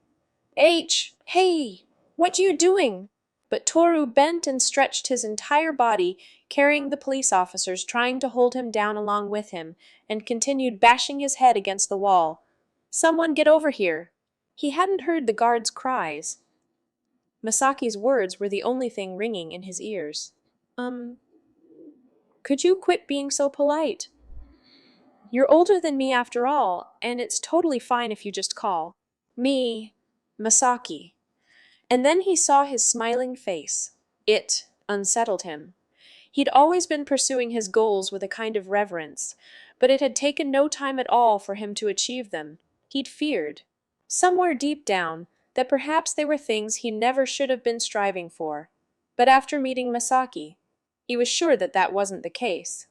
Hey, what you doing? But Toru bent and stretched his entire body, carrying the police officers trying to hold him down along with him, and continued bashing his head against the wall. Someone get over here! He hadn't heard the guards' cries. Masaki's words were the only thing ringing in his ears. Could you quit being so polite? You're older than me after all, and it's totally fine if you just call me Masaki. And then he saw his smiling face. It unsettled him. He'd always been pursuing his goals with a kind of reverence, but it had taken no time at all for him to achieve them. He'd feared, somewhere deep down, that perhaps they were things he never should have been striving for. But after meeting Masaki, he was sure that that wasn't the case.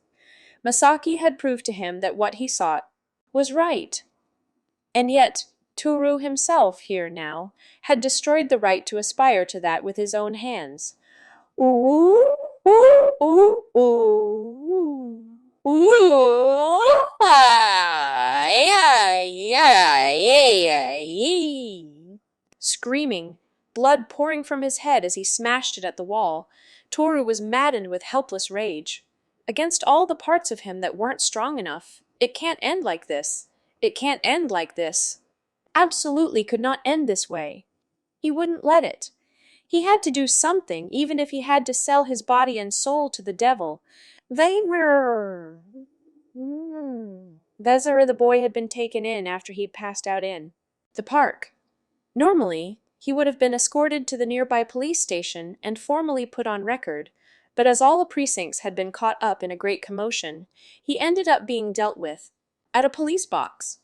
Masaki had proved to him that what he sought was right. And yet, Toru himself, here now, had destroyed the right to aspire to that with his own hands. Ooh, ooh, ooh, ooh, ooh, Screaming, blood pouring from his head as he smashed it at the wall, Toru was maddened with helpless rage. Against all the parts of him that weren't strong enough. It can't end like this. It can't end like this. Absolutely could not end this way. He wouldn't let it. He had to do something, even if he had to sell his body and soul to the devil. Vezir, the boy had been taken in after he'd passed out in the park. Normally, he would have been escorted to the nearby police station and formally put on record, but as all the precincts had been caught up in a great commotion, he ended up being dealt with at a police box.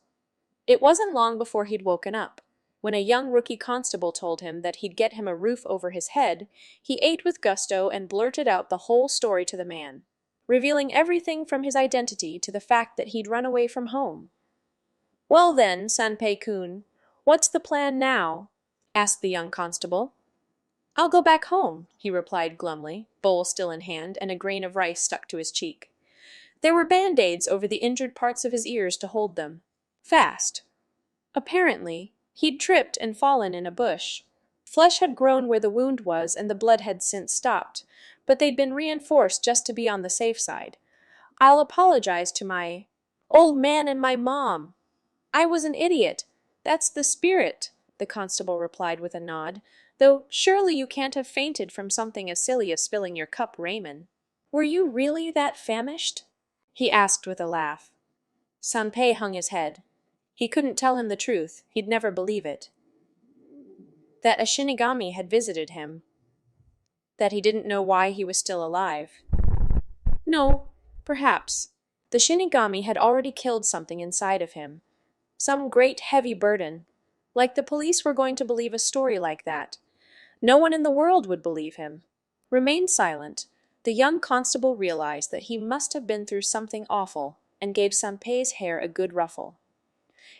It wasn't long before he'd woken up. When a young rookie constable told him that he'd get him a roof over his head, he ate with gusto and blurted out the whole story to the man, revealing everything from his identity to the fact that he'd run away from home. "Well then, Sanpei-kun, what's the plan now?" asked the young constable. "I'll go back home," he replied glumly, bowl still in hand and a grain of rice stuck to his cheek. There were band-aids over the injured parts of his ears to hold them. Fast. Apparently, he'd tripped and fallen in a bush. Flesh had grown where the wound was and the blood had since stopped, but they'd been reinforced just to be on the safe side. "I'll apologize to my old man and my mom. I was an idiot. That's the spirit," the constable replied with a nod, "though surely you can't have fainted from something as silly as spilling your cup ramen. Were you really that famished?" he asked with a laugh. Sanpei hung his head. He couldn't tell him the truth. He'd never believe it. That a Shinigami had visited him. That he didn't know why he was still alive. No, perhaps. The Shinigami had already killed something inside of him. Some great heavy burden. Like the police were going to believe a story like that. No one in the world would believe him. Remain silent. The young constable realized that he must have been through something awful, and gave Sanpei's hair a good ruffle.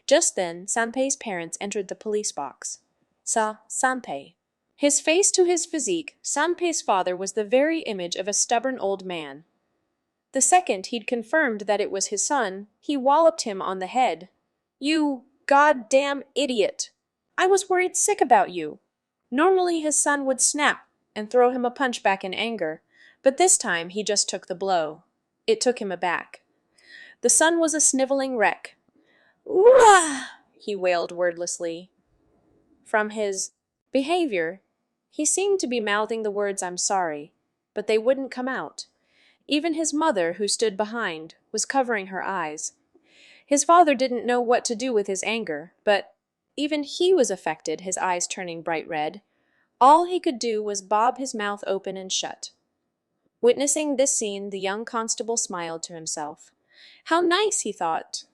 Just then, Sanpei's parents entered the police box. Sanpei. His face to his physique, Sanpei's father was the very image of a stubborn old man. The second he'd confirmed that it was his son, he walloped him on the head. "You goddamn idiot! I was worried sick about you." Normally his son would snap and throw him a punch back in anger, but this time he just took the blow. It took him aback. The son was a sniveling wreck. "Wah!" he wailed wordlessly. From his behavior, he seemed to be mouthing the words "I'm sorry," but they wouldn't come out. Even his mother, who stood behind, was covering her eyes. His father didn't know what to do with his anger, but even he was affected, his eyes turning bright red. All he could do was bob his mouth open and shut. Witnessing this scene, the young constable smiled to himself. How nice, he thought.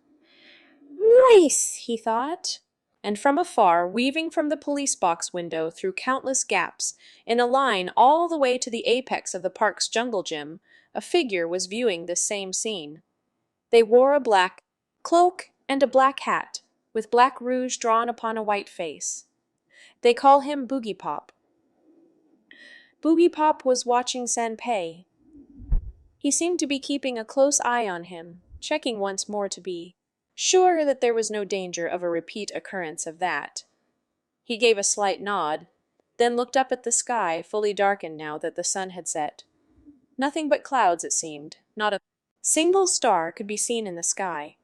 Nice, he thought. And from afar, weaving from the police box window through countless gaps, in a line all the way to the apex of the park's jungle gym, a figure was viewing this same scene. They wore a black cloak and a black hat, with black rouge drawn upon a white face. They call him Boogiepop. Boogiepop was watching Sanpei. He seemed to be keeping a close eye on him, checking once more to be sure that there was no danger of a repeat occurrence of that. He gave a slight nod, then looked up at the sky, fully darkened now that the sun had set. Nothing but clouds, it seemed. Not a single star could be seen in the sky.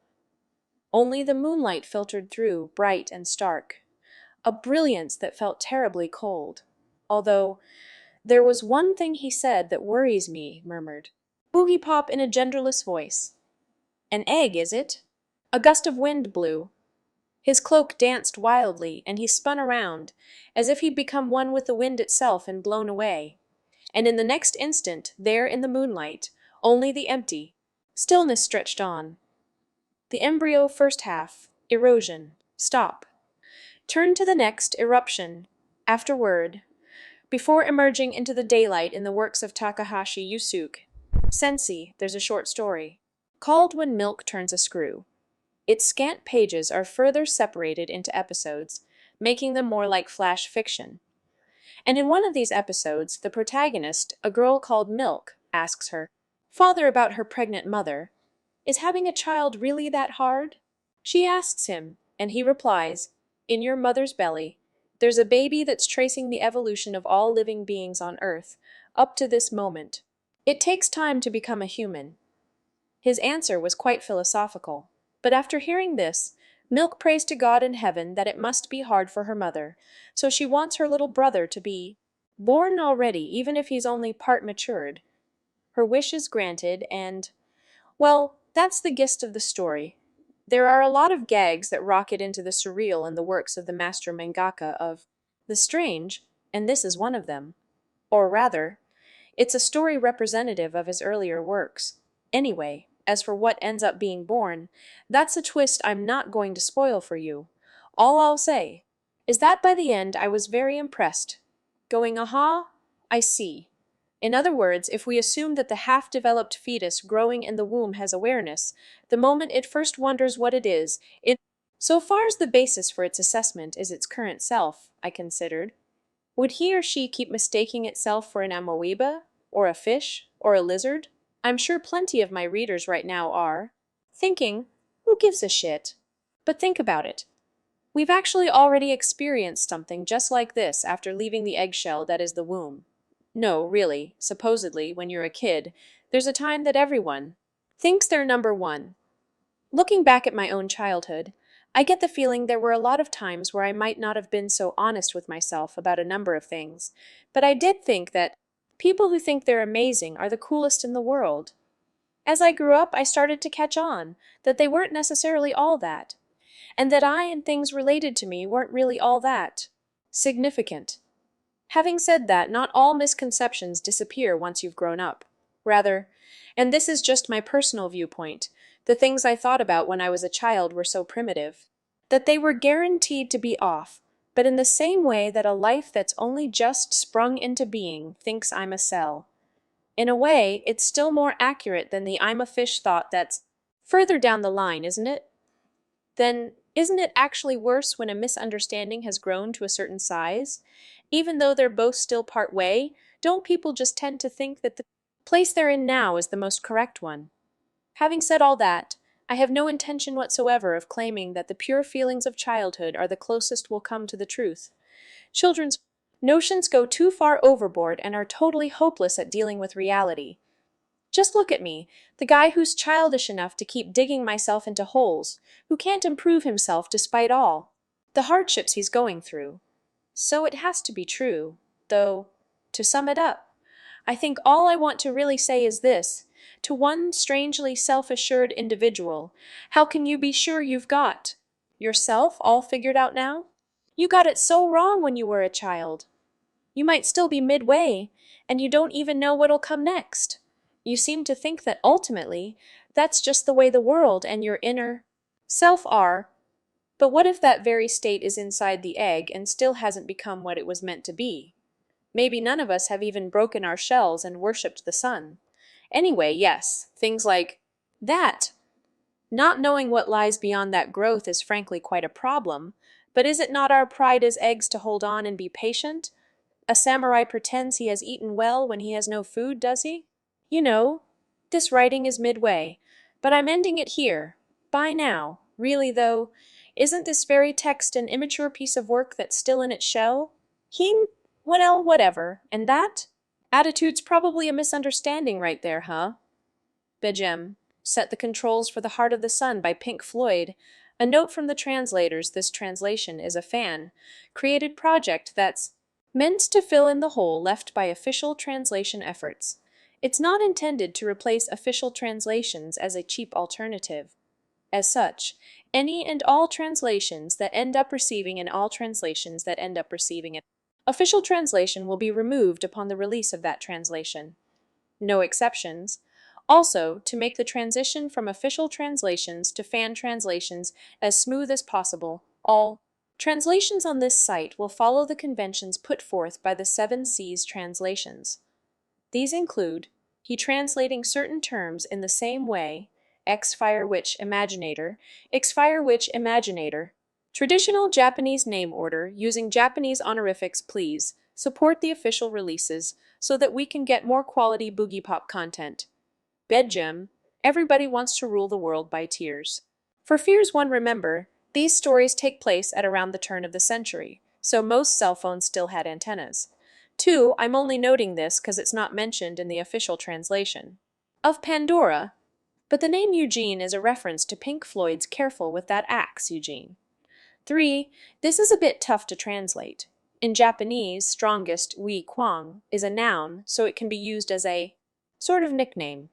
Only the moonlight filtered through, bright and stark, a brilliance that felt terribly cold. Although, there was one thing he said that worries me, murmured Boogiepop in a genderless voice. An egg, is it? A gust of wind blew. His cloak danced wildly, and he spun around, as if he'd become one with the wind itself and blown away. And in the next instant, there in the moonlight, only the empty stillness stretched on. The embryo first half, erosion, stop. Turn to the next, eruption, afterward, before emerging into the daylight in the works of Takahashi Yusuke. Sensi, there's a short story, called When Milk Turns a Screw. Its scant pages are further separated into episodes, making them more like flash fiction. And in one of these episodes, the protagonist, a girl called Milk, asks her father about her pregnant mother. Is having a child really that hard? She asks him, and he replies, in your mother's belly, there's a baby that's tracing the evolution of all living beings on Earth, up to this moment. It takes time to become a human. His answer was quite philosophical, but after hearing this, Milk prays to God in heaven that it must be hard for her mother, so she wants her little brother to be born already, even if he's only part matured. Her wish is granted, and, well, that's the gist of the story. There are a lot of gags that rocket into the surreal in the works of the master mangaka of the strange, and this is one of them. Or rather, it's a story representative of his earlier works. Anyway, as for what ends up being born, that's a twist I'm not going to spoil for you. All I'll say is that by the end I was very impressed. Going, aha, I see. In other words, if we assume that the half-developed fetus growing in the womb has awareness, the moment it first wonders what it is, so far as the basis for its assessment is its current self, I considered, would he or she keep mistaking itself for an amoeba, or a fish, or a lizard? I'm sure plenty of my readers right now are thinking, who gives a shit? But think about it. We've actually already experienced something just like this after leaving the eggshell that is the womb. No, really, supposedly, when you're a kid, there's a time that everyone thinks they're number one. Looking back at my own childhood, I get the feeling there were a lot of times where I might not have been so honest with myself about a number of things, but I did think that people who think they're amazing are the coolest in the world. As I grew up, I started to catch on that they weren't necessarily all that, and that I and things related to me weren't really all that significant. Having said that, not all misconceptions disappear once you've grown up. Rather, and this is just my personal viewpoint, the things I thought about when I was a child were so primitive, that they were guaranteed to be off, but in the same way that a life that's only just sprung into being thinks I'm a cell. In a way, it's still more accurate than the I'm a fish thought that's further down the line, isn't it? Then isn't it actually worse when a misunderstanding has grown to a certain size? Even though they're both still part way, don't people just tend to think that the place they're in now is the most correct one? Having said all that, I have no intention whatsoever of claiming that the pure feelings of childhood are the closest we'll come to the truth. Children's notions go too far overboard and are totally hopeless at dealing with reality. Just look at me, the guy who's childish enough to keep digging myself into holes, who can't improve himself despite all the hardships he's going through. So it has to be true, though, to sum it up, I think all I want to really say is this. To one strangely self-assured individual, how can you be sure you've got yourself all figured out now? You got it so wrong when you were a child. You might still be midway, and you don't even know what'll come next. You seem to think that ultimately, that's just the way the world and your inner self are. But what if that very state is inside the egg and still hasn't become what it was meant to be? Maybe none of us have even broken our shells and worshipped the sun. Anyway, yes, things like that Not knowing what lies beyond that growth is frankly quite a problem, but is it not our pride as eggs to hold on and be patient? A samurai pretends he has eaten well when he has no food, does he? You know, this writing is midway, but I'm ending it here. Bye now. Really, though, isn't this very text an immature piece of work that's still in its shell? Well, whatever. And that? Attitude's probably a misunderstanding right there, huh? Bejem, Set the Controls for the Heart of the Sun by Pink Floyd. A note from the translators: this translation is a fan-created project that's meant to fill in the hole left by official translation efforts. It's not intended to replace official translations as a cheap alternative. As such, any and all translations that end up receiving an official translation will be removed upon the release of that translation. No exceptions. Also, to make the transition from official translations to fan translations as smooth as possible, all translations on this site will follow the conventions put forth by the Seven Seas Translations. These include he translating certain terms in the same way, X-Fire-Witch-Imaginator, traditional Japanese name order using Japanese honorifics. Please support the official releases so that we can get more quality Boogiepop content. Bedgem, Everybody wants to rule the world by tears. For fears one remember, these stories take place at around the turn of the century, so most cell phones still had antennas. 2. I'm only noting this because it's not mentioned in the official translation of Pandora, but the name Eugene is a reference to Pink Floyd's Careful with That Axe, Eugene. 3. This is a bit tough to translate. In Japanese, strongest, Wei Kwang, is a noun, so it can be used as a sort of nickname.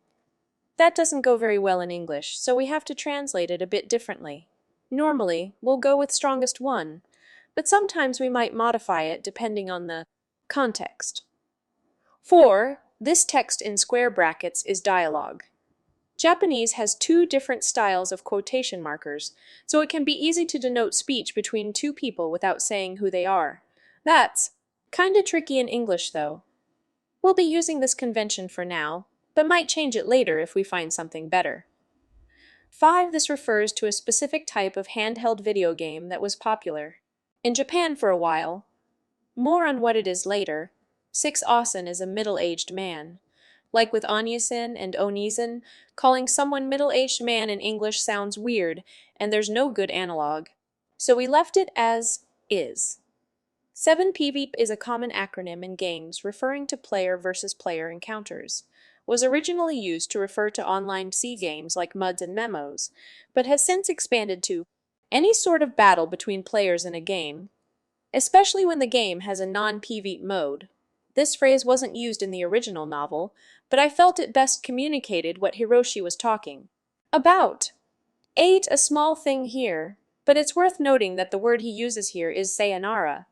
That doesn't go very well in English, so we have to translate it a bit differently. Normally, we'll go with strongest one, but sometimes we might modify it depending on the context. 4. This text in square brackets is dialogue. Japanese has 2 different styles of quotation markers, so it can be easy to denote speech between 2 people without saying who they are. That's kinda tricky in English, though. We'll be using this convention for now, but might change it later if we find something better. 5. This refers to a specific type of handheld video game that was popular in Japan for a while. More on what it is later. 6. Asen is a middle-aged man. Like with Onyasin and Onizen, calling someone middle-aged man in English sounds weird, and there's no good analog. So we left it as is. 7. PvP is a common acronym in games referring to player versus player encounters. Was originally used to refer to online C games like MUDs and Memos, but has since expanded to any sort of battle between players in a game, especially when the game has a non-PvP mode. This phrase wasn't used in the original novel, but I felt it best communicated what Hiroshi was talking about. 8. A small thing here, but it's worth noting that the word he uses here is sayonara.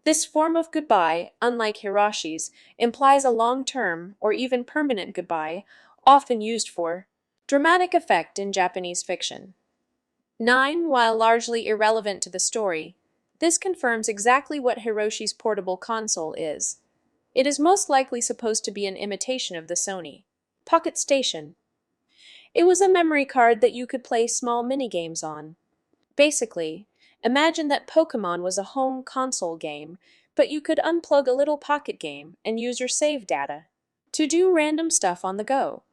This form of goodbye, unlike Hiroshi's, implies a long-term or even permanent goodbye, often used for dramatic effect in Japanese fiction. 9. While largely irrelevant to the story, this confirms exactly what Hiroshi's portable console is. It is most likely supposed to be an imitation of the Sony Pocket Station. It was a memory card that you could play small minigames on. Basically, imagine that Pokémon was a home console game, but you could unplug a little pocket game and use your save data to do random stuff on the go.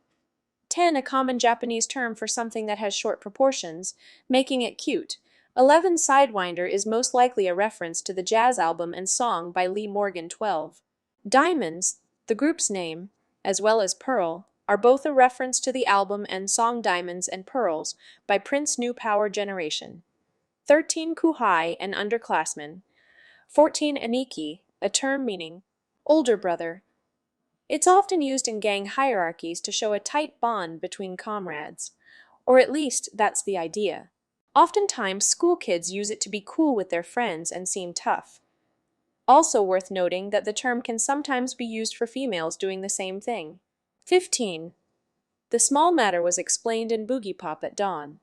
10. A common Japanese term for something that has short proportions, making it cute. 11. Sidewinder is most likely a reference to the jazz album and song by Lee Morgan 12. Diamonds, the group's name, as well as Pearl, are both a reference to the album and song Diamonds and Pearls by Prince New Power Generation. 13. Kuhai, an underclassman. 14. Aniki, a term meaning older brother. It's often used in gang hierarchies to show a tight bond between comrades, or at least that's the idea. Oftentimes, school kids use it to be cool with their friends and seem tough. Also worth noting that the term can sometimes be used for females doing the same thing. 15. The small matter was explained in Boogiepop at dawn.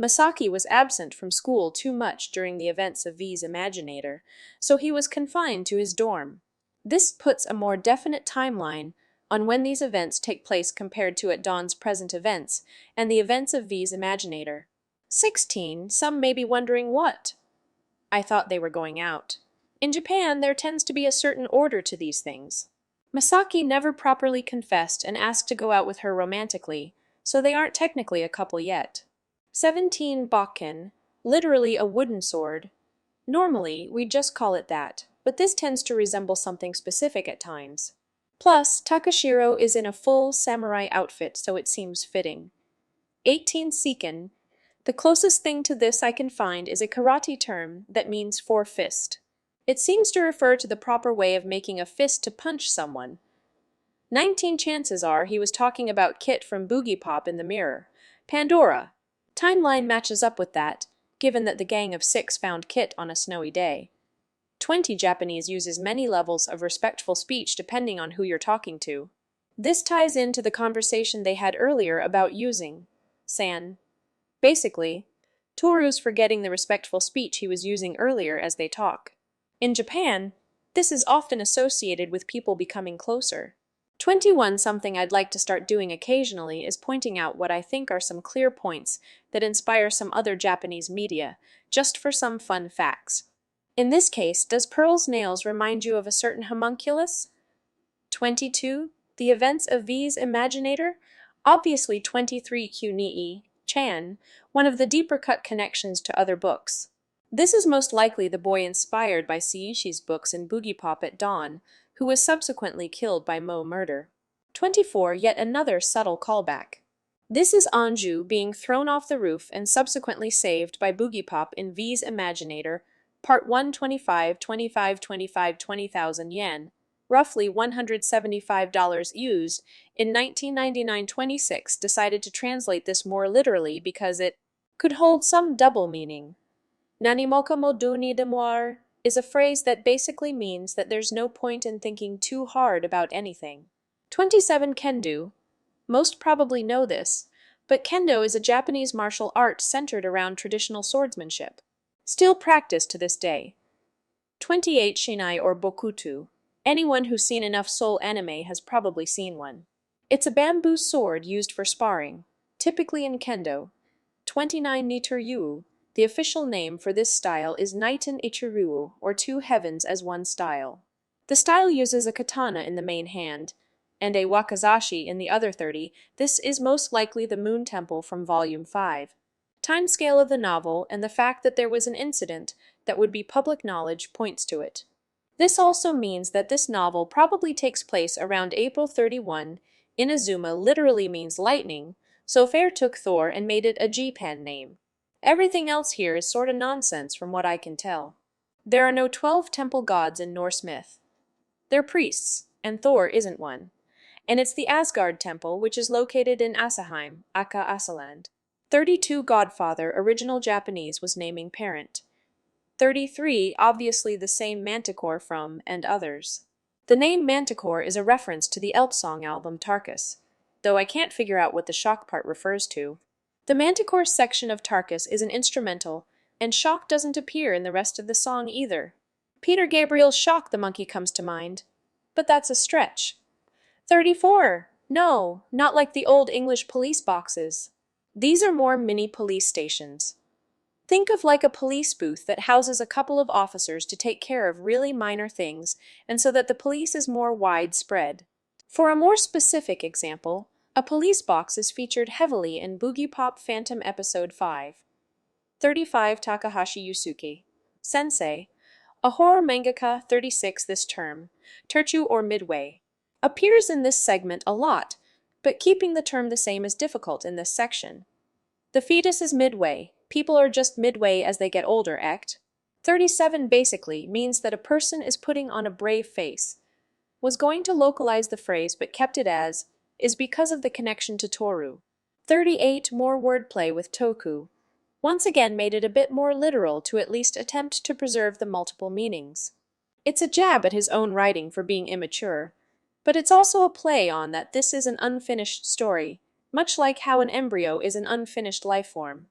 Masaki was absent from school too much during the events of V's Imaginator, so he was confined to his dorm. This puts a more definite timeline on when these events take place compared to at Dawn's present events, and the events of V's imaginator. 16. Some may be wondering what? I thought they were going out. In Japan, there tends to be a certain order to these things. Masaki never properly confessed and asked to go out with her romantically, so they aren't technically a couple yet. 17. Bakken, literally a wooden sword. Normally, we'd just call it that, but this tends to resemble something specific at times. Plus, Takashiro is in a full samurai outfit, so it seems fitting. 18. Seiken. The closest thing to this I can find is a karate term that means four-fist. It seems to refer to the proper way of making a fist to punch someone. 19. Chances are he was talking about Kit from Boogiepop in the mirror. Pandora. Timeline matches up with that, given that the gang of 6 found Kit on a snowy day. 20. Japanese uses many levels of respectful speech depending on who you're talking to. This ties into the conversation they had earlier about using san. Basically, Toru's forgetting the respectful speech he was using earlier as they talk. In Japan, this is often associated with people becoming closer. 21. Something I'd like to start doing occasionally is pointing out what I think are some clear points that inspire some other Japanese media, just for some fun facts. In this case, does Pearl's nails remind you of a certain homunculus? 22. The events of V's imaginator? Obviously 23 Kunii, Chan, one of the deeper cut connections to other books. This is most likely the boy inspired by Seishi's books in Boogiepop at Dawn, who was subsequently killed by Mo murder. 24. Yet another subtle callback. This is Anju being thrown off the roof and subsequently saved by Boogiepop in V's Imaginator, Part 125, 25, 20,000 yen, roughly $175 used. In 1999-26 decided to translate this more literally because it could hold some double meaning. Nanimoka mo duni demoir is a phrase that basically means that there's no point in thinking too hard about anything. 27. Kendo. Most probably know this, but Kendo is a Japanese martial art centered around traditional swordsmanship. Still practiced to this day. 28. Shinai or Bokutu. Anyone who's seen enough Soul anime has probably seen one. It's a bamboo sword used for sparring, typically in Kendo. 29. Nitoryu. The official name for this style is Naiten Ichiryu, or two heavens as one style. The style uses a katana in the main hand, and a wakizashi in the other 30. This is most likely the Moon Temple from Volume 5. Timescale of the novel and the fact that there was an incident that would be public knowledge points to it. This also means that this novel probably takes place around April 31. Inazuma literally means lightning, so Fair took Thor and made it a Japan name. Everything else here is sorta nonsense from what I can tell. There are no 12 temple gods in Norse myth. They're priests, and Thor isn't one. And it's the Asgard temple, which is located in Asaheim, aka Asaland. 32. Godfather, original Japanese, was naming parent. 33. Obviously the same Manticore from and others. The name Manticore is a reference to the Elbsong album Tarkus, though I can't figure out what the shock part refers to. The Manticore section of Tarkus is an instrumental, and shock doesn't appear in the rest of the song either. Peter Gabriel's Shock the Monkey comes to mind, but that's a stretch. 34. No, not like the old English police boxes. These are more mini police stations. Think of like a police booth that houses a couple of officers to take care of really minor things, and so that the police is more widespread. For a more specific example, a police box is featured heavily in Boogiepop Phantom Episode 5. 35. Takahashi Yusuke. Sensei. A horror mangaka. 36. This term, terchu or midway, appears in this segment a lot, but keeping the term the same is difficult in this section. The fetus is midway. People are just midway as they get older, ect. 37 basically means that a person is putting on a brave face. Was going to localize the phrase but kept it as is because of the connection to Toru. 38. More wordplay with toku. Once again made it a bit more literal to at least attempt to preserve the multiple meanings. It's a jab at his own writing for being immature, but it's also a play on that this is an unfinished story, much like how an embryo is an unfinished life form.